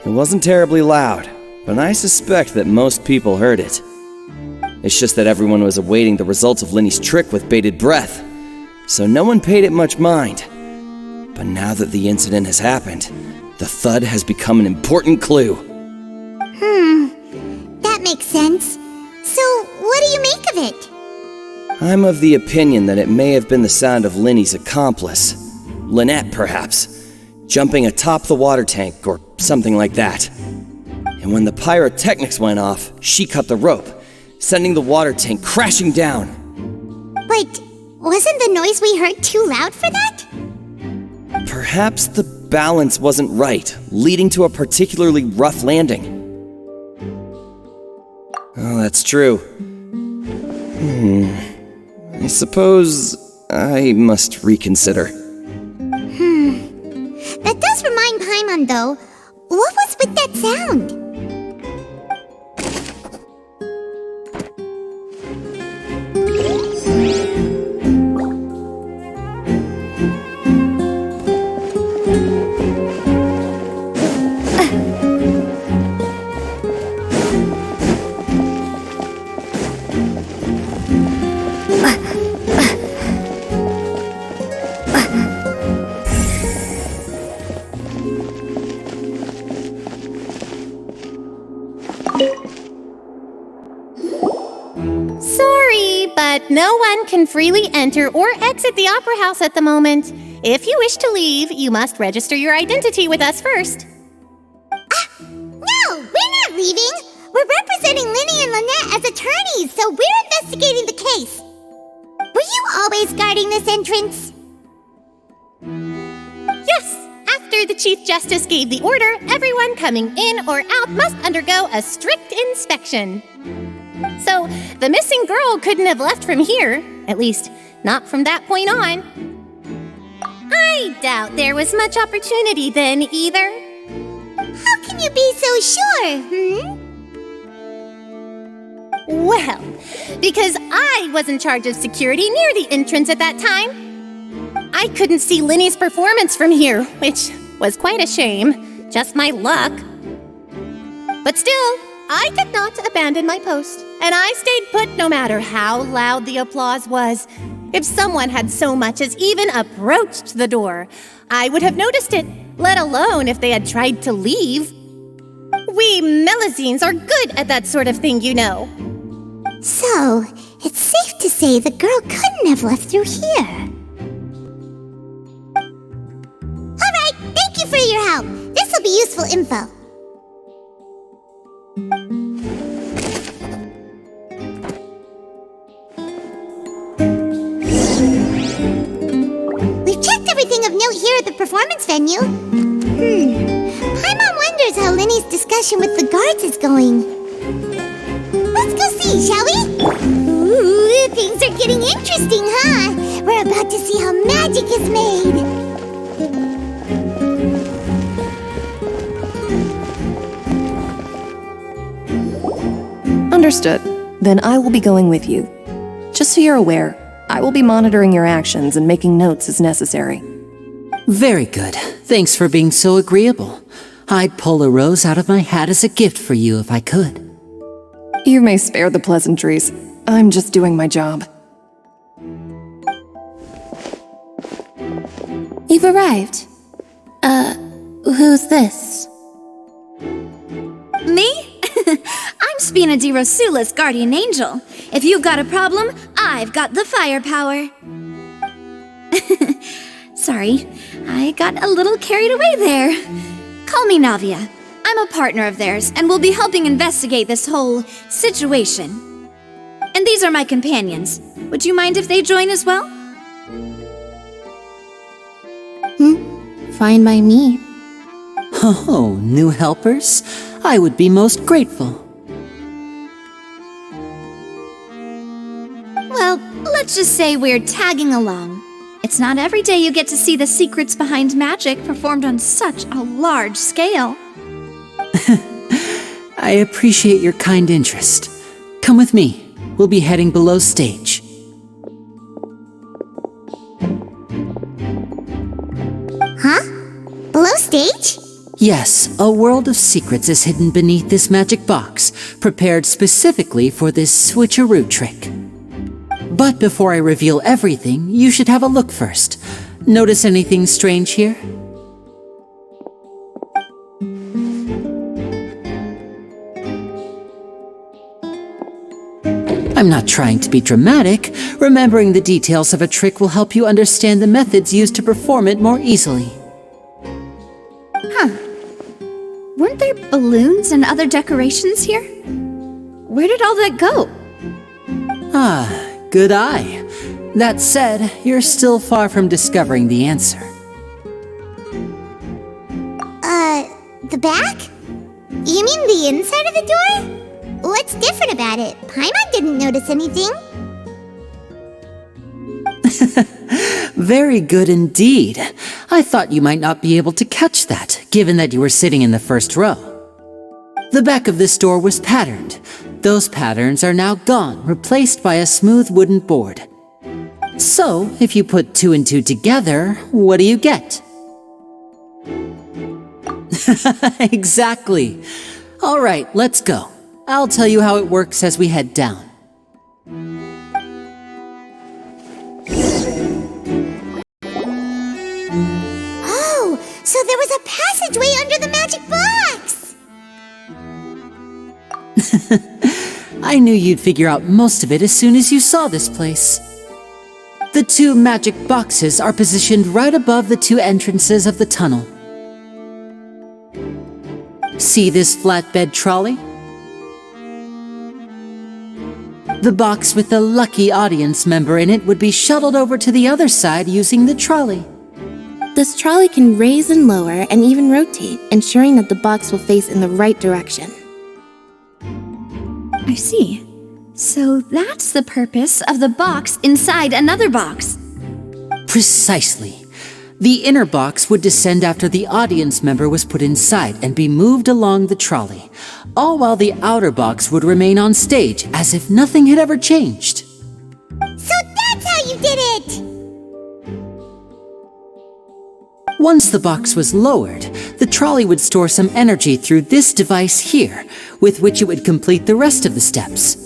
It wasn't terribly loud, but I suspect that most people heard it. It's just that everyone was awaiting the results of Lenny's trick with bated breath, so no one paid it much mind. But now that the incident has happened, the thud has become an important clue. That makes sense. So, what do you make of it? I'm of the opinion that it may have been the sound of Lenny's accomplice, Lynette perhaps, jumping atop the water tank or something like that. And when the pyrotechnics went off, she cut the rope, sending the water tank crashing down. But wasn't the noise we heard too loud for that? Perhaps the balance wasn't right, leading to a particularly rough landing. Oh, that's true. I suppose I must reconsider. That does remind Paimon, though. What was with that sound? But no one can freely enter or exit the Opera House at the moment. If you wish to leave, you must register your identity with us first. No, we're not leaving. We're representing Lenny and Lynette as attorneys, so we're investigating the case. Were you always guarding this entrance? Yes. After the Chief Justice gave the order, everyone coming in or out must undergo a strict inspection. So, the missing girl couldn't have left from here. At least, not from that point on. I doubt there was much opportunity then, either. How can you be so sure, Well, because I was in charge of security near the entrance at that time. I couldn't see Lenny's performance from here, which was quite a shame. Just my luck. But still, I did not abandon my post, and I stayed put no matter how loud the applause was. If someone had so much as even approached the door, I would have noticed it, let alone if they had tried to leave. We Melusines are good at that sort of thing, you know. So, it's safe to say the girl couldn't have left through here. Alright, thank you for your help. This will be useful info. We've checked everything of note here at the performance venue. Paimon wonders how Lenny's discussion with the guards is going. Let's go see, shall we? Ooh, things are getting interesting, huh? We're about to see how magic is made. Understood. Then I will be going with you. Just so you're aware, I will be monitoring your actions and making notes as necessary. Very good. Thanks for being so agreeable. I'd pull a rose out of my hat as a gift for you if I could. You may spare the pleasantries. I'm just doing my job. You've arrived. Who's this? Me? I'm Spina di Rosula's guardian angel. If you've got a problem, I've got the firepower. Sorry, I got a little carried away there. Call me Navia. I'm a partner of theirs, and will be helping investigate this whole situation. And these are my companions. Would you mind if they join as well? Fine by me. Oh, new helpers? I would be most grateful. Well, let's just say we're tagging along. It's not every day you get to see the secrets behind magic performed on such a large scale. I appreciate your kind interest. Come with me. We'll be heading below stage. Huh? Below stage? Yes, a world of secrets is hidden beneath this magic box, prepared specifically for this switcheroo trick. But before I reveal everything, you should have a look first. Notice anything strange here? I'm not trying to be dramatic. Remembering the details of a trick will help you understand the methods used to perform it more easily. Huh. Weren't there balloons and other decorations here? Where did all that go? Ah, good eye. That said, you're still far from discovering the answer. The back? You mean the inside of the door? What's different about it? Paimon didn't notice anything. Very good indeed. I thought you might not be able to catch that, given that you were sitting in the first row. The back of this door was patterned. Those patterns are now gone, replaced by a smooth wooden board. So, if you put 2 and 2 together, what do you get? Exactly. All right, let's go. I'll tell you how it works as we head down. Oh, so there was a passageway under the magic box! I knew you'd figure out most of it as soon as you saw this place. The 2 magic boxes are positioned right above the 2 entrances of the tunnel. See this flatbed trolley? The box with the lucky audience member in it would be shuttled over to the other side using the trolley. This trolley can raise and lower and even rotate, ensuring that the box will face in the right direction. I see. So that's the purpose of the box inside another box. Precisely. The inner box would descend after the audience member was put inside and be moved along the trolley, all while the outer box would remain on stage as if nothing had ever changed. So that's how you did it! Once the box was lowered, the trolley would store some energy through this device here, with which it would complete the rest of the steps.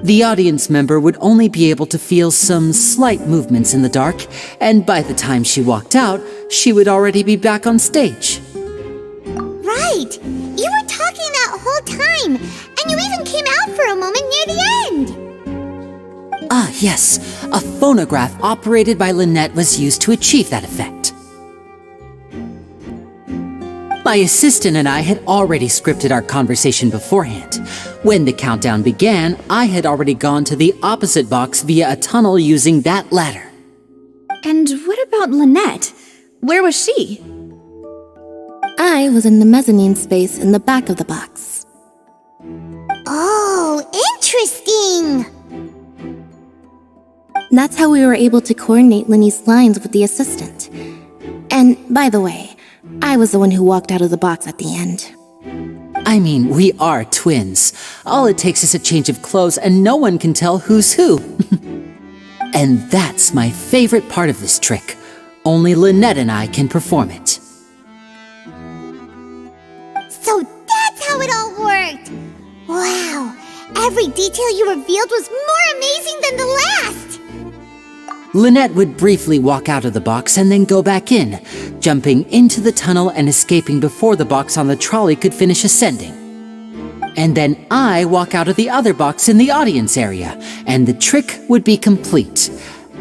The audience member would only be able to feel some slight movements in the dark, and by the time she walked out, she would already be back on stage. Right! You were talking that whole time, and you even came out for a moment near the end! Ah, yes. A phonograph operated by Lynette was used to achieve that effect. My assistant and I had already scripted our conversation beforehand. When the countdown began, I had already gone to the opposite box via a tunnel using that ladder. And what about Lynette? Where was she? I was in the mezzanine space in the back of the box. Oh, interesting! That's how we were able to coordinate Linny's lines with the assistant. And, by the way, I was the one who walked out of the box at the end. I mean, we are twins. All it takes is a change of clothes and no one can tell who's who. And that's my favorite part of this trick. Only Lynette and I can perform it. So that's how it all worked! Wow! Every detail you revealed was more amazing than the last! Lynette would briefly walk out of the box and then go back in, jumping into the tunnel and escaping before the box on the trolley could finish ascending. And then I walk out of the other box in the audience area, and the trick would be complete.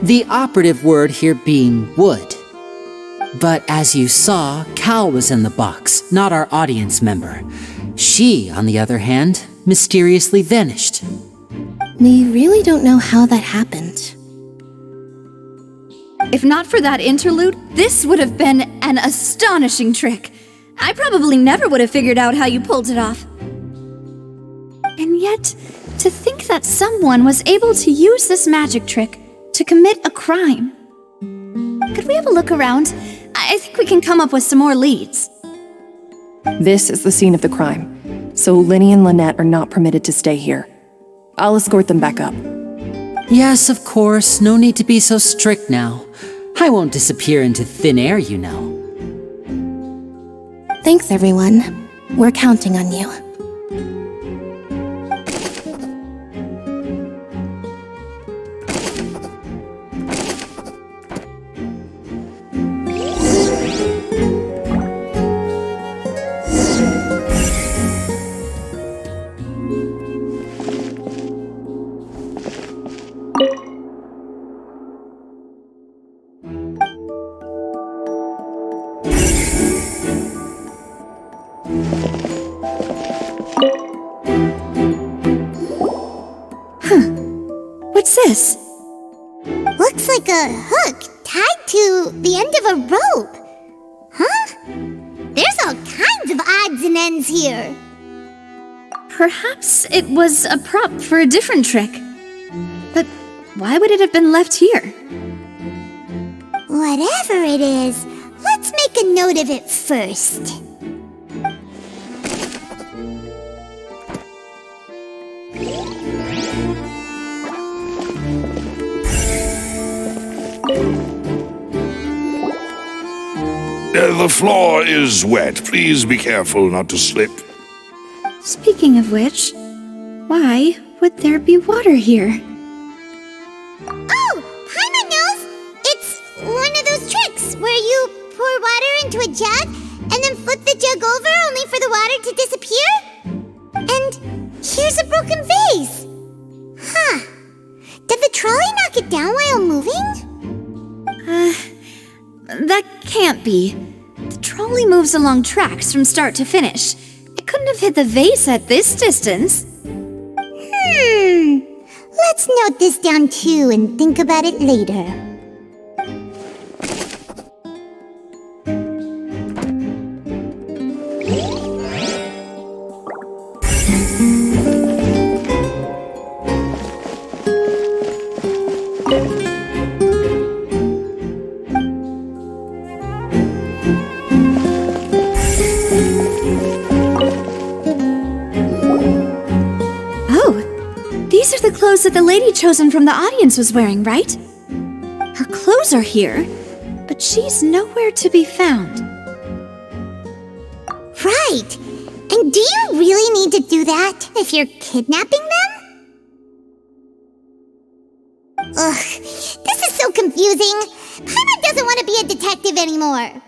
The operative word here being would. But as you saw, Cal was in the box, not our audience member. She, on the other hand, mysteriously vanished. We really don't know how that happened. If not for that interlude, this would have been an astonishing trick. I probably never would have figured out how you pulled it off. And yet, to think that someone was able to use this magic trick to commit a crime. Could we have a look around? I think we can come up with some more leads. This is the scene of the crime, so Linny and Lynette are not permitted to stay here. I'll escort them back up. Yes, of course. No need to be so strict now. I won't disappear into thin air, you know. Thanks, everyone. We're counting on you. What's this? Looks like a hook tied to the end of a rope. Huh? There's all kinds of odds and ends here. Perhaps it was a prop for a different trick. But why would it have been left here? Whatever it is, let's make a note of it first. The floor is wet. Please be careful not to slip. Speaking of which, why would there be water here? Oh, Paimon knows! It's one of those tricks where you pour water into a jug and then flip the jug over only for the water to disappear? And here's a broken vase. Huh. Did the trolley knock it down while moving? That can't be. The trolley moves along tracks from start to finish. It couldn't have hit the vase at this distance. Let's note this down too and think about it later. These are the clothes that the lady chosen from the audience was wearing, right? Her clothes are here, but she's nowhere to be found. Right! And do you really need to do that if you're kidnapping them? Ugh, this is so confusing. Paimon doesn't want to be a detective anymore.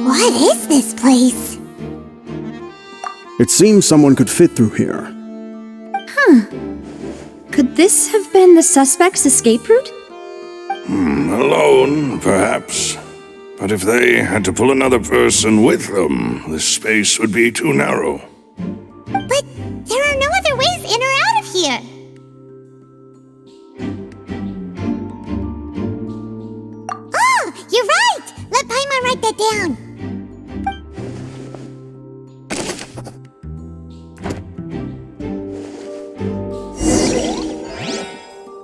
What is this place? It seems someone could fit through here. Could this have been the suspect's escape route? Alone, perhaps. But if they had to pull another person with them, the space would be too narrow. But there are no other ways in or out of here. Oh, you're right! Let Paimon write that down.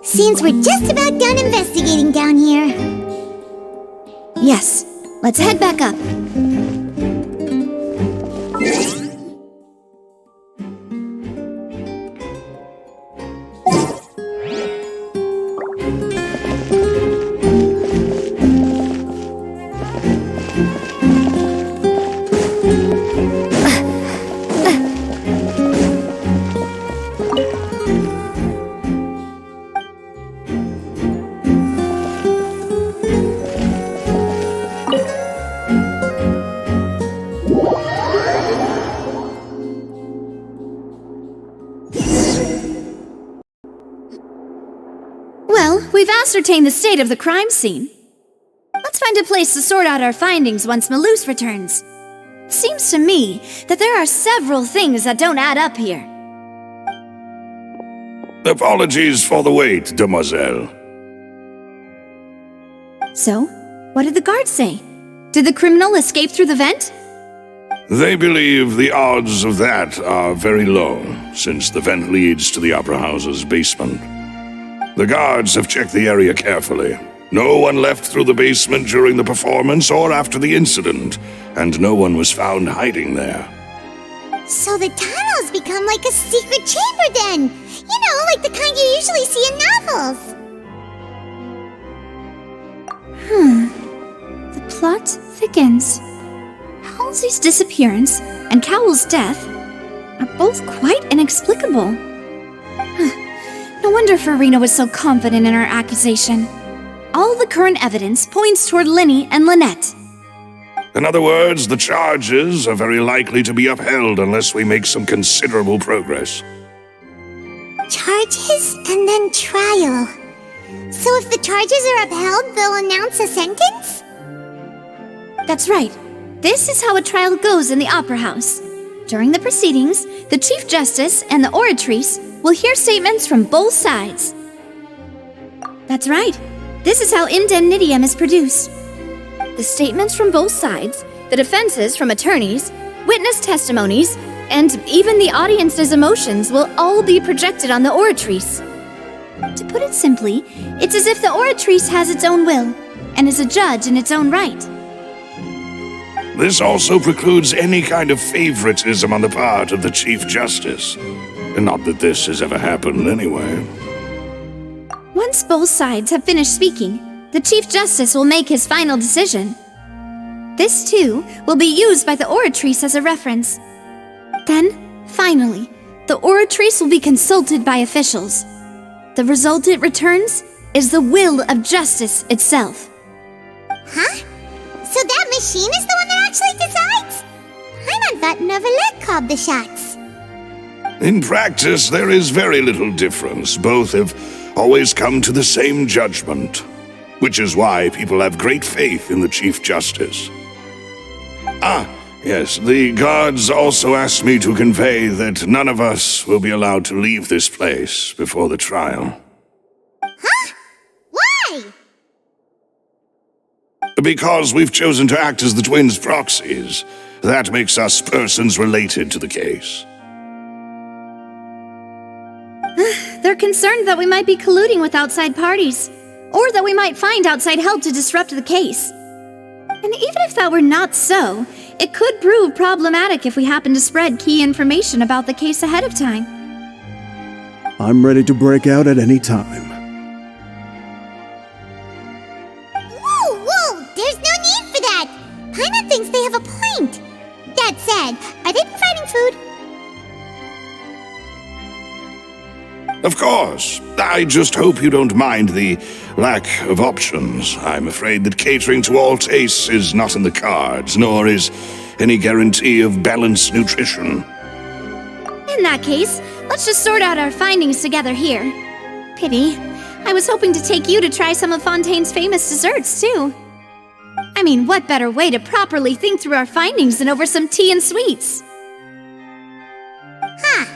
Seems we're just about done investigating down here. Yes, let's head back up. Well, we've ascertained the state of the crime scene. Let's find a place to sort out our findings once Malus returns. Seems to me that there are several things that don't add up here. Apologies for the wait, demoiselle. So, what did the guards say? Did the criminal escape through the vent? They believe the odds of that are very low, since the vent leads to the Opera House's basement. The guards have checked the area carefully. No one left through the basement during the performance or after the incident, and no one was found hiding there. So the tunnels become like a secret chamber then! You know, like the kind you usually see in novels! The plot thickens. Halsey's disappearance and Cowell's death are both quite inexplicable. No wonder Farina was so confident in her accusation. All the current evidence points toward Linny and Lynette. In other words, the charges are very likely to be upheld unless we make some considerable progress. Charges and then trial. So if the charges are upheld, they'll announce a sentence? That's right. This is how a trial goes in the Opera House. During the proceedings, the Chief Justice and the oratrice will hear statements from both sides. That's right. This is how indemnitium is produced. The statements from both sides, the defenses from attorneys, witness testimonies, and even the audience's emotions will all be projected on the oratrice. To put it simply, it's as if the oratrice has its own will and is a judge in its own right. This also precludes any kind of favoritism on the part of the Chief Justice. Not that this has ever happened anyway. Once both sides have finished speaking, the Chief Justice will make his final decision. This, too, will be used by the oratrice as a reference. Then, finally, the oratrice will be consulted by officials. The result it returns is the will of justice itself. Huh? So that machine is the one that actually decides? I thought Novelette called the shots. In practice, there is very little difference. Both have always come to the same judgment, which is why people have great faith in the Chief Justice. Yes, the guards also asked me to convey that none of us will be allowed to leave this place before the trial. Huh? Why? Because we've chosen to act as the twins' proxies. That makes us persons related to the case. They're concerned that we might be colluding with outside parties, or that we might find outside help to disrupt the case. And even if that were not so, it could prove problematic if we happen to spread key information about the case ahead of time. I'm ready to break out at any time. Whoa! There's no need for that! Paimon thinks they have a point. That said, are they providing food? Of course. I just hope you don't mind the lack of options. I'm afraid that catering to all tastes is not in the cards, nor is any guarantee of balanced nutrition. In that case, let's just sort out our findings together here. Pity. I was hoping to take you to try some of Fontaine's famous desserts, too. I mean, what better way to properly think through our findings than over some tea and sweets? Huh.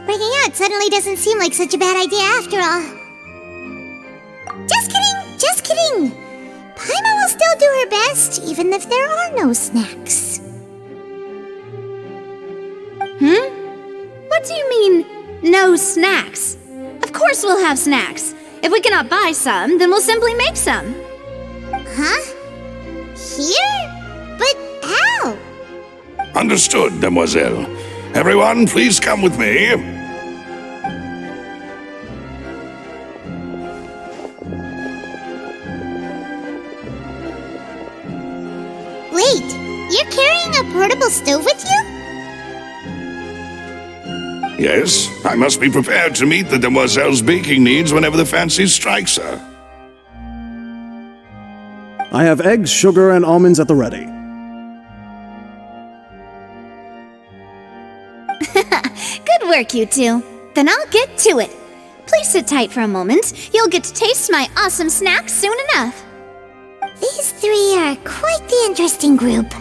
Breaking out suddenly doesn't seem like such a bad idea after all. Just kidding! Paimon will still do her best, even if there are no snacks. What do you mean, no snacks? Of course we'll have snacks. If we cannot buy some, then we'll simply make some. Huh? Here? But how? Understood, mademoiselle. Everyone, please come with me. Wait, you're carrying a portable stove with you? Yes, I must be prepared to meet the demoiselle's baking needs whenever the fancy strikes her. I have eggs, sugar, and almonds at the ready. Good work, you two. Then I'll get to it. Please sit tight for a moment. You'll get to taste my awesome snacks soon enough. These three are quite the interesting group.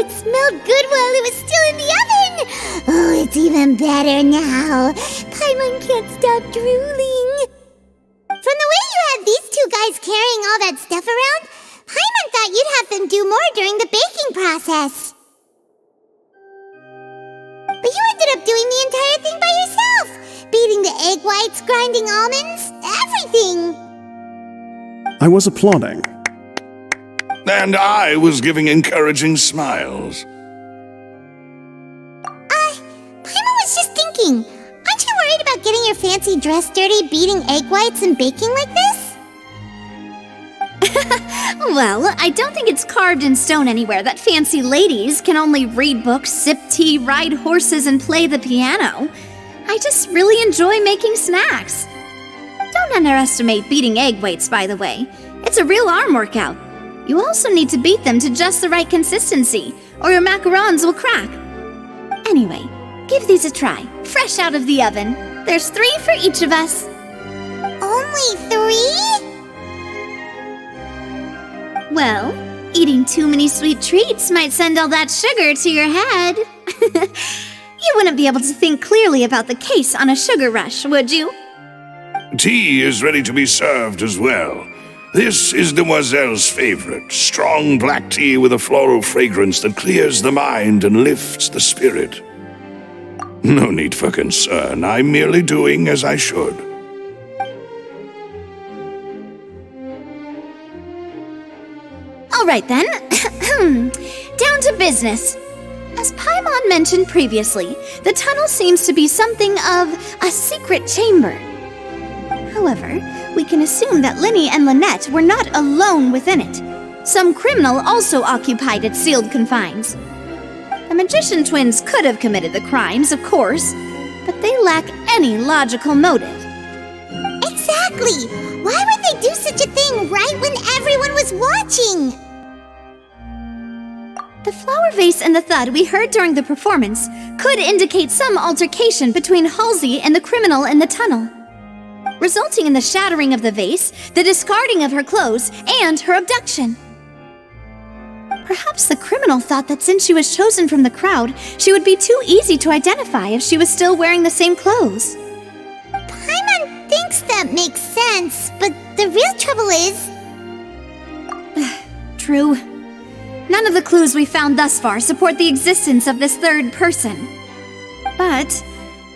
it smelled good while it was still in the oven! Oh, it's even better now. Paimon can't stop drooling. From the way you had these two guys carrying all that stuff around, Paimon thought you'd have them do more during the baking process. But you ended up doing the entire thing by yourself! Beating the egg whites, grinding almonds, everything! I was applauding. And I was giving encouraging smiles. Paimon was just thinking, aren't you worried about getting your fancy dress dirty beating egg whites and baking like this? Well, I don't think it's carved in stone anywhere that fancy ladies can only read books, sip tea, ride horses, and play the piano. I just really enjoy making snacks. Don't underestimate beating egg whites, by the way. It's a real arm workout. You also need to beat them to just the right consistency, or your macarons will crack. Anyway, give these a try, fresh out of the oven. There's 3 for each of us. Only 3? Well, eating too many sweet treats might send all that sugar to your head. You wouldn't be able to think clearly about the case on a sugar rush, would you? Tea is ready to be served as well. This is Demoiselle's favorite, strong black tea with a floral fragrance that clears the mind and lifts the spirit. No need for concern, I'm merely doing as I should. All right then, down to business. As Paimon mentioned previously, the tunnel seems to be something of a secret chamber. However, we can assume that Linny and Lynette were not alone within it. Some criminal also occupied its sealed confines. The magician twins could have committed the crimes, of course, but they lack any logical motive. Exactly! Why would they do such a thing right when everyone was watching? The flower vase and the thud we heard during the performance could indicate some altercation between Halsey and the criminal in the tunnel, resulting in the shattering of the vase, the discarding of her clothes, and her abduction. Perhaps the criminal thought that since she was chosen from the crowd, she would be too easy to identify if she was still wearing the same clothes. Paimon thinks that makes sense, but the real trouble is... True. None of the clues we found thus far support the existence of this third person. But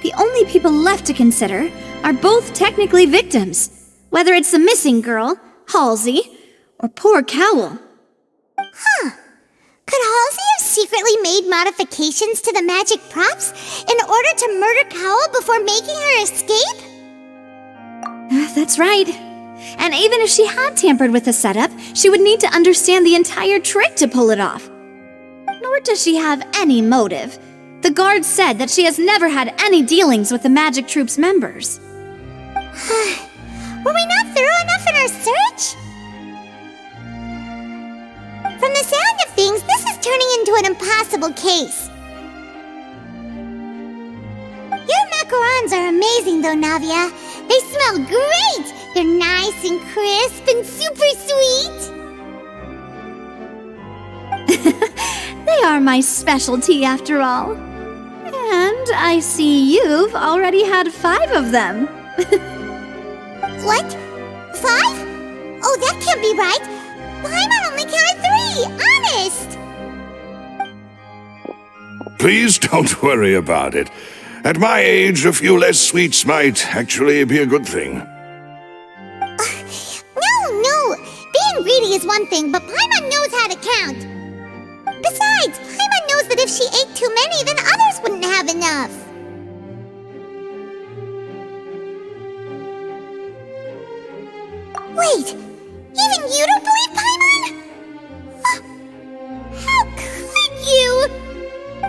the only people left to consider are both technically victims, whether it's the missing girl, Halsey, or poor Cowell. Huh. Could Halsey have secretly made modifications to the magic props in order to murder Cowell before making her escape? That's right. And even if she had tampered with the setup, she would need to understand the entire trick to pull it off. Nor does she have any motive. The guard said that she has never had any dealings with the magic troop's members. Were we not thorough enough in our search? From the sound of things, this is turning into an impossible case. Your macarons are amazing though, Navia. They smell great! They're nice and crisp and super sweet! They are my specialty after all. And I see you've already had 5 of them. What? 5? Oh, that can't be right! Paimon only counted 3, honest! Please don't worry about it. At my age, a few less sweets might actually be a good thing. No! Being greedy is one thing, but Paimon knows how to count. Besides, Paimon knows that if she ate too many, then others wouldn't have enough. Wait! Even you don't believe Paimon? How could you?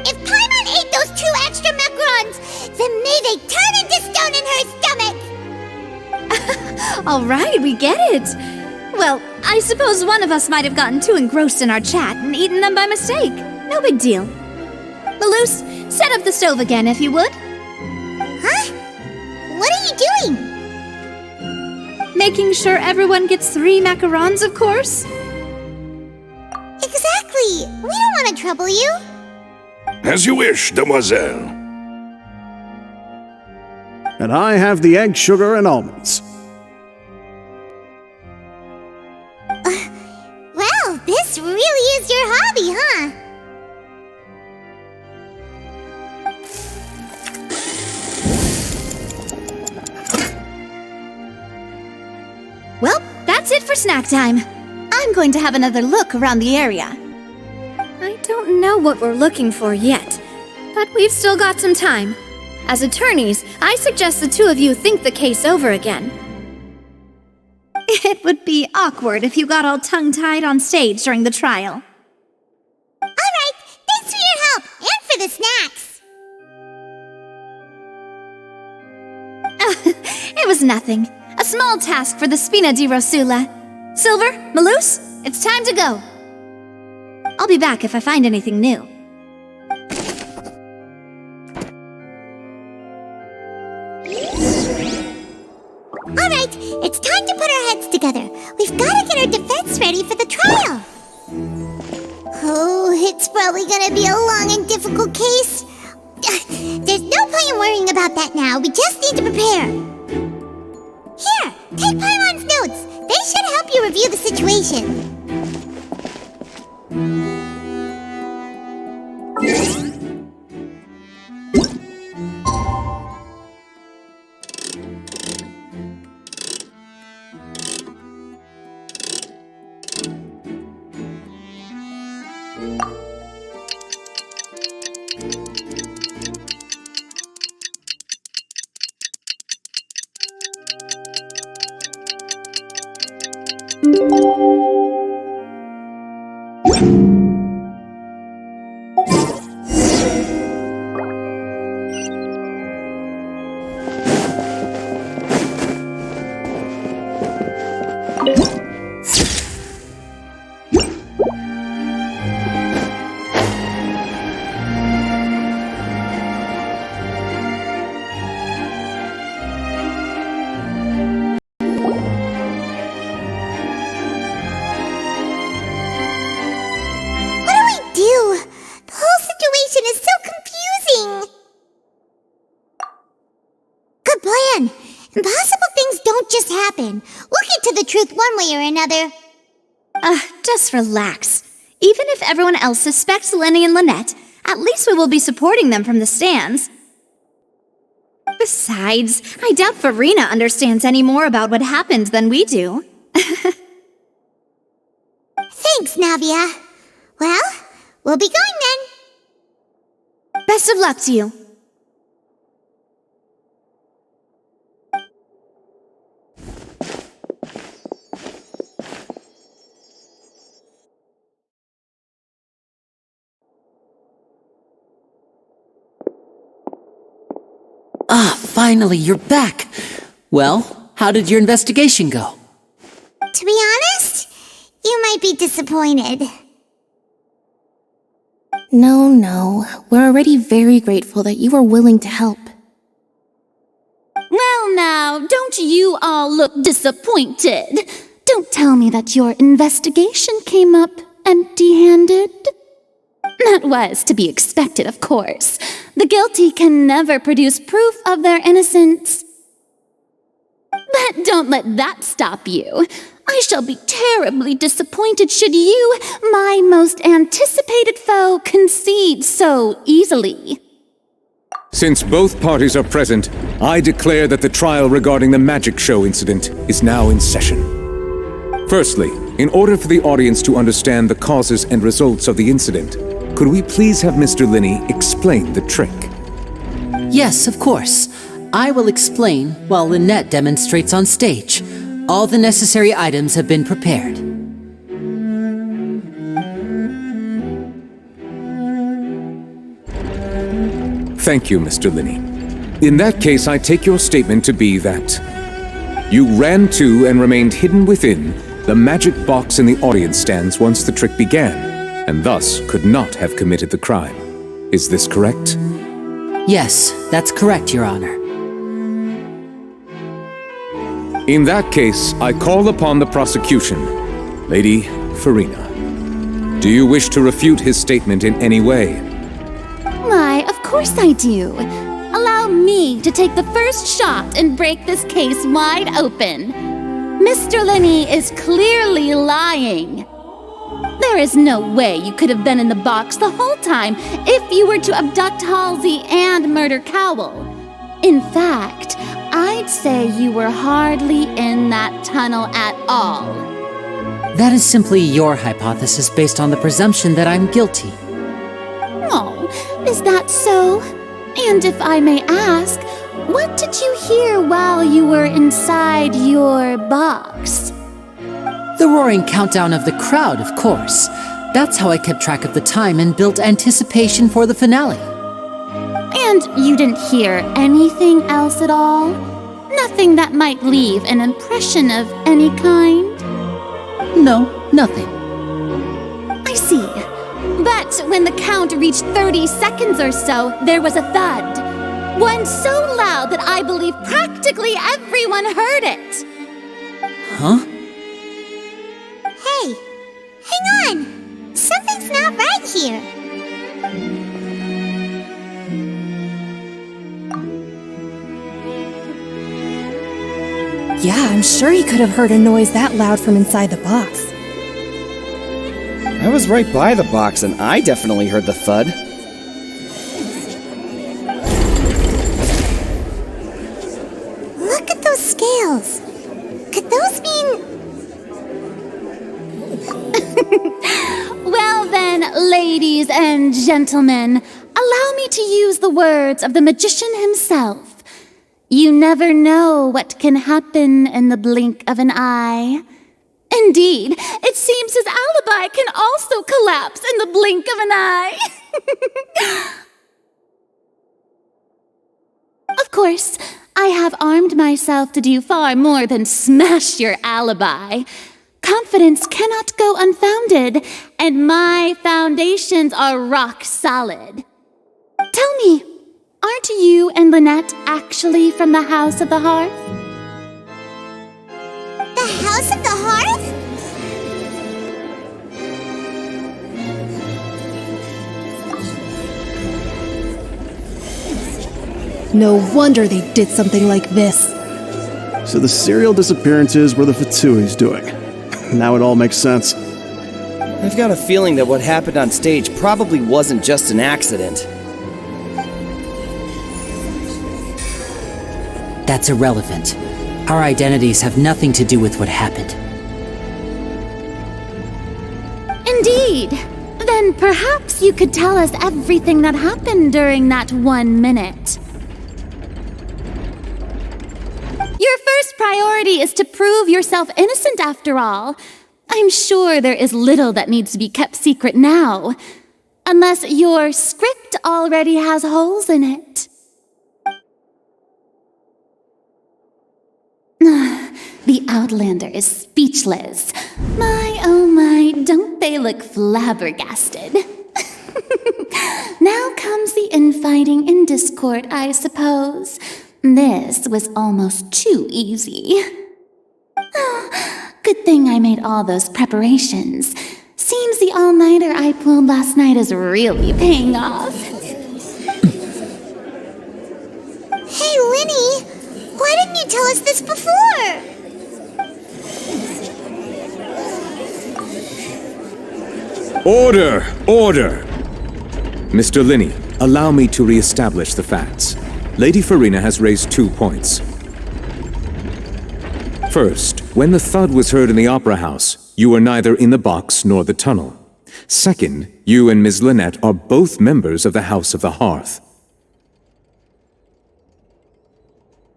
If Paimon ate those 2 extra macarons, then may they turn into stone in her stomach! All right, we get it. Well, I suppose one of us might have gotten too engrossed in our chat and eaten them by mistake. No big deal. Malus, set up the stove again if you would. Huh? What are you doing? Making sure everyone gets 3 macarons, of course. Exactly! Hey, we don't want to trouble you. As you wish, demoiselle. And I have the egg, sugar, and almonds. Well, this really is your hobby, huh? Well, that's it for snack time. I'm going to have another look around the area. I don't know what we're looking for yet, but we've still got some time. As attorneys, I suggest the two of you think the case over again. It would be awkward if you got all tongue-tied on stage during the trial. Alright, thanks for your help, and for the snacks. It was nothing. A small task for the Spina di Rosula. Silver, Malouse, it's time to go. I'll be back if I find anything new. Alright, it's time to put our heads together. We've got to get our defense ready for the trial. Oh, it's probably gonna be a long and difficult case. There's no point in worrying about that now. We just need to prepare. Here, take Paimon's notes. They should help you review the situation. Impossible things don't just happen. We'll get to the truth one way or another. Just relax. Even if everyone else suspects Lenny and Lynette, at least we will be supporting them from the stands. Besides, I doubt Farina understands any more about what happened than we do. Thanks, Navia. Well, we'll be going then. Best of luck to you. Finally, you're back. Well, how did your investigation go? To be honest, you might be disappointed. No. We're already very grateful that you were willing to help. Well now, don't you all look disappointed. Don't tell me that your investigation came up empty-handed. That was to be expected, of course. The guilty can never produce proof of their innocence. But don't let that stop you. I shall be terribly disappointed should you, my most anticipated foe, concede so easily. Since both parties are present, I declare that the trial regarding the magic show incident is now in session. Firstly, in order for the audience to understand the causes and results of the incident, could we please have Mr. Linney explain the trick? Yes, of course. I will explain while Lynette demonstrates on stage. All the necessary items have been prepared. Thank you, Mr. Linney. In that case, I take your statement to be that you ran to and remained hidden within the magic box in the audience stands once the trick began, and thus could not have committed the crime. Is this correct? Yes, that's correct, Your Honor. In that case, I call upon the prosecution, Lady Farina. Do you wish to refute his statement in any way? Why, of course I do. Allow me to take the first shot and break this case wide open. Mr. Lenny is clearly lying. There is no way you could have been in the box the whole time if you were to abduct Halsey and murder Cowell. In fact, I'd say you were hardly in that tunnel at all. That is simply your hypothesis based on the presumption that I'm guilty. Oh, is that so? And if I may ask, what did you hear while you were inside your box? The roaring countdown of the crowd, of course. That's how I kept track of the time and built anticipation for the finale. And you didn't hear anything else at all? Nothing that might leave an impression of any kind? No, nothing. I see. But when the count reached 30 seconds or so, there was a thud. One so loud that I believe practically everyone heard it. Huh? Hey, hang on! Something's not right here. Yeah, I'm sure he could have heard a noise that loud from inside the box. I was right by the box and I definitely heard the thud. Look at those scales. Could those mean... Well then, ladies and gentlemen, allow me to use the words of the magician himself. You never know what can happen in the blink of an eye. Indeed, it seems his alibi can also collapse in the blink of an eye. Of course, I have armed myself to do far more than smash your alibi. Confidence cannot go unfounded, and my foundations are rock solid. Tell me, aren't you and Lynette actually from the House of the Hearth? The House of the Hearth? No wonder they did something like this. So the serial disappearances were the Fatsui's doing. Now it all makes sense. I've got a feeling that what happened on stage probably wasn't just an accident. That's irrelevant. Our identities have nothing to do with what happened. Indeed. Then perhaps you could tell us everything that happened during that 1 minute. Your first priority is to prove yourself innocent, after all. I'm sure there is little that needs to be kept secret now. Unless your script already has holes in it. The Outlander is speechless. My, oh my, don't they look flabbergasted? Now comes the infighting and discord, I suppose. This was almost too easy. Good thing I made all those preparations. Seems the all-nighter I pulled last night is really paying off. Hey, Linny! Why didn't you tell us this before? Order! Order! Mr. Linney, allow me to re-establish the facts. Lady Farina has raised 2 points. First, when the thud was heard in the Opera House, you were neither in the box nor the tunnel. Second, you and Ms. Lynette are both members of the House of the Hearth.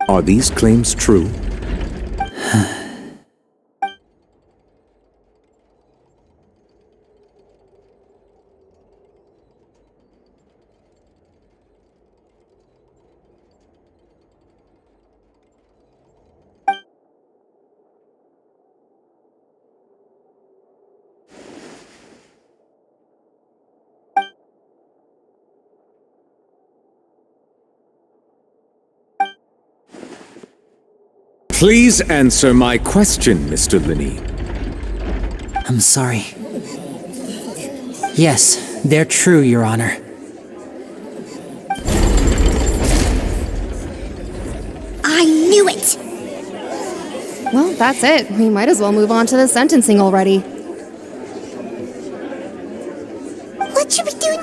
Are these claims true? Please answer my question, Mr. Linney. I'm sorry. Yes, they're true, Your Honor. I knew it! Well, that's it. We might as well move on to the sentencing already. What should we do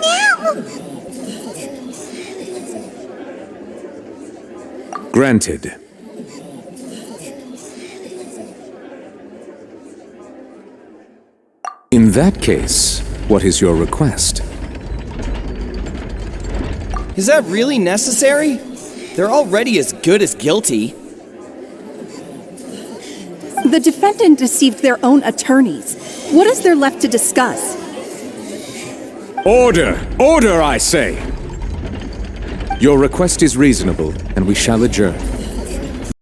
now? Granted. In that case, what is your request? Is that really necessary? They're already as good as guilty. The defendant deceived their own attorneys. What is there left to discuss? Order! Order, I say! Your request is reasonable, and we shall adjourn.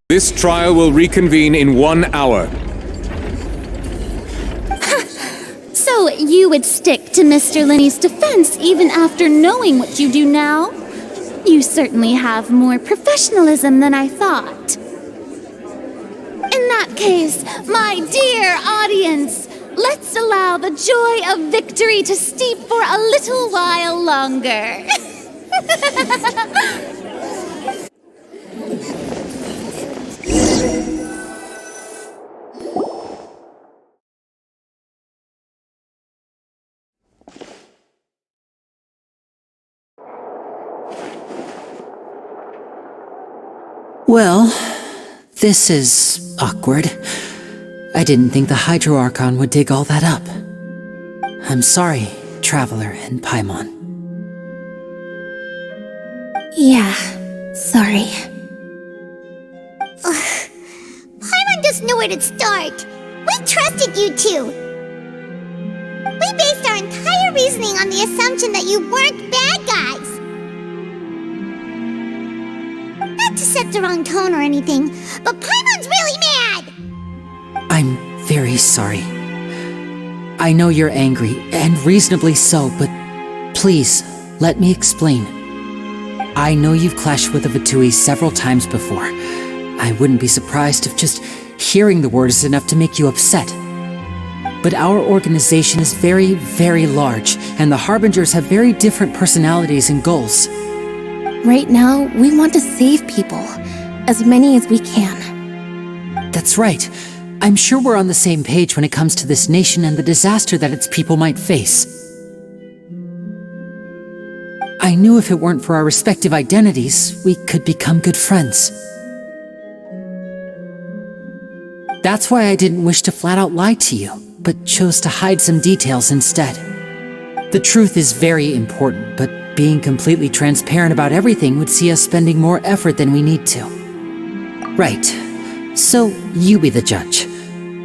This trial will reconvene in 1 hour. So you would stick to Mr. Linney's defense even after knowing what you do now? You certainly have more professionalism than I thought. In that case, my dear audience, let's allow the joy of victory to steep for a little while longer. Well, this is awkward. I didn't think the Hydro Archon would dig all that up. I'm sorry, Traveler and Paimon. Yeah, sorry. Paimon doesn't know where to start. We trusted you two. We based our entire reasoning on the assumption that you weren't bad guys. Not to set the wrong tone or anything, but Paimon's really mad! I'm very sorry. I know you're angry, and reasonably so, but please, let me explain. I know you've clashed with the Fatui several times before. I wouldn't be surprised if just hearing the word is enough to make you upset. But our organization is very, very large, and the Harbingers have very different personalities and goals. Right now, we want to save people. As many as we can. That's right. I'm sure we're on the same page when it comes to this nation and the disaster that its people might face. I knew if it weren't for our respective identities, we could become good friends. That's why I didn't wish to flat out lie to you, but chose to hide some details instead. The truth is very important, but being completely transparent about everything would see us spending more effort than we need to. Right. So, you be the judge.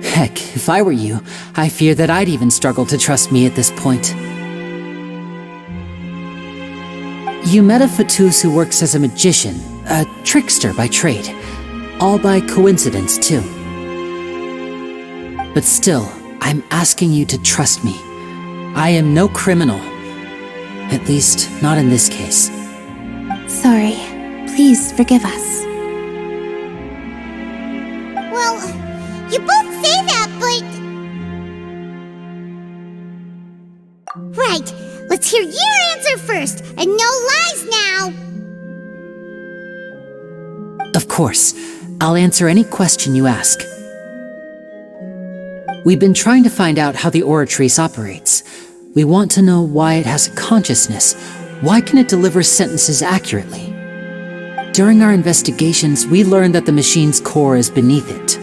Heck, if I were you, I fear that I'd even struggle to trust me at this point. You met a Fatus who works as a magician, a trickster by trade. All by coincidence, too. But still, I'm asking you to trust me. I am no criminal. At least, not in this case. Sorry. Please forgive us. Well, you both say that, but... Right, let's hear your answer first, and no lies now! Of course. I'll answer any question you ask. We've been trying to find out how the Oratrice operates. We want to know why it has a consciousness. Why can it deliver sentences accurately? During our investigations, we learned that the machine's core is beneath it.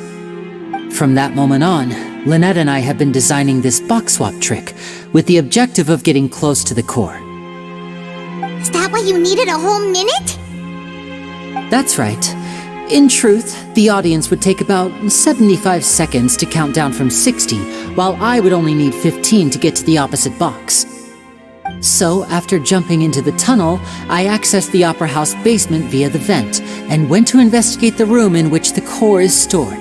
From that moment on, Lynette and I have been designing this box swap trick with the objective of getting close to the core. Is that why you needed a whole minute? That's right. In truth, the audience would take about 75 seconds to count down from 60, while I would only need 15 to get to the opposite box. So, after jumping into the tunnel, I accessed the Opera House basement via the vent, and went to investigate the room in which the core is stored.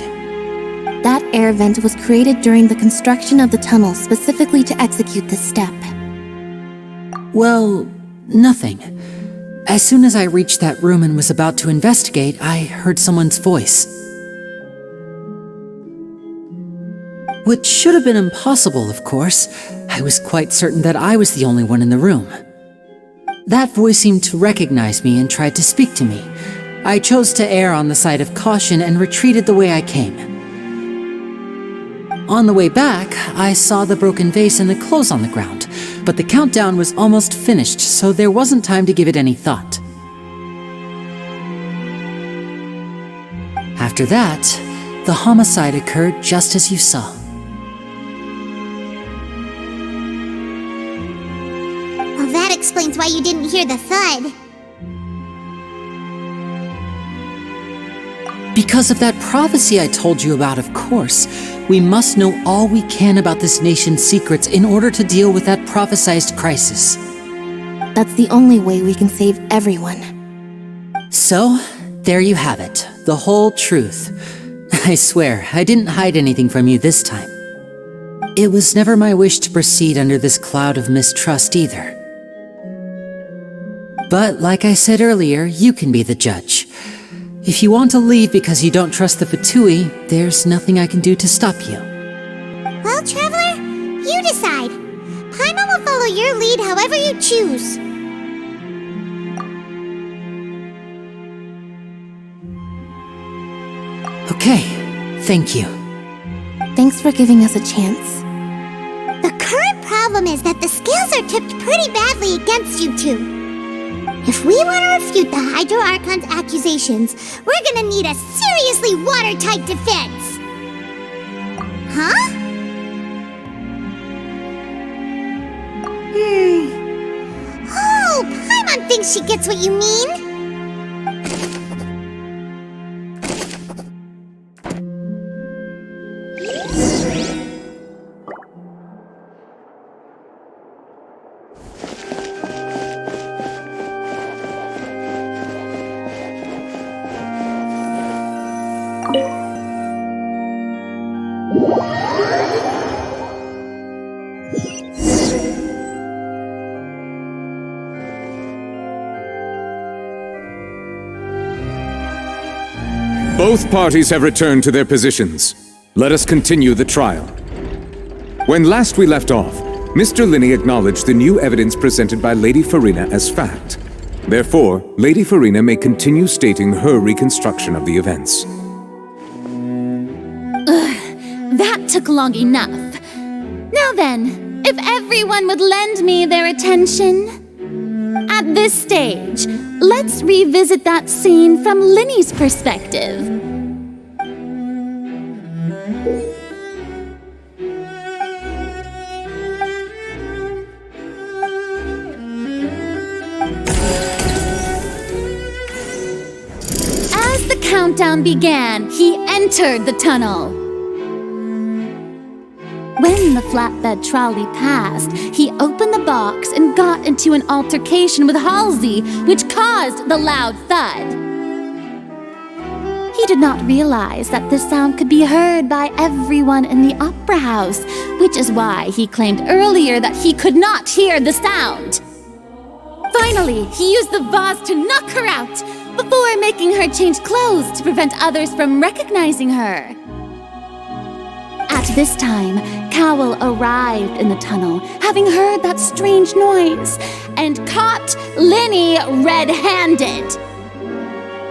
That air vent was created during the construction of the tunnel specifically to execute this step. Well, nothing. As soon as I reached that room and was about to investigate, I heard someone's voice. which should have been impossible, of course. I was quite certain that I was the only one in the room. That voice seemed to recognize me and tried to speak to me. I chose to err on the side of caution and retreated the way I came. On the way back, I saw the broken vase and the clothes on the ground, but the countdown was almost finished, so there wasn't time to give it any thought. After that, the homicide occurred just as you saw. Well, that explains why you didn't hear the thud. Because of that prophecy I told you about, of course. We must know all we can about this nation's secrets in order to deal with that prophesized crisis. That's the only way we can save everyone. So, there you have it. The whole truth. I swear, I didn't hide anything from you this time. It was never my wish to proceed under this cloud of mistrust either. But like I said earlier, you can be the judge. If you want to leave because you don't trust the Fatui, there's nothing I can do to stop you. Well, Traveler, you decide. Paimon will follow your lead however you choose. Okay, thank you. Thanks for giving us a chance. The current problem is that the scales are tipped pretty badly against you two. If we want to refute the Hydro Archon's accusations, we're gonna need a seriously watertight defense. Huh? Oh, Paimon thinks she gets what you mean. Both parties have returned to their positions. Let us continue the trial. When last we left off, Mr. Linney acknowledged the new evidence presented by Lady Farina as fact. Therefore, Lady Farina may continue stating her reconstruction of the events. That took long enough. Now then, if everyone would lend me their attention. At this stage, let's revisit that scene from Linney's perspective. As the countdown began, he entered the tunnel. When the flatbed trolley passed, he opened the box and got into an altercation with Halsey, which caused the loud thud. He did not realize that the sound could be heard by everyone in the opera house, which is why he claimed earlier that he could not hear the sound. Finally, he used the vase to knock her out, before making her change clothes to prevent others from recognizing her. At this time, Cowell arrived in the tunnel, having heard that strange noise, and caught Linney red-handed.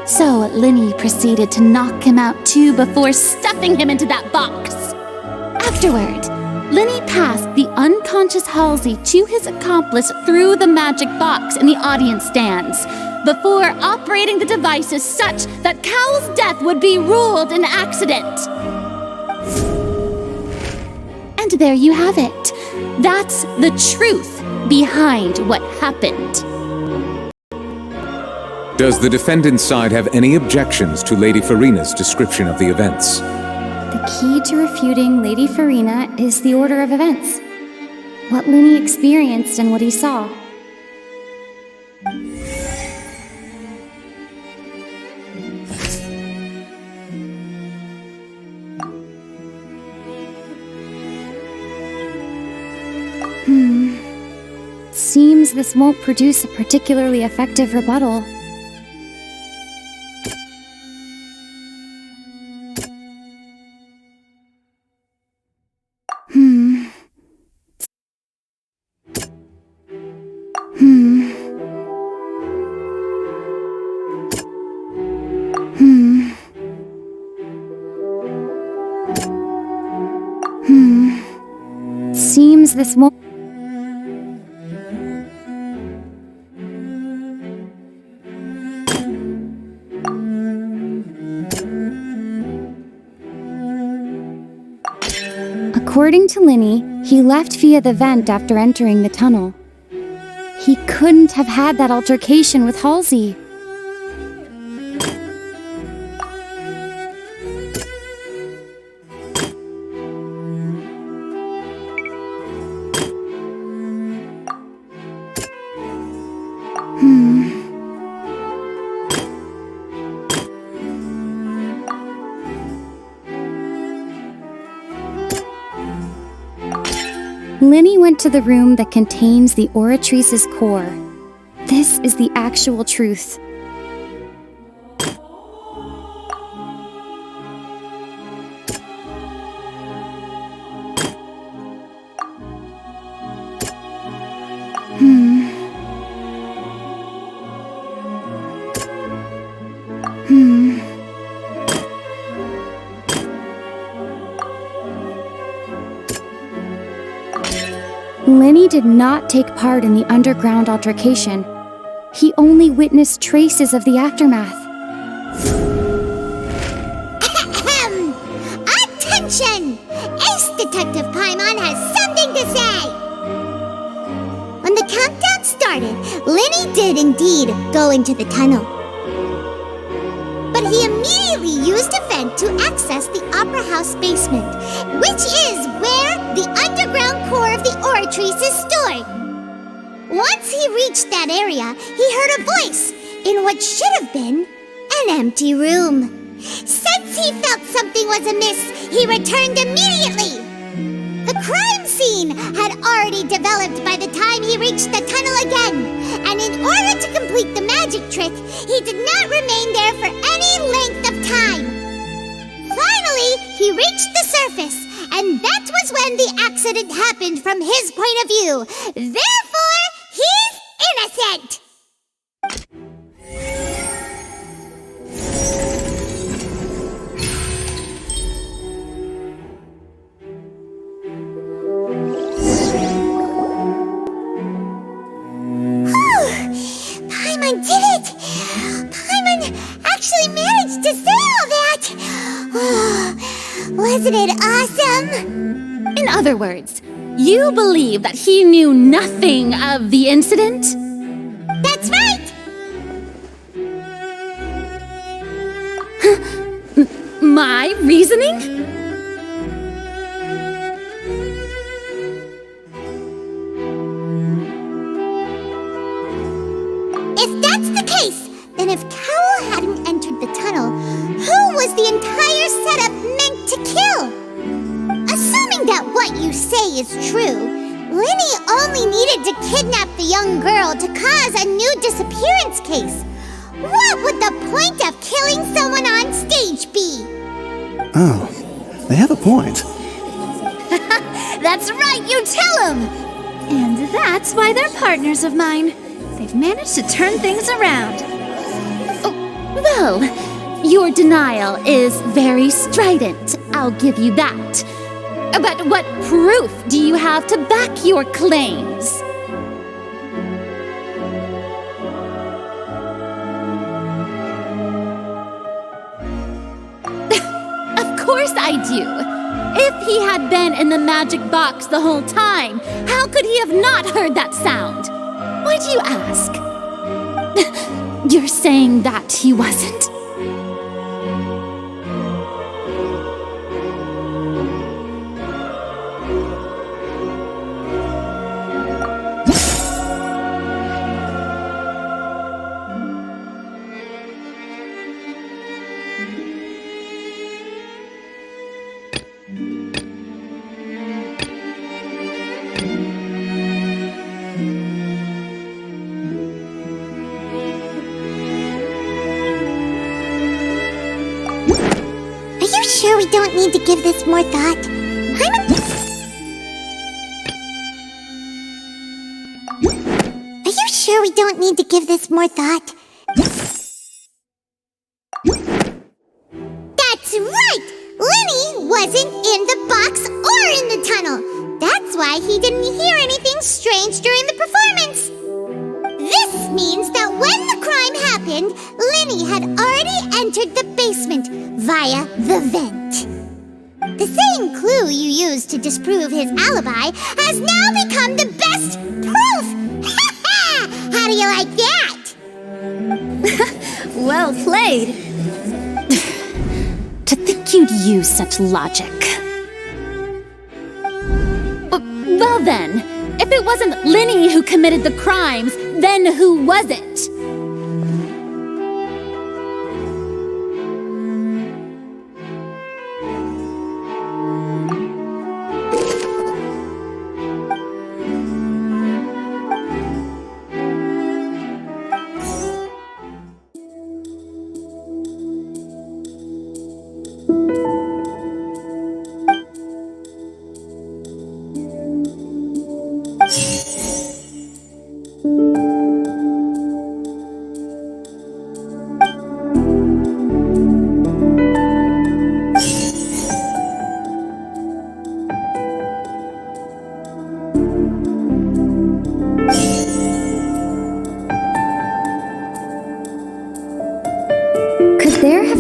So Linney proceeded to knock him out too before stuffing him into that box. Afterward, Linney passed the unconscious Halsey to his accomplice through the magic box in the audience stands, before operating the devices such that Cowell's death would be ruled an accident. And there you have it. That's the truth behind what happened. Does the defendant's side have any objections to Lady Farina's description of the events? The key to refuting Lady Farina is the order of events. What Linney experienced and what he saw. Seems this won't produce a particularly effective rebuttal. this morning. According to Linny, he left via the vent after entering the tunnel. He couldn't have had that altercation with Halsey. Linny went to the room that contains the Oratrice's core. This is the actual truth. Linny did not take part in the underground altercation. He only witnessed traces of the aftermath. Attention! Ace Detective Paimon has something to say! When the countdown started, Linny did indeed go into the tunnel. But he immediately used a vent to access the Opera House basement, which is where the underground core of the Oratrice is stored. Once he reached that area, he heard a voice in what should have been an empty room. Since he felt something was amiss, he returned immediately. The crime scene had already developed by the time he reached the tunnel again, and in order to complete the magic trick, he did not remain there for any length of time. Finally, he reached the surface, and that was when the accident happened from his point of view. Therefore, he's innocent! Paimon did it! Paimon actually managed to say all that! Wasn't it awesome? In other words, you believe that he knew nothing of the incident? That's right! My reasoning? If that's the case, then if Cowell hadn't entered the tunnel, who was the entire setup meant to kill? Assuming that what you say is true, Linny only needed to kidnap the young girl to cause a new disappearance case. What would the point of killing someone on stage be? Oh, they have a point. That's right, you tell him! And that's why they're partners of mine. They've managed to turn things around. Oh, well, your denial is very strident, I'll give you that. But what proof do you have to back your claims? Of course I do. If he had been in the magic box the whole time, how could he have not heard that sound? Why do you ask? You're saying that he wasn't? Sure we don't need to give this more thought? Are you sure we don't need to give this more thought? That's right! Linny wasn't in the box or in the tunnel. That's why why he didn't hear anything strange during the performance. This means that when the crime happened, Linny had already entered the basement via the vent. The same clue you used to disprove his alibi has now become the best proof! How do you like that? Well played. To think you'd use such logic. Well then, if it wasn't Linny who committed the crimes, then who was it?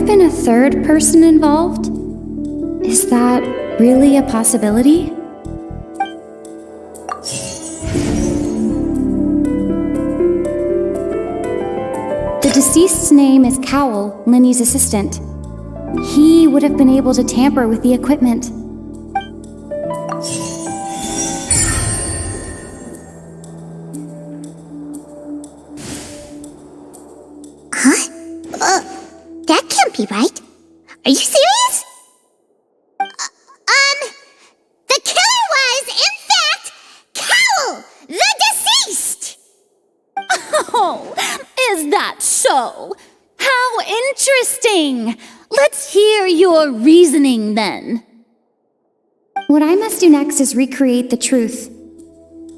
Been a third person involved? Is that really a possibility? The deceased's name is Cowell, Linny's assistant. He would have been able to tamper with the equipment. That can't be right. Are you serious? The killer was, in fact, Cowell, the deceased! Oh, is that so? How interesting! Let's hear your reasoning then. What I must do next is recreate the truth.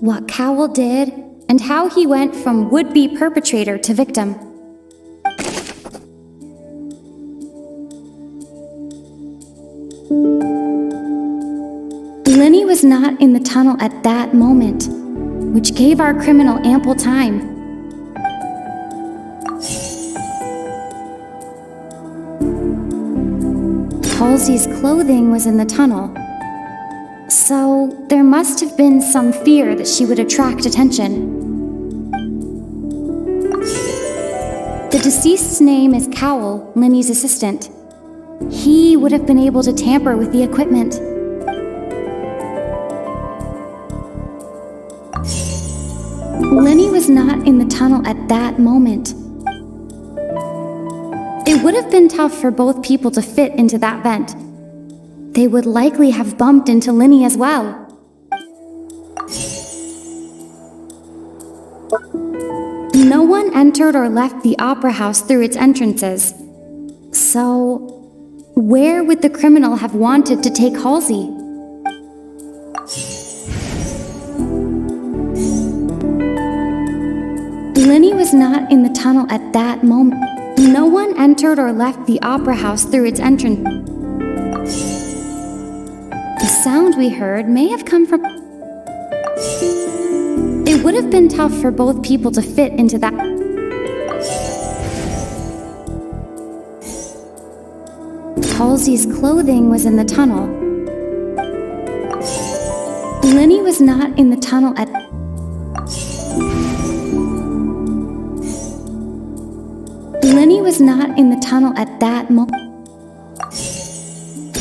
What Cowell did, and how he went from would-be perpetrator to victim. Linny was not in the tunnel at that moment, which gave our criminal ample time. Halsey's clothing was in the tunnel, so there must have been some fear that she would attract attention. The deceased's name is Cowell, Linny's assistant. He would have been able to tamper with the equipment. Linny was not in the tunnel at that moment. It would have been tough for both people to fit into that vent. They would likely have bumped into Linny as well. No one entered or left the opera house through its entrances. So, where would the criminal have wanted to take Halsey? Linny was not in the tunnel at that moment. No one entered or left the opera house through its entrance. The sound we heard may have come from... It would have been tough for both people to fit into that... Halsey's clothing was in the tunnel. Linny was not in the tunnel at... Linny was not in the tunnel at that moment.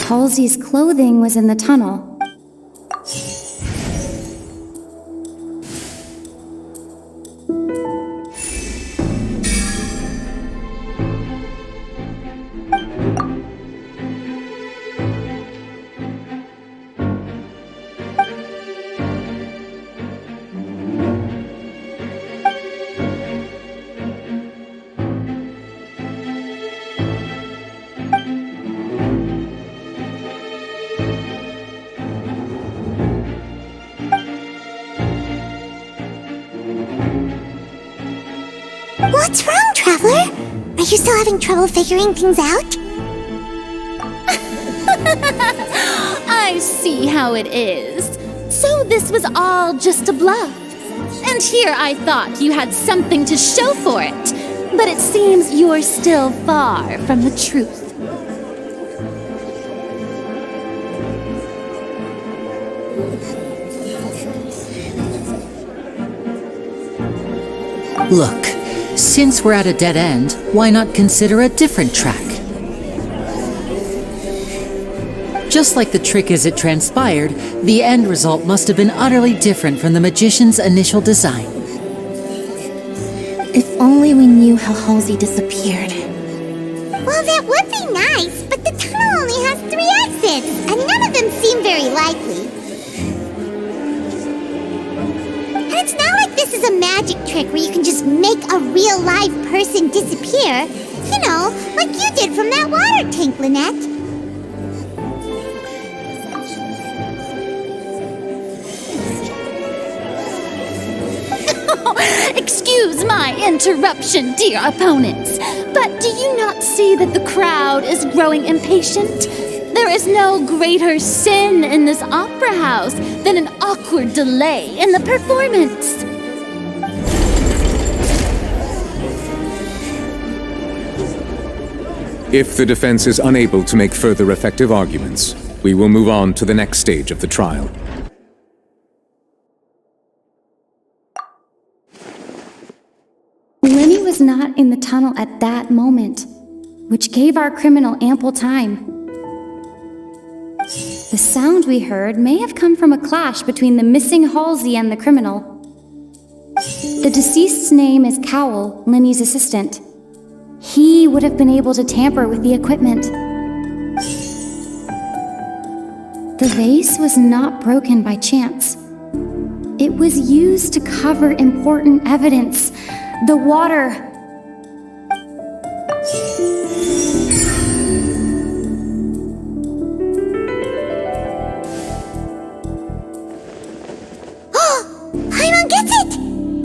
Halsey's clothing was in the tunnel. What's wrong, Traveler? Are you still having trouble figuring things out? I see how it is. So this was all just a bluff. And here I thought you had something to show for it. But it seems you're still far from the truth. Look, since we're at a dead end, why not consider a different track? Just like the trick as it transpired, the end result must have been utterly different from the magician's initial design. If only we knew how Halsey disappeared. Well, that would be nice, but the tunnel only has 3 exits, and none of them seem very likely. And it's not like this is a magic trick where you can just make a real live person disappear. You know, like you did from that water tank, Lynette. Excuse my interruption, dear opponents, but do you not see that the crowd is growing impatient? There is no greater sin in this opera house than an awkward delay in the performance. If the defense is unable to make further effective arguments, we will move on to the next stage of the trial. Lenny was not in the tunnel at that moment, which gave our criminal ample time. The sound we heard may have come from a clash between the missing Halsey and the criminal. The deceased's name is Cowell, Lenny's assistant. He would have been able to tamper with the equipment. The vase was not broken by chance. It was used to cover important evidence. The water. Paimon gets it!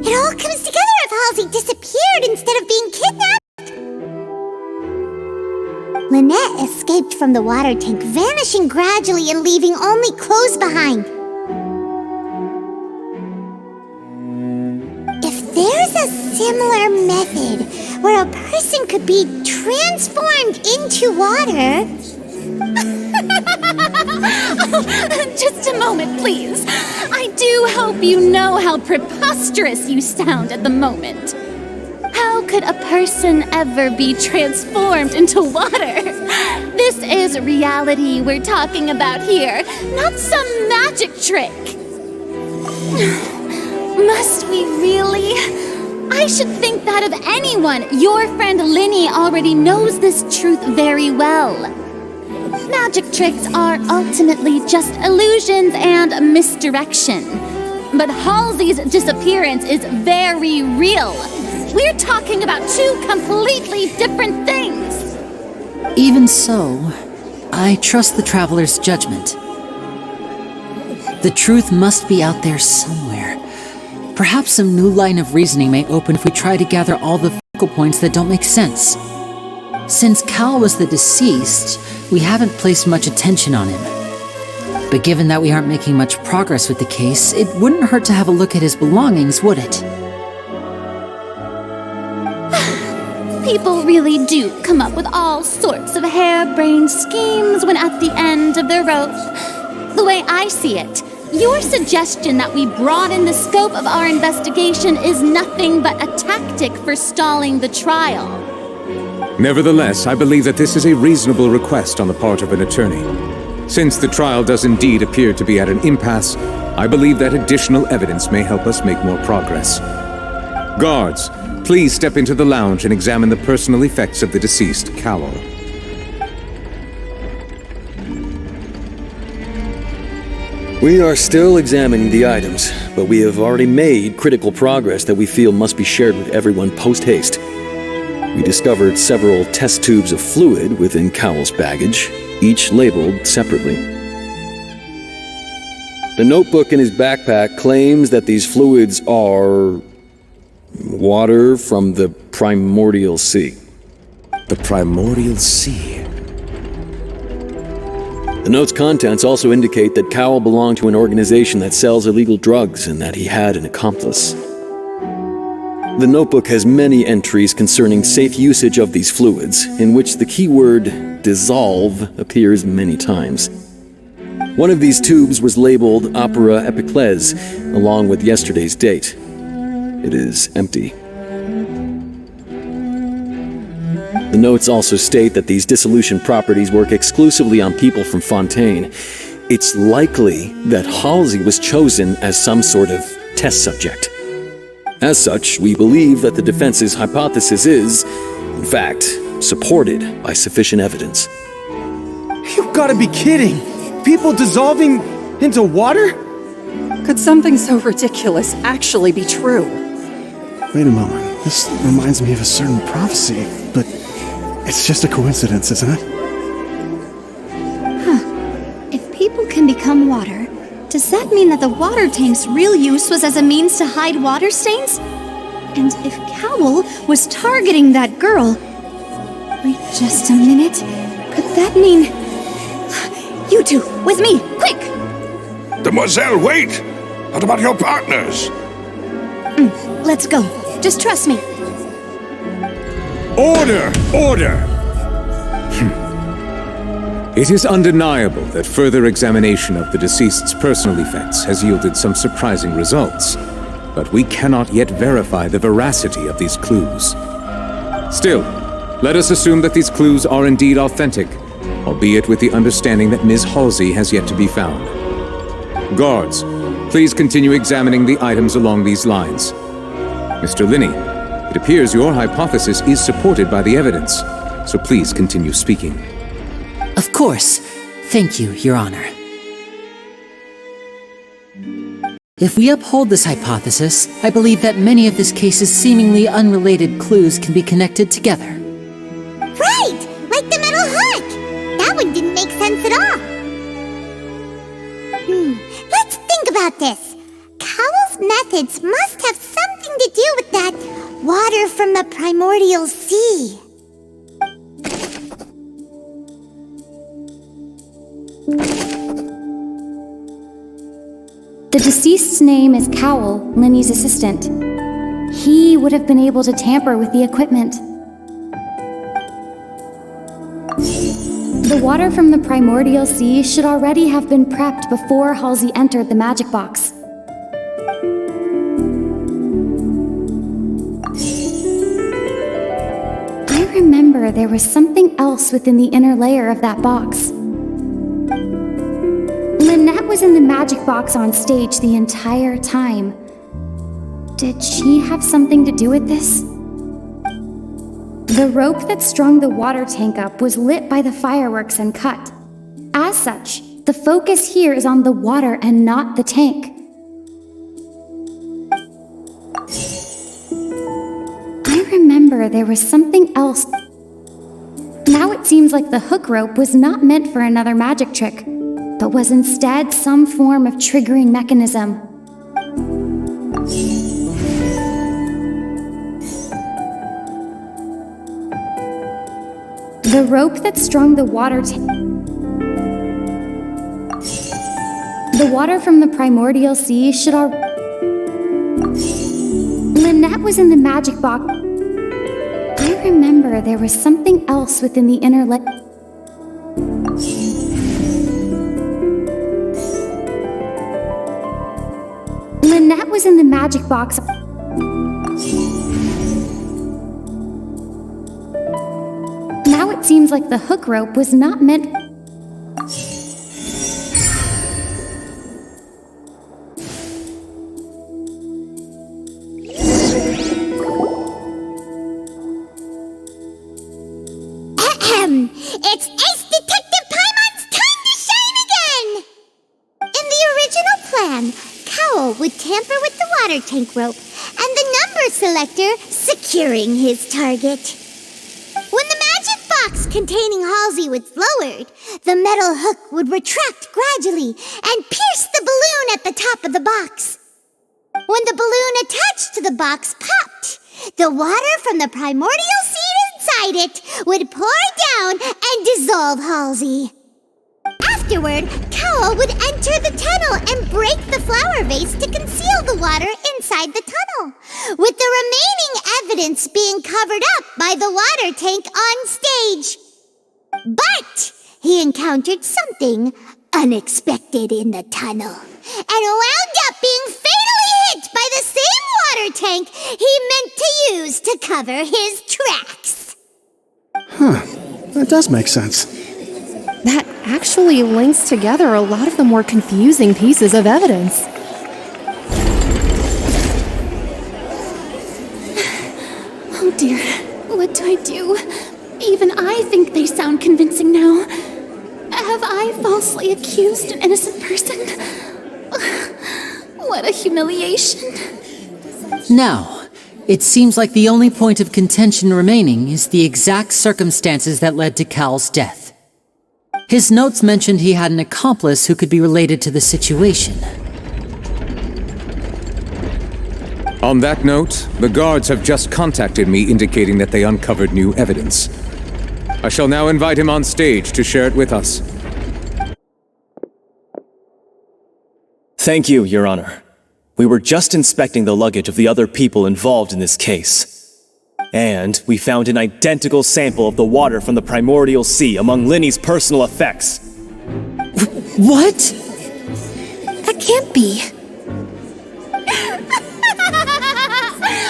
It all comes together if Halsey disappeared instead of being kidnapped. Lynette escaped from the water tank, vanishing gradually and leaving only clothes behind. There's a similar method where a person could be transformed into water. Just a moment, please. I do hope you know how preposterous you sound at the moment. How could a person ever be transformed into water? This is reality we're talking about here, not some magic trick. Must we really? I should think that of anyone. Your friend Linny already knows this truth very well. Magic tricks are ultimately just illusions and misdirection. But Halsey's disappearance is very real. We're talking about 2 completely different things. Even so, I trust the traveler's judgment. The truth must be out there somewhere. Perhaps some new line of reasoning may open if we try to gather all the focal points that don't make sense. Since Cal was the deceased, we haven't placed much attention on him. But given that we aren't making much progress with the case, it wouldn't hurt to have a look at his belongings, would it? People really do come up with all sorts of harebrained schemes when at the end of their rope. The way I see it, your suggestion that we broaden the scope of our investigation is nothing but a tactic for stalling the trial. Nevertheless, I believe that this is a reasonable request on the part of an attorney. Since the trial does indeed appear to be at an impasse, I believe that additional evidence may help us make more progress. Guards, please step into the lounge and examine the personal effects of the deceased, Cowell. We are still examining the items, but we have already made critical progress that we feel must be shared with everyone post-haste. We discovered several test tubes of fluid within Cowell's baggage, each labeled separately. The notebook in his backpack claims that these fluids are water from the primordial sea. The primordial sea? The note's contents also indicate that Cowell belonged to an organization that sells illegal drugs and that he had an accomplice. The notebook has many entries concerning safe usage of these fluids, in which the keyword dissolve appears many times. One of these tubes was labeled Opera Epiclese, along with yesterday's date. It is empty. The notes also state that these dissolution properties work exclusively on people from Fontaine. It's likely that Halsey was chosen as some sort of test subject. As such, we believe that the defense's hypothesis is, in fact, supported by sufficient evidence. You've gotta be kidding! People dissolving into water? Could something so ridiculous actually be true? Wait a moment. This reminds me of a certain prophecy, but it's just a coincidence, isn't it? If people can become water, does that mean that the water tank's real use was as a means to hide water stains? And if Cowell was targeting that girl... Wait just a minute. Could that mean... You two, with me, quick! Demoiselle, wait! What about your partners? Let's go. Just trust me. Order! Order! It is undeniable that further examination of the deceased's personal effects has yielded some surprising results, but we cannot yet verify the veracity of these clues. Still, let us assume that these clues are indeed authentic, albeit with the understanding that Ms. Halsey has yet to be found. Guards, please continue examining the items along these lines. Mr. Linney, it appears your hypothesis is supported by the evidence, so please continue speaking. Of course. Thank you, Your Honor. If we uphold this hypothesis, I believe that many of this case's seemingly unrelated clues can be connected together. Right! Like the metal hook! That one didn't make sense at all. Let's think about this. Cowell's methods must have something to do with that water from the primordial sea. The deceased's name is Cowell, Linny's assistant. He would have been able to tamper with the equipment. The water from the primordial sea should already have been prepped before Halsey entered the magic box. I remember there was something else within the inner layer of that box. Lynette was in the magic box on stage the entire time. Did she have something to do with this? The rope that strung the water tank up was lit by the fireworks and cut. As such, the focus here is on the water and not the tank. I remember there was something else. Now it seems like the hook rope was not meant for another magic trick, but was instead some form of triggering mechanism. The rope that strung the water The water from the primordial sea should Lynette was in the magic box. I remember there was something else within the inner Lynette was in the magic box. Now it seems like the hook rope was not meant. It's Ace Detective Paimon's time to shine again! In the original plan, Cowell would tamper with the water tank rope and the number selector securing his target. When the magic box containing Halsey was lowered, the metal hook would retract gradually and pierce the balloon at the top of the box. When the balloon attached to the box popped, the water from the primordial seed inside it would pour down and dissolve Halsey. After Afterward, Cowl would enter the tunnel and break the flower vase to conceal the water inside the tunnel, with the remaining evidence being covered up by the water tank on stage. But he encountered something unexpected in the tunnel and wound up being fatally hit by the same water tank he meant to use to cover his tracks. Huh. That does make sense. That actually links together a lot of the more confusing pieces of evidence. Oh dear, what do I do? Even I think they sound convincing now. Have I falsely accused an innocent person? What a humiliation. Now, it seems like the only point of contention remaining is the exact circumstances that led to Cal's death. His notes mentioned he had an accomplice who could be related to the situation. On that note, the guards have just contacted me indicating that they uncovered new evidence. I shall now invite him on stage to share it with us. Thank you, Your Honor. We were just inspecting the luggage of the other people involved in this case. And we found an identical sample of the water from the primordial sea among Linny's personal effects. What? That can't be.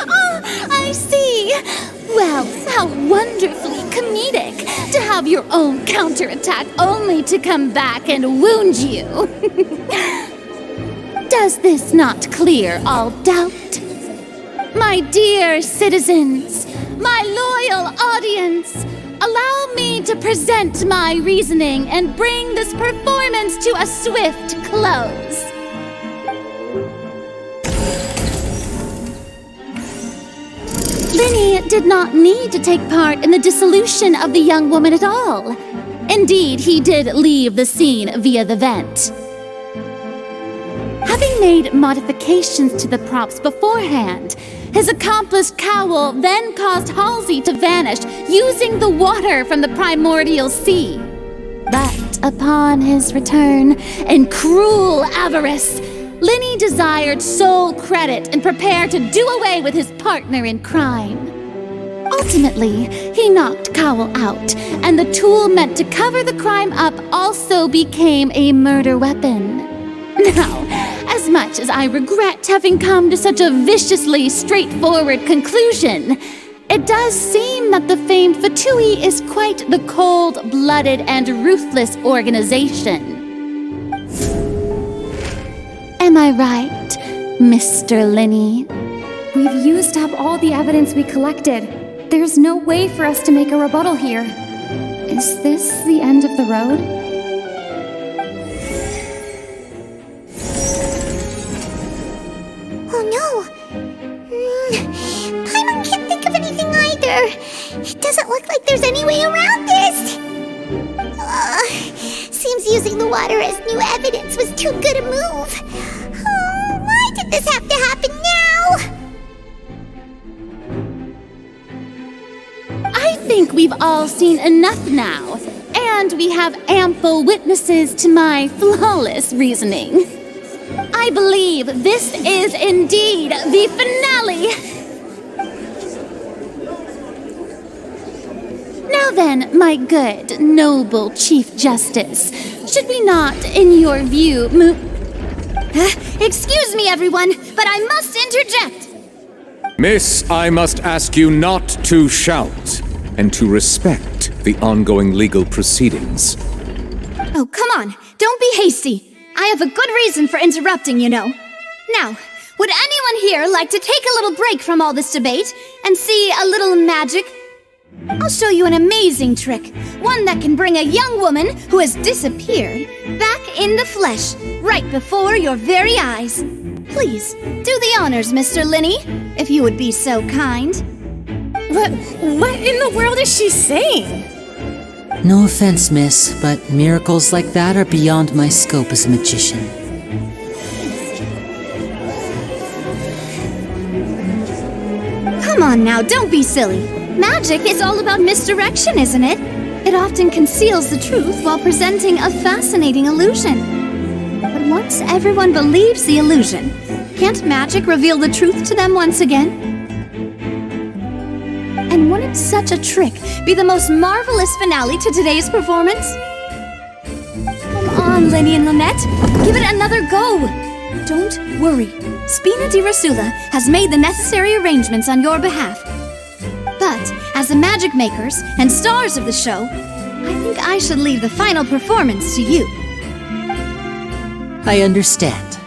Oh, I see. Well, how wonderfully comedic to have your own counterattack only to come back and wound you. Does this not clear all doubt? My dear citizens, my loyal audience, allow me to present my reasoning and bring this performance to a swift close. Linny did not need to take part in the dissolution of the young woman at all. Indeed, he did leave the scene via the vent. Having made modifications to the props beforehand, his accomplice Cowl then caused Halsey to vanish using the water from the primordial sea. But upon his return, in cruel avarice, Linny desired sole credit and prepared to do away with his partner in crime. Ultimately, he knocked Cowl out, and the tool meant to cover the crime up also became a murder weapon. Now, as much as I regret having come to such a viciously straightforward conclusion, it does seem that the famed Fatui is quite the cold-blooded and ruthless organization. Am I right, Mr. Linny? We've used up all the evidence we collected. There's no way for us to make a rebuttal here. Is this the end of the road? Oh no! Paimon can't think of anything either. It doesn't look like there's any way around this. Seems using the water as new evidence was too good a move. Why did this have to happen now? I think we've all seen enough now, and we have ample witnesses to my flawless reasoning. I believe this is indeed the finale. Now then, my good, noble Chief Justice, should we not, in your view, Excuse me, everyone, but I must interject. Miss, I must ask you not to shout and to respect the ongoing legal proceedings. Oh, come on. Don't be hasty. I have a good reason for interrupting, you know. Now, would anyone here like to take a little break from all this debate and see a little magic? I'll show you an amazing trick, one that can bring a young woman who has disappeared back in the flesh, right before your very eyes. Please, do the honors, Mr. Linny, if you would be so kind. What in the world is she saying? No offense, miss, but miracles like that are beyond my scope as a magician. Come on now, don't be silly. Magic is all about misdirection, isn't it? It It often conceals the truth while presenting a fascinating illusion. But once everyone believes the illusion, can't magic reveal the truth to them once again? And wouldn't such a trick be the most marvelous finale to today's performance? Come on, Lenny and Lynette, give it another go. Don't worry, Spina di Rasula has made the necessary arrangements on your behalf. But as the magic makers and stars of the show, I think I should leave the final performance to you. I understand.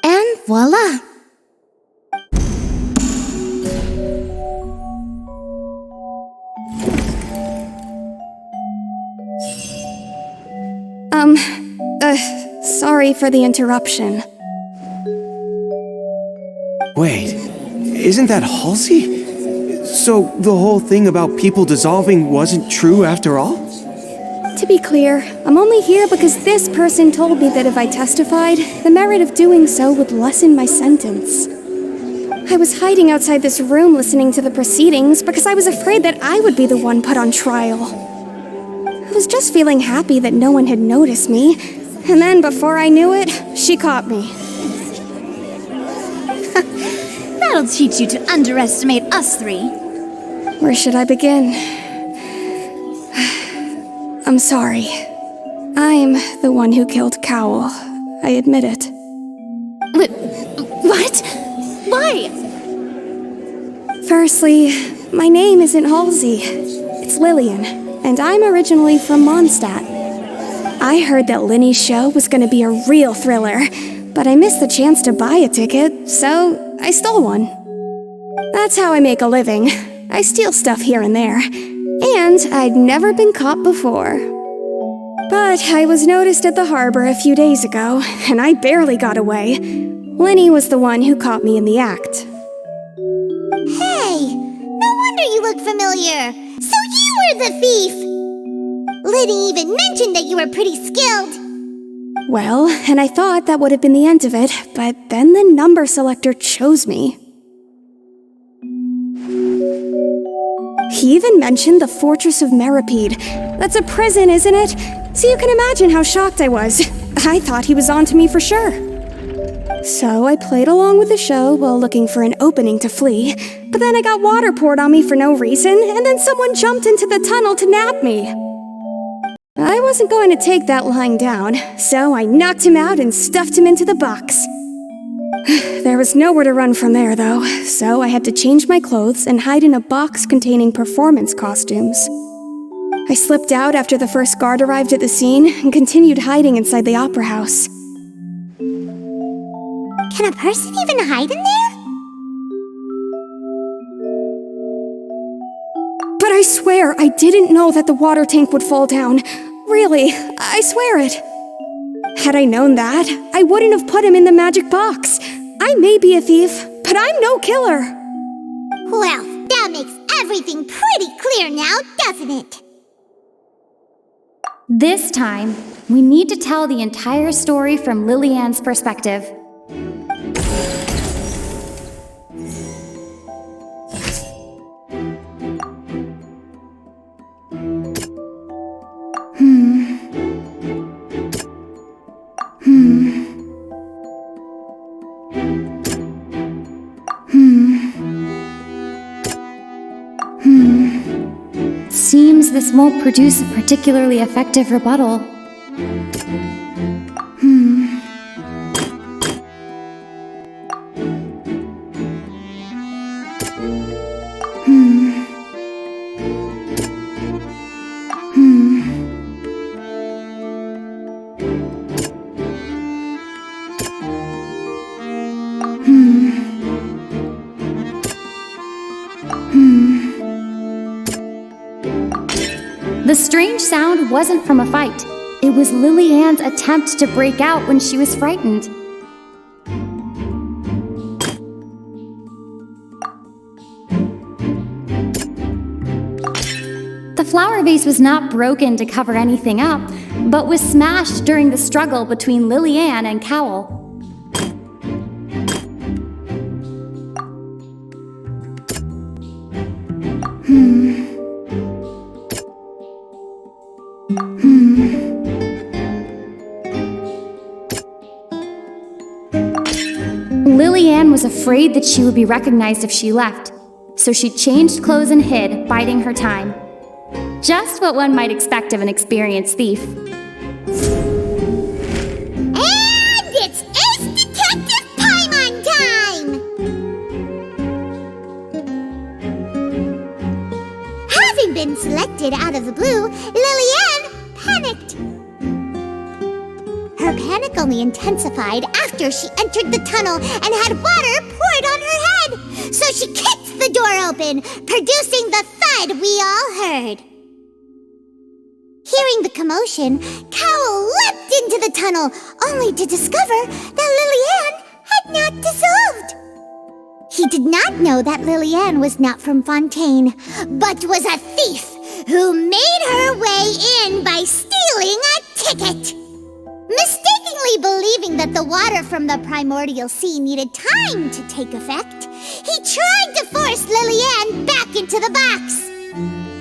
And voila! Sorry for the interruption. Wait, isn't that Halsey? So the whole thing about people dissolving wasn't true after all? To be clear, I'm only here because this person told me that if I testified, the merit of doing so would lessen my sentence. I was hiding outside this room listening to the proceedings because I was afraid that I would be the one put on trial. I was just feeling happy that no one had noticed me, and then before I knew it, she caught me. That'll teach you to underestimate us three. Where should I begin? I'm sorry. I'm the one who killed Cowell. I admit it. What? Why? Firstly, my name isn't Halsey. It's Lillian, and I'm originally from Mondstadt. I heard that Linny's show was going to be a real thriller, but I missed the chance to buy a ticket, so I stole one. That's how I make a living. I steal stuff here and there, and I'd never been caught before. But I was noticed at the harbor a few days ago, and I barely got away. Linny was the one who caught me in the act. Hey, no wonder you look familiar. So you were the thief. Liddy even mentioned that you were pretty skilled. Well, and I thought that would have been the end of it, but then the number selector chose me. He even mentioned the Fortress of Meripede. That's a prison, isn't it? So you can imagine how shocked I was. I thought he was onto me for sure. So I played along with the show while looking for an opening to flee, but then I got water poured on me for no reason, and then someone jumped into the tunnel to nab me. I wasn't going to take that lying down, so I knocked him out and stuffed him into the box. There was nowhere to run from there, though, so I had to change my clothes and hide in a box containing performance costumes. I slipped out after the first guard arrived at the scene and continued hiding inside the opera house. Can a person even hide in there? But I swear I didn't know that the water tank would fall down. Really, I swear it. Had I known that, I wouldn't have put him in the magic box. I may be a thief, but I'm no killer. Well, that makes everything pretty clear now, doesn't it? This time, we need to tell the entire story from Lillian's perspective. Seems this won't produce a particularly effective rebuttal. The strange sound wasn't from a fight. It was Lillian's attempt to break out when she was frightened. The flower vase was not broken to cover anything up, but was smashed during the struggle between Lillian and Cowell. was afraid that she would be recognized if she left, so she changed clothes and hid, biding her time. Just what one might expect of an experienced thief. And it's Ace Detective Paimon time! Having been selected out of the blue, Lillian panicked. Her panic only intensified after she entered the tunnel and had water poured on her head. So she kicked the door open, producing the thud we all heard. Hearing the commotion, Cowell leapt into the tunnel, only to discover that Lillian had not dissolved. He did not know that Lillian was not from Fontaine, but was a thief who made her way in by stealing a ticket. Mistakenly believing that the water from the primordial sea needed time to take effect, he tried to force Lillian back into the box.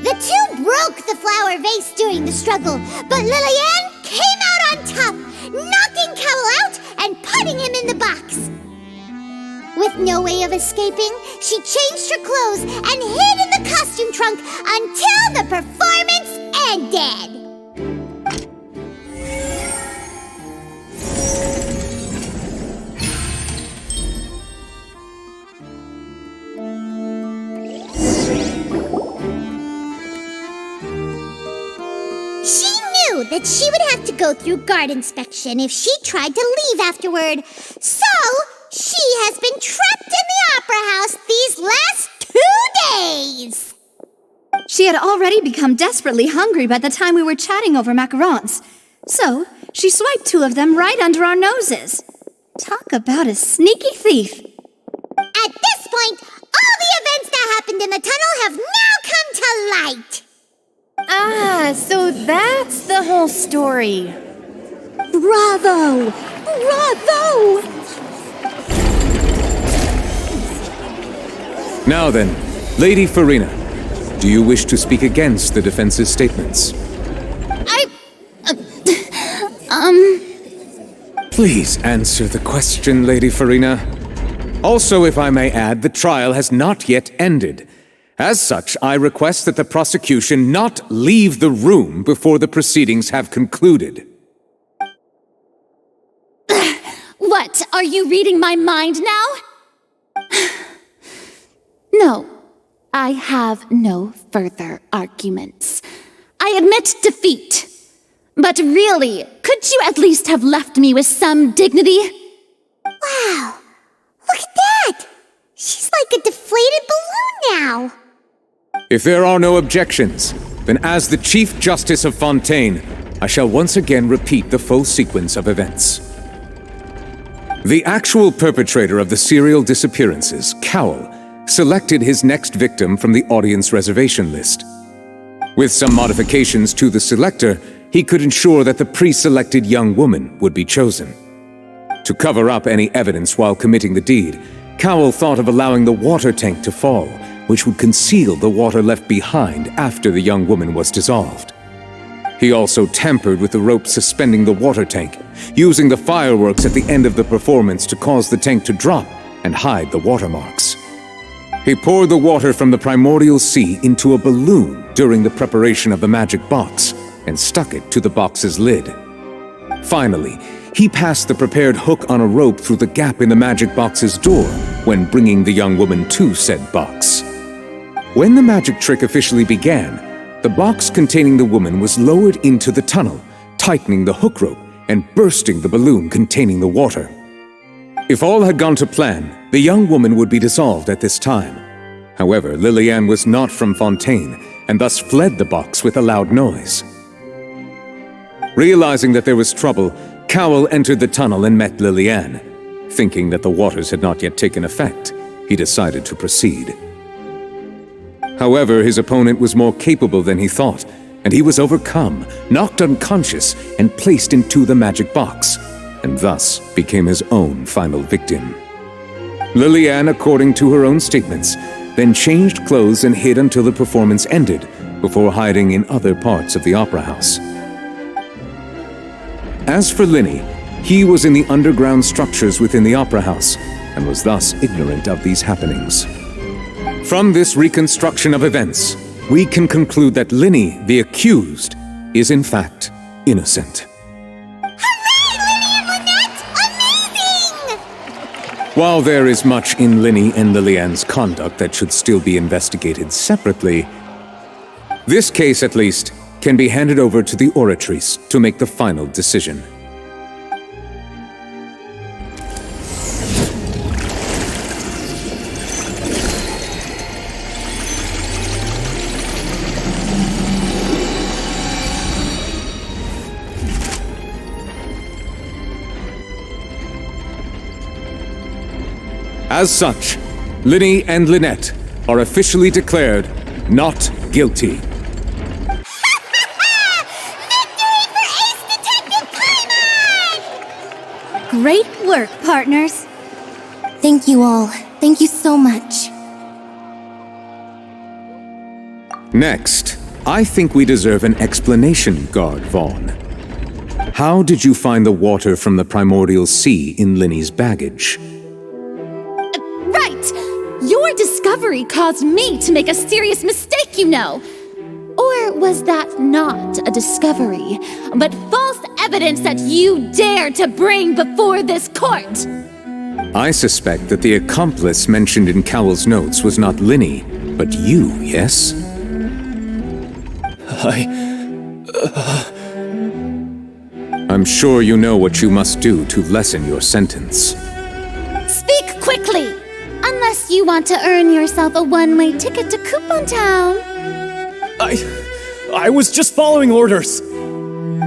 The two broke the flower vase during the struggle, but Lillian came out on top, knocking Cowell out and putting him in the box. With no way of escaping, she changed her clothes and hid in the costume trunk until the performance ended. She knew that she would have to go through guard inspection if she tried to leave afterward. So, she has been trapped in the Opera House these last 2 days. She had already become desperately hungry by the time we were chatting over macarons. So, she swiped 2 of them right under our noses. Talk about a sneaky thief. At this point, all the events that happened in the tunnel have now come to light. Ah, so that's the whole story. Bravo! Bravo! Now then, Lady Farina, do you wish to speak against the defense's statements? Please answer the question, Lady Farina. Also, if I may add, the trial has not yet ended. As such, I request that the prosecution not leave the room before the proceedings have concluded. What, are you reading my mind now? No, I have no further arguments. I admit defeat. But really, could you at least have left me with some dignity? Wow, look at that! She's like a deflated balloon now. If there are no objections, then as the Chief Justice of Fontaine, I shall once again repeat the full sequence of events. The actual perpetrator of the serial disappearances, Cowell, selected his next victim from the audience reservation list. With some modifications to the selector, he could ensure that the pre-selected young woman would be chosen. To cover up any evidence while committing the deed, Cowell thought of allowing the water tank to fall, which would conceal the water left behind after the young woman was dissolved. He also tampered with the rope suspending the water tank, using the fireworks at the end of the performance to cause the tank to drop and hide the watermarks. He poured the water from the primordial sea into a balloon during the preparation of the magic box and stuck it to the box's lid. Finally, he passed the prepared hook on a rope through the gap in the magic box's door when bringing the young woman to said box. When the magic trick officially began, the box containing the woman was lowered into the tunnel, tightening the hook rope and bursting the balloon containing the water. If all had gone to plan, the young woman would be dissolved at this time. However, Lillian was not from Fontaine and thus fled the box with a loud noise. Realizing that there was trouble, Cowell entered the tunnel and met Lillian. Thinking that the waters had not yet taken effect, he decided to proceed. However, his opponent was more capable than he thought, and he was overcome, knocked unconscious, and placed into the magic box, and thus became his own final victim. Lillian, according to her own statements, then changed clothes and hid until the performance ended, before hiding in other parts of the opera house. As for Linny, He was in the underground structures within the Opera House, and was thus ignorant of these happenings. From this reconstruction of events, we can conclude that Linny, the accused, is in fact innocent. While there is much in Linny and Lillian's conduct that should still be investigated separately, this case, at least, can be handed over to the oratories to make the final decision. As such, Linny and Lynette are officially declared not guilty. Great work, partners. Thank you all. Thank you so much. Next, I think we deserve an explanation, Guard Vaughn. How did you find the water from the primordial sea in Linny's baggage? Right! Your discovery caused me to make a serious mistake, you know. Or was that not a discovery, but false evidence that you dared to bring before this court? I suspect that the accomplice mentioned in Cowell's notes was not Linny, but you, yes? I'm sure you know what you must do to lessen your sentence. Speak quickly! Unless you want to earn yourself a one-way ticket to Coupon Town. I was just following orders.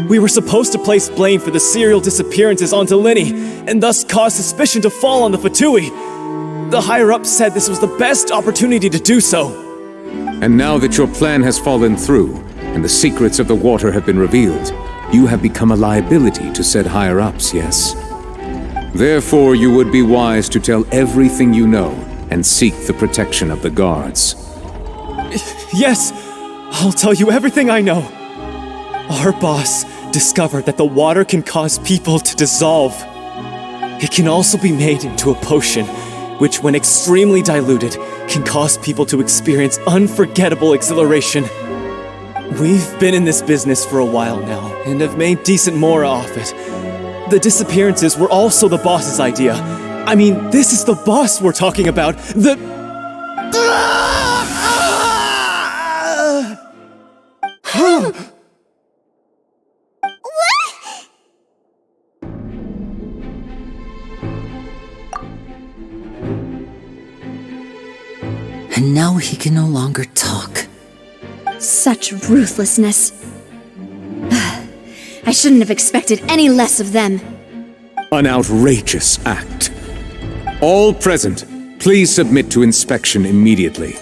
We were supposed to place blame for the serial disappearances onto Linny, and thus cause suspicion to fall on the Fatui. The higher-ups said this was the best opportunity to do so. And now that your plan has fallen through, and the secrets of the water have been revealed, you have become a liability to said higher-ups, yes? Therefore, you would be wise to tell everything you know, and seek the protection of the guards. Yes, I'll tell you everything I know. Our boss discovered that the water can cause people to dissolve. It can also be made into a potion, which when extremely diluted, can cause people to experience unforgettable exhilaration. We've been in this business for a while now, and have made decent more off it. The disappearances were also the boss's idea. I mean, this is the boss we're talking about. And now he can no longer talk. Such ruthlessness. I shouldn't have expected any less of them. An outrageous act. All present, please submit to inspection immediately.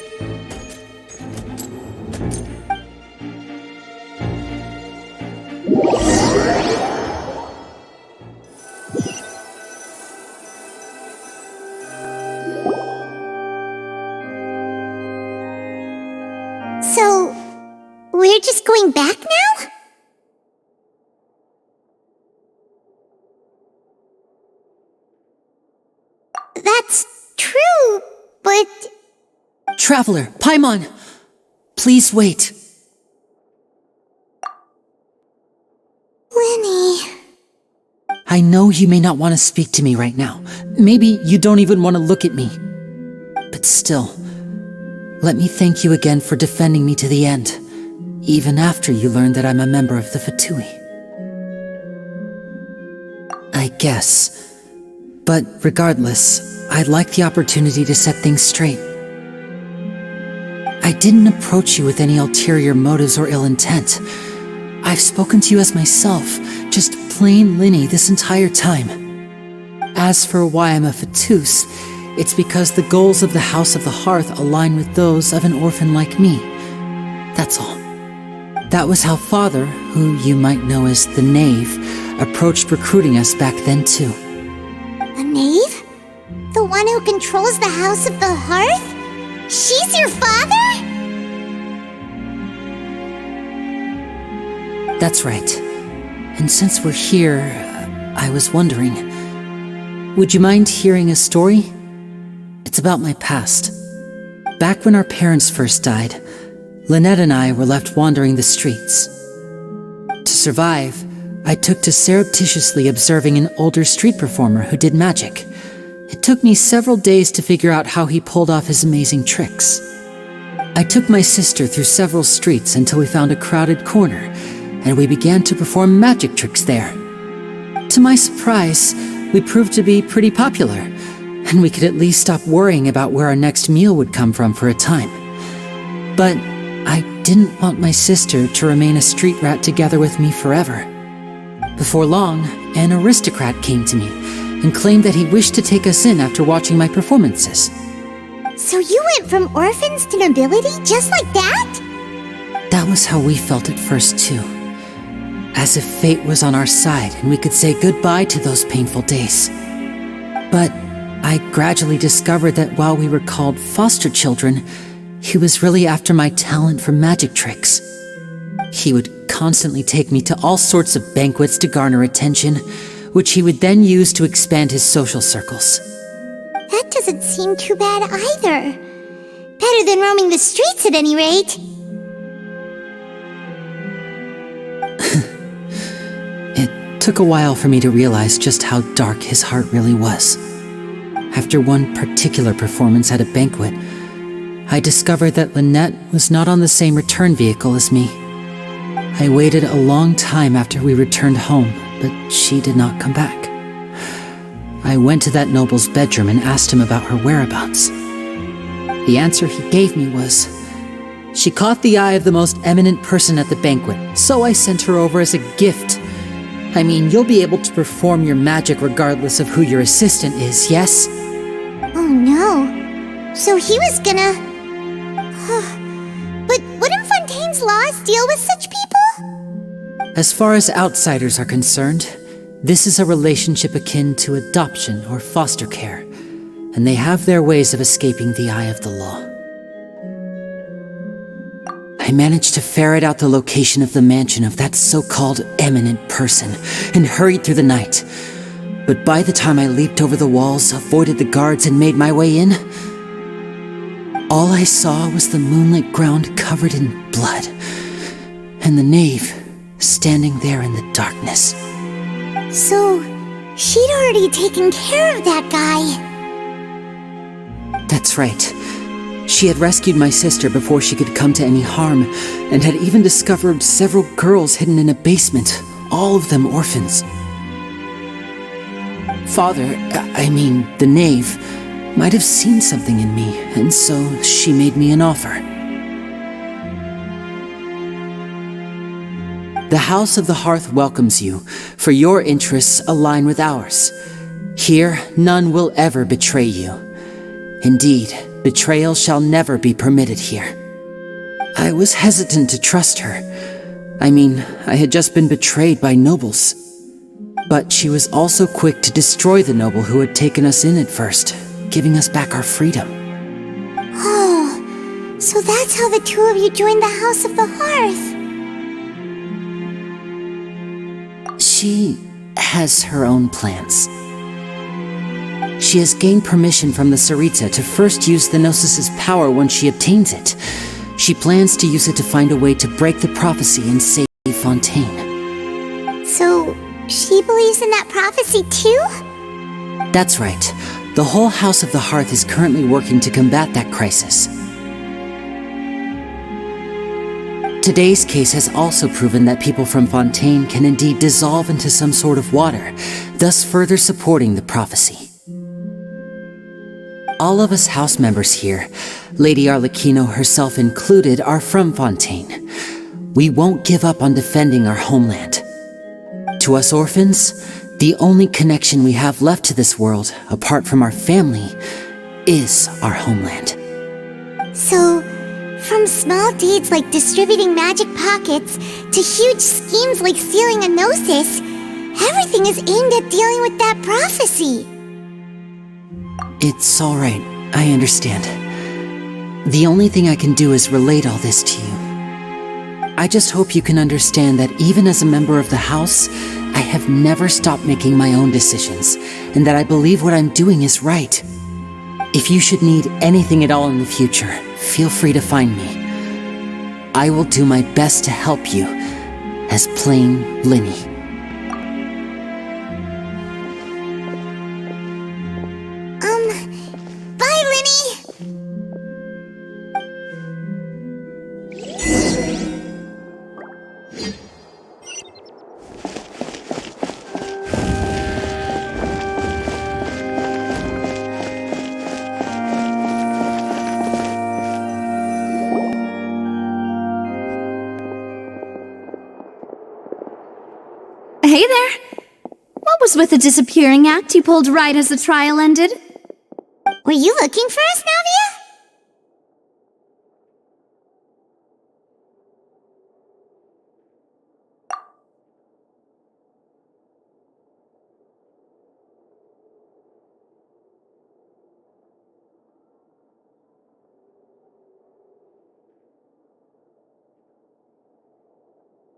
So, we're just going back now? That's true, but... Traveler, Paimon! Please wait. Linny... I know you may not want to speak to me right now. Maybe you don't even want to look at me. But still, let me thank you again for defending me to the end, even after you learned that I'm a member of the Fatui. I guess. But regardless, I'd like the opportunity to set things straight. I didn't approach you with any ulterior motives or ill intent. I've spoken to you as myself, just plain Linny this entire time. As for why I'm a Fatus, it's because the goals of the House of the Hearth align with those of an orphan like me. That's all. That was how Father, who you might know as the Knave, approached recruiting us back then too. The Knave? The one who controls the House of the Hearth? She's your father? That's right. And since we're here, I was wondering, would you mind hearing a story? It's about my past. Back when our parents first died, Lynette and I were left wandering the streets. To survive, I took to surreptitiously observing an older street performer who did magic. It took me several days to figure out how he pulled off his amazing tricks. I took my sister through several streets until we found a crowded corner, and we began to perform magic tricks there. To my surprise, we proved to be pretty popular, and we could at least stop worrying about where our next meal would come from for a time. But I didn't want my sister to remain a street rat together with me forever. Before long, an aristocrat came to me and claimed that he wished to take us in after watching my performances. So you went from orphans to nobility just like that? That was how we felt at first, too. As if fate was on our side and we could say goodbye to those painful days. But I gradually discovered that while we were called foster children, he was really after my talent for magic tricks. He would constantly take me to all sorts of banquets to garner attention, which he would then use to expand his social circles. That doesn't seem too bad either. Better than roaming the streets at any rate. It took a while for me to realize just how dark his heart really was. After one particular performance at a banquet, I discovered that Lynette was not on the same return vehicle as me. I waited a long time after we returned home, but she did not come back. I went to that noble's bedroom and asked him about her whereabouts. The answer he gave me was, she caught the eye of the most eminent person at the banquet, so I sent her over as a gift. I mean, you'll be able to perform your magic regardless of who your assistant is, yes? Oh no. So he was gonna... But wouldn't Fontaine's laws deal with such people? As far as outsiders are concerned, this is a relationship akin to adoption or foster care, and they have their ways of escaping the eye of the law. I managed to ferret out the location of the mansion of that so-called eminent person and hurried through the night. But by the time I leaped over the walls, avoided the guards, and made my way in, all I saw was the moonlit ground covered in blood, and the knave standing there in the darkness. So, she'd already taken care of that guy. That's right. She had rescued my sister before she could come to any harm, and had even discovered several girls hidden in a basement, all of them orphans. The knave, might have seen something in me, and so she made me an offer. The House of the Hearth welcomes you, for your interests align with ours. Here, none will ever betray you. Indeed, betrayal shall never be permitted here. I was hesitant to trust her. I had just been betrayed by nobles. But she was also quick to destroy the noble who had taken us in at first, giving us back our freedom. Oh, so that's how the two of you joined the House of the Hearth. She has her own plans. She has gained permission from the Tsaritsa to first use the Gnosis's power when she obtains it. She plans to use it to find a way to break the prophecy and save Fontaine. So, she believes in that prophecy too? That's right. The whole House of the Hearth is currently working to combat that crisis. Today's case has also proven that people from Fontaine can indeed dissolve into some sort of water, thus further supporting the prophecy. All of us house members here, Lady Arlecchino herself included, are from Fontaine. We won't give up on defending our homeland. To us orphans, the only connection we have left to this world, apart from our family, is our homeland. So, from small deeds like distributing magic pockets to huge schemes like stealing a Gnosis, everything is aimed at dealing with that prophecy. It's all right. I understand. The only thing I can do is relate all this to you. I just hope you can understand that even as a member of the House, I have never stopped making my own decisions, and that I believe what I'm doing is right. If you should need anything at all in the future, feel free to find me. I will do my best to help you, as plain Linny. Bye, Linny! Hey there! What was with the disappearing act you pulled right as the trial ended? Were you looking for us, Navia?